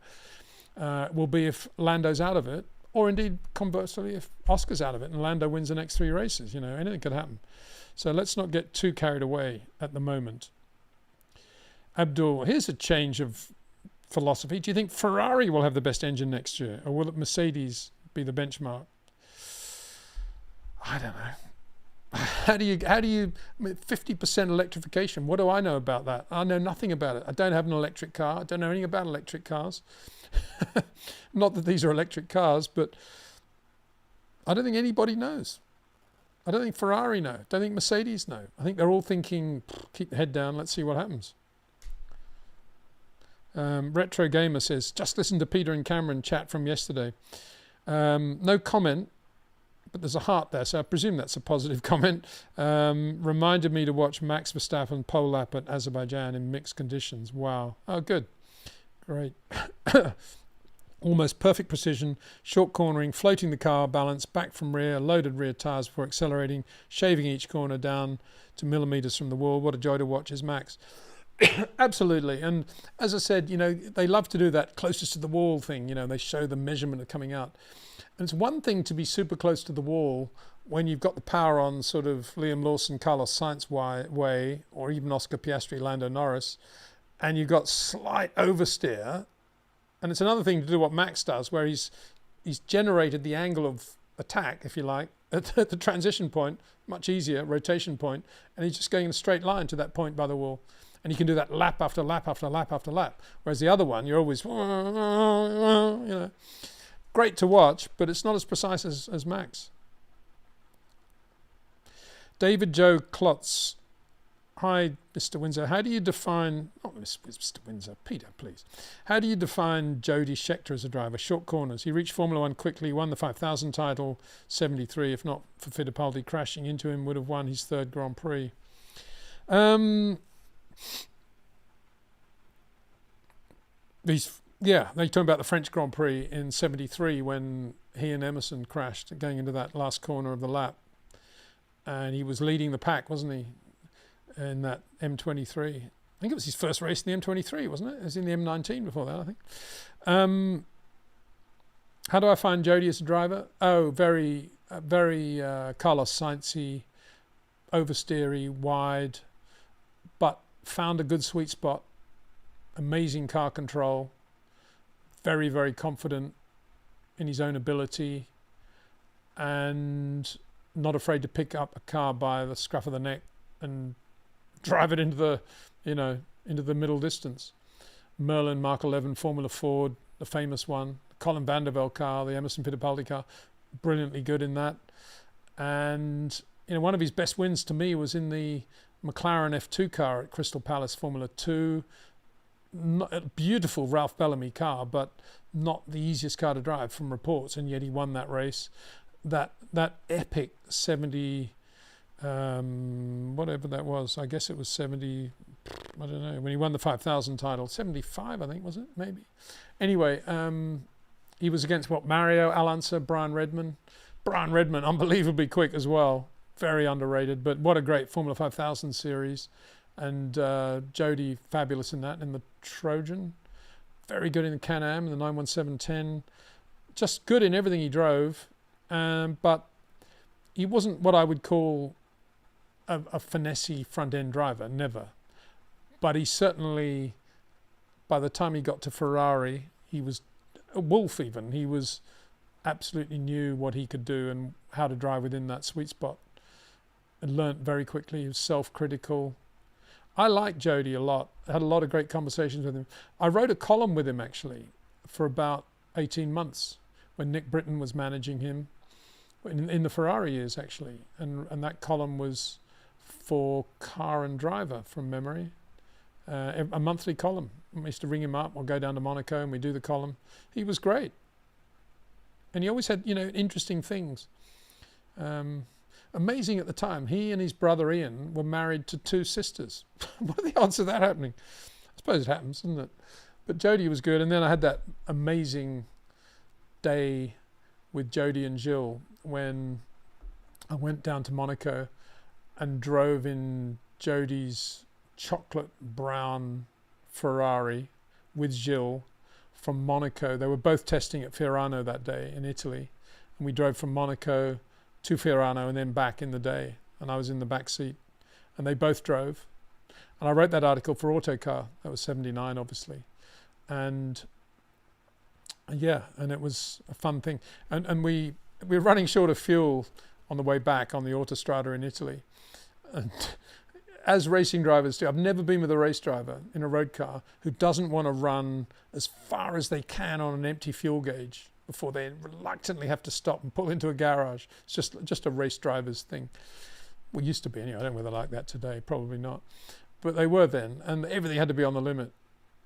[SPEAKER 1] Will be if Lando's out of it, or indeed, conversely, if Oscar's out of it and Lando wins the next 3 races. Anything could happen. So let's not get too carried away at the moment. Abdul, here's a change of philosophy. Do you think Ferrari will have the best engine next year, or will it Mercedes be the benchmark? I don't know. How do you 50% electrification? What do I know about that? I know nothing about it. I don't have an electric car. I don't know anything about electric cars. Not that these are electric cars, but I don't think anybody knows. I don't think Ferrari know. I don't think Mercedes know. I think they're all thinking, keep the head down, let's see what happens. Retro Gamer says, just listen to Peter and Cameron chat from yesterday. No comment, but there's a heart there, so I presume that's a positive comment. Reminded me to watch Max Verstappen pole lap at Azerbaijan in mixed conditions. Wow. Oh, good. Great. Almost perfect precision, short cornering, floating the car, balance, back from rear, loaded rear tyres before accelerating, shaving each corner down to millimetres from the wall. What a joy to watch is Max. Absolutely. And as I said, they love to do that closest to the wall thing. They show the measurement of coming out. And it's one thing to be super close to the wall when you've got the power on sort of Liam Lawson, Carlos Sainz way, or even Oscar Piastri, Lando Norris, and you've got slight oversteer. And it's another thing to do what Max does, where he's generated the angle of attack, if you like, at the transition point, much easier, rotation point, and he's just going in a straight line to that point by the wall. And you can do that lap after lap after lap after lap. Whereas the other one, you're always, great to watch, but it's not as precise as Max. David Joe Klotz. Hi, Mr. Windsor. How do you define, not Mr. Windsor, Peter, please. How do you define Jody Scheckter as a driver? Short corners. He reached Formula One quickly, won the 5,000 title, 73. If not for Fittipaldi crashing into him, would have won his third Grand Prix. They're talking about the French Grand Prix in 73 when he and Emerson crashed going into that last corner of the lap. And he was leading the pack, wasn't he? In that M23. I think it was his first race in the M23, wasn't it? It was in the M19 before that, I think. How do I find Jody as a driver? Oh, very Carlos Sainz-y, oversteery, wide, but found a good sweet spot. Amazing car control. Very, very confident in his own ability and not afraid to pick up a car by the scruff of the neck and drive it into the middle distance. Merlin Mark 11 Formula Ford, the famous one, Colin Vandervelde car, the Emerson Fittipaldi car, brilliantly good in that. And one of his best wins to me was in the McLaren F2 car at Crystal Palace Formula 2. Not a beautiful Ralph Bellamy car, but not the easiest car to drive from reports, and yet he won that race. That epic 70. Whatever that was, I guess it was 70, I don't know, when he won the 5,000 title, 75 I think, was it, maybe? Anyway, he was against Mario Alonso, Brian Redman, unbelievably quick as well, very underrated, but what a great Formula 5000 series. And Jody, fabulous in that, in the Trojan, very good in the Can-Am, in the 91710, just good in everything he drove, but he wasn't what I would call a finessey front-end driver, never. But he certainly, by the time he got to Ferrari, he was a wolf even. He was absolutely knew what he could do and how to drive within that sweet spot. And learnt very quickly. He was self-critical. I like Jody a lot. I had a lot of great conversations with him. I wrote a column with him, actually, for about 18 months when Nick Britton was managing him. In the Ferrari years, actually. And that column was for Car and Driver, from memory. A monthly column. I used to ring him up or go down to Monaco and we do the column. He was great. And he always had, interesting things. Amazing at the time. He and his brother Ian were married to two sisters. What are the odds of that happening? I suppose it happens, doesn't it? But Jody was good. And then I had that amazing day with Jody and Jill when I went down to Monaco and drove in Jody's chocolate brown Ferrari with Jill from Monaco. They were both testing at Fiorano that day in Italy. And we drove from Monaco to Fiorano and then back in the day. And I was in the back seat. And they both drove. And I wrote that article for Autocar. That was 79, obviously. And yeah, and it was a fun thing. And we were running short of fuel on the way back on the Autostrada in Italy. And as racing drivers do, I've never been with a race driver in a road car who doesn't want to run as far as they can on an empty fuel gauge before they reluctantly have to stop and pull into a garage. It's just a race driver's thing. Well, used to be anyway. I don't know whether they're like that today. Probably not. But they were then, and everything had to be on the limit.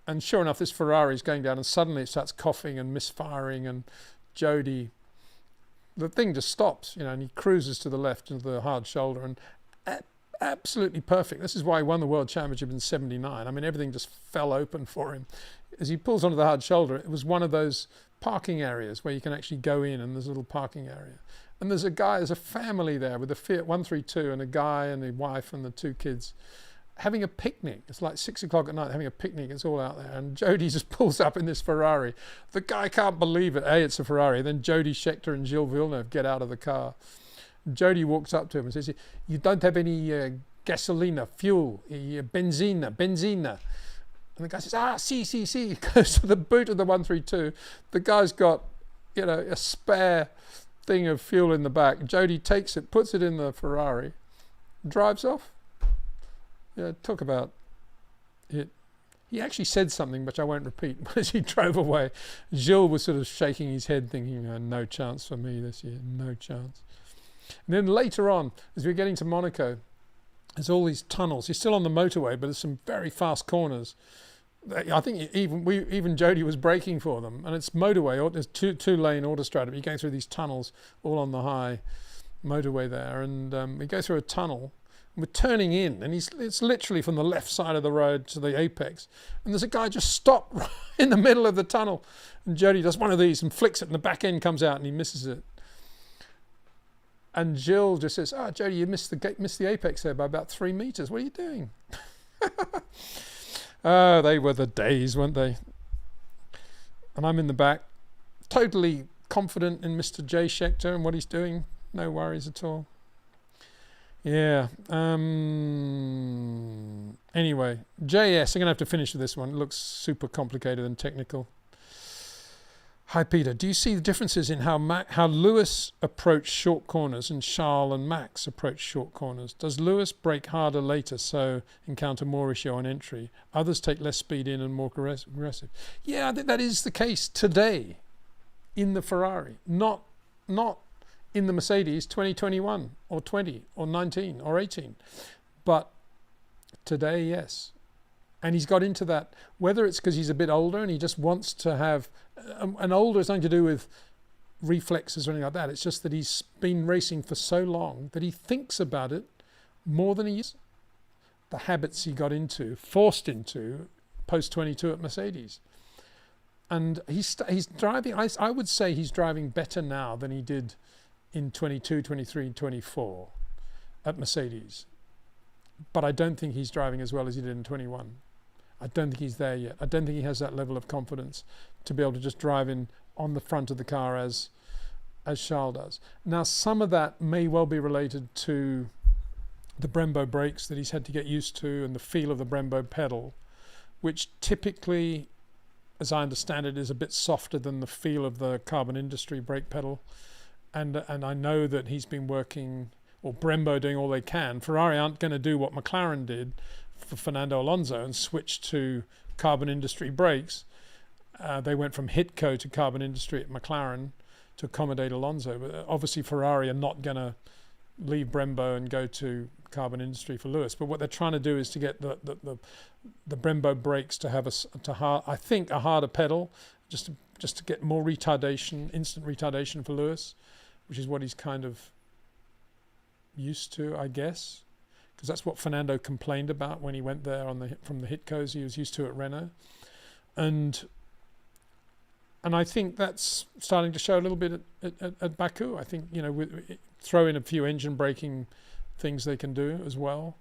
[SPEAKER 1] And sure enough, this Ferrari is going down, and suddenly it starts coughing and misfiring, and Jody, the thing just stops, and he cruises to the left into the hard shoulder, and absolutely perfect. This is why he won the World Championship in '79. I mean, everything just fell open for him. As he pulls onto the hard shoulder, it was one of those parking areas where you can actually go in, and there's a little parking area. And there's a family there with a Fiat 132 and a guy and a wife and the 2 kids having a picnic. It's like 6 o'clock at night having a picnic. It's all out there. And Jody just pulls up in this Ferrari. The guy can't believe it. A, it's a Ferrari. Then Jody Scheckter and Gilles Villeneuve get out of the car. And Jody walks up to him and says, "You don't have any gasolina, fuel, benzina. And the guy says, si. He goes to the boot of the 132. The guy's got, a spare thing of fuel in the back. Jody takes it, puts it in the Ferrari, drives off. Talk about it. He actually said something, which I won't repeat, but as he drove away, Gilles was sort of shaking his head thinking, no chance for me this year, no chance. And then later on, as we're getting to Monaco, there's all these tunnels. You're still on the motorway, but there's some very fast corners. I think even Jody was braking for them, and it's motorway. There's two-lane Autostrada, but you're going through these tunnels all on the high motorway there, and we go through a tunnel. We're turning in, and it's literally from the left side of the road to the apex, and there's a guy just stopped right in the middle of the tunnel, and Jody does one of these and flicks it, and the back end comes out, and he misses it. And Jill just says, Jody, you missed the apex there by about 3 meters. What are you doing? They were the days, weren't they? And I'm in the back, totally confident in Mr. J. Scheckter and what he's doing. No worries at all. Yeah. Anyway, JS, I'm going to have to finish with this one. It looks super complicated and technical. Hi, Peter. Do you see the differences in how Lewis approached short corners and Charles and Max approached short corners? Does Lewis brake harder later, so encounter more issue on entry? Others take less speed in and more aggressive. Yeah, I think that is the case today in the Ferrari. Not in the Mercedes 2021 or 20 or 19 or 18. But today, yes. And he's got into that, whether it's because he's a bit older and he just wants to have, and older is nothing to do with reflexes or anything like that. It's just that he's been racing for so long that he thinks about it more than he used. The habits he got into, forced into, post-22 at Mercedes. And he's driving, I would say he's driving better now than he did in 22, 23, 24 at Mercedes. But I don't think he's driving as well as he did in 21. I don't think he's there yet. I don't think he has that level of confidence to be able to just drive in on the front of the car as Charles does. Now, some of that may well be related to the Brembo brakes that he's had to get used to and the feel of the Brembo pedal, which typically, as I understand it, is a bit softer than the feel of the Carbon Industry brake pedal. And I know that he's been working, or Brembo doing all they can. Ferrari aren't going to do what McLaren did for Fernando Alonso and switch to Carbon Industry brakes. They went from Hitco to Carbon Industry at McLaren to accommodate Alonso. But obviously Ferrari are not going to leave Brembo and go to Carbon Industry for Lewis. But what they're trying to do is to get the Brembo brakes to have a harder pedal, just to get more retardation, instant retardation for Lewis, which is what he's kind of used to, I guess, because that's what Fernando complained about when he went there from the Hitcos he was used to at Renault, and I think that's starting to show a little bit at Baku. I think throw in a few engine braking things they can do as well,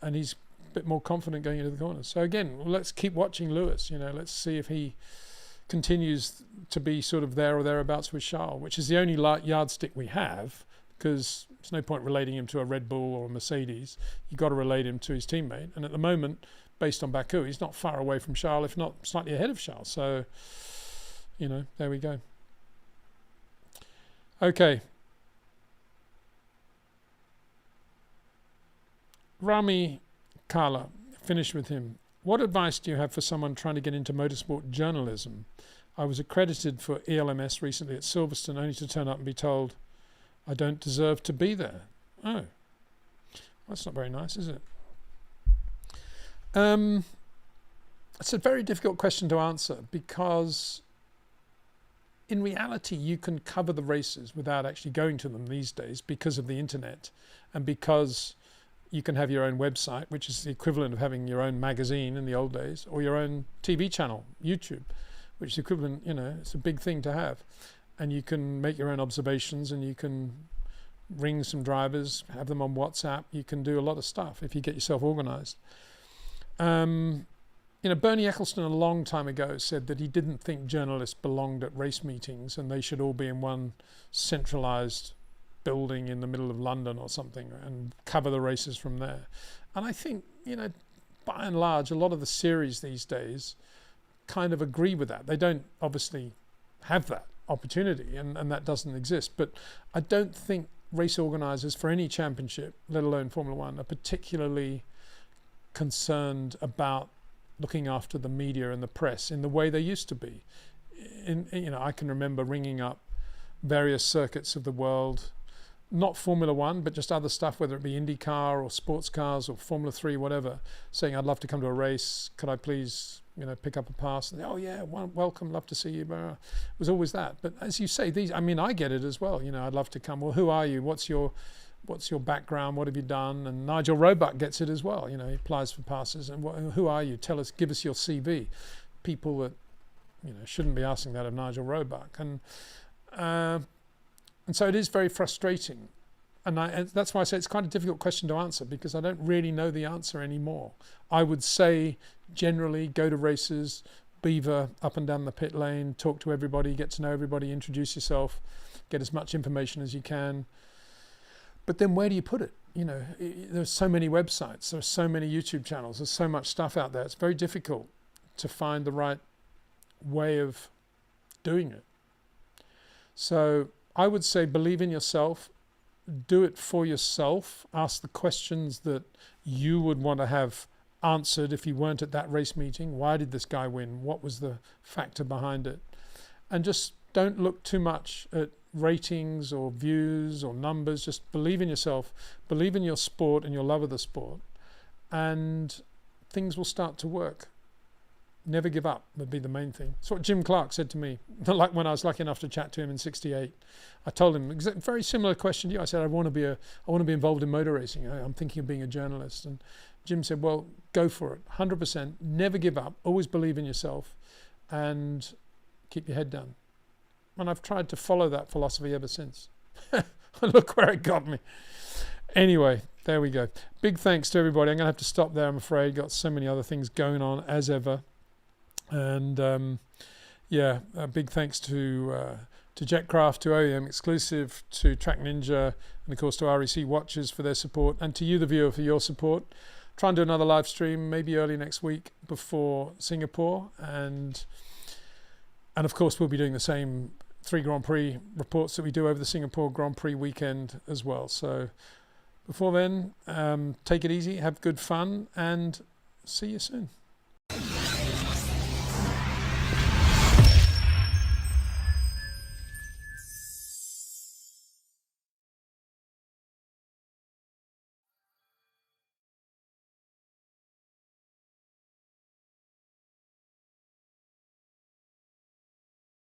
[SPEAKER 1] and he's a bit more confident going into the corners. So again, let's keep watching Lewis. Let's see if he continues to be sort of there or thereabouts with Charles, which is the only yardstick we have, because there's no point relating him to a Red Bull or a Mercedes. You've got to relate him to his teammate. And at the moment, based on Baku, he's not far away from Charles, if not slightly ahead of Charles. So, there we go. Okay. Rami Kala, finish with him. What advice do you have for someone trying to get into motorsport journalism? I was accredited for ELMS recently at Silverstone, only to turn up and be told I don't deserve to be there. Oh, that's not very nice, is it? It's a very difficult question to answer, because in reality you can cover the races without actually going to them these days because of the internet, and because you can have your own website, which is the equivalent of having your own magazine in the old days, or your own TV channel, YouTube, which is equivalent, it's a big thing to have. And you can make your own observations, and you can ring some drivers, have them on WhatsApp. You can do a lot of stuff if you get yourself organized. Bernie Ecclestone a long time ago said that he didn't think journalists belonged at race meetings and they should all be in one centralized building in the middle of London or something and cover the races from there. And I think, by and large, a lot of the series these days kind of agree with that. They don't obviously have that opportunity, and that doesn't exist. But I don't think race organizers for any championship, let alone Formula One, are particularly concerned about looking after the media and the press in the way they used to be. I can remember ringing up various circuits of the world, not Formula One, but just other stuff, whether it be IndyCar or sports cars or Formula 3, whatever, saying I'd love to come to a race. Could I please, pick up a pass? And, oh yeah, welcome, love to see you. It was always that. But as you say, I get it as well. I'd love to come. Well, who are you? What's your background? What have you done? And Nigel Roebuck gets it as well. He applies for passes. And who are you? Give us your CV. People that, shouldn't be asking that of Nigel Roebuck. And so it is very frustrating. And that's why I say it's quite a difficult question to answer, because I don't really know the answer anymore. I would say generally go to races, beaver up and down the pit lane, talk to everybody, get to know everybody, introduce yourself, get as much information as you can. But then where do you put it? There's so many websites, there's so many YouTube channels, there's so much stuff out there. It's very difficult to find the right way of doing it. So I would say believe in yourself, do it for yourself, ask the questions that you would want to have answered if you weren't at that race meeting. Why did this guy win? What was the factor behind it? And just don't look too much at ratings or views or numbers. Just believe in yourself, believe in your sport and your love of the sport, and things will start to work. Never give up would be the main thing. That's what Jim Clark said to me, like when I was lucky enough to chat to him in '68. I told him very similar question to you. I said I want to be involved in motor racing. I'm thinking of being a journalist. And Jim said, well, go for it, 100%. Never give up. Always believe in yourself, and keep your head down. And I've tried to follow that philosophy ever since. Look where it got me. Anyway, there we go. Big thanks to everybody. I'm going to have to stop there, I'm afraid. Got so many other things going on as ever. And a big thanks to Jetcraft, to OEM Exclusive, to TrackNinja, and of course to REC Watches for their support, and to you, the viewer, for your support. Try and do another live stream maybe early next week before Singapore, and of course we'll be doing the same 3 Grand Prix reports that we do over the Singapore Grand Prix weekend as well. So before then, take it easy, have good fun, and see you soon.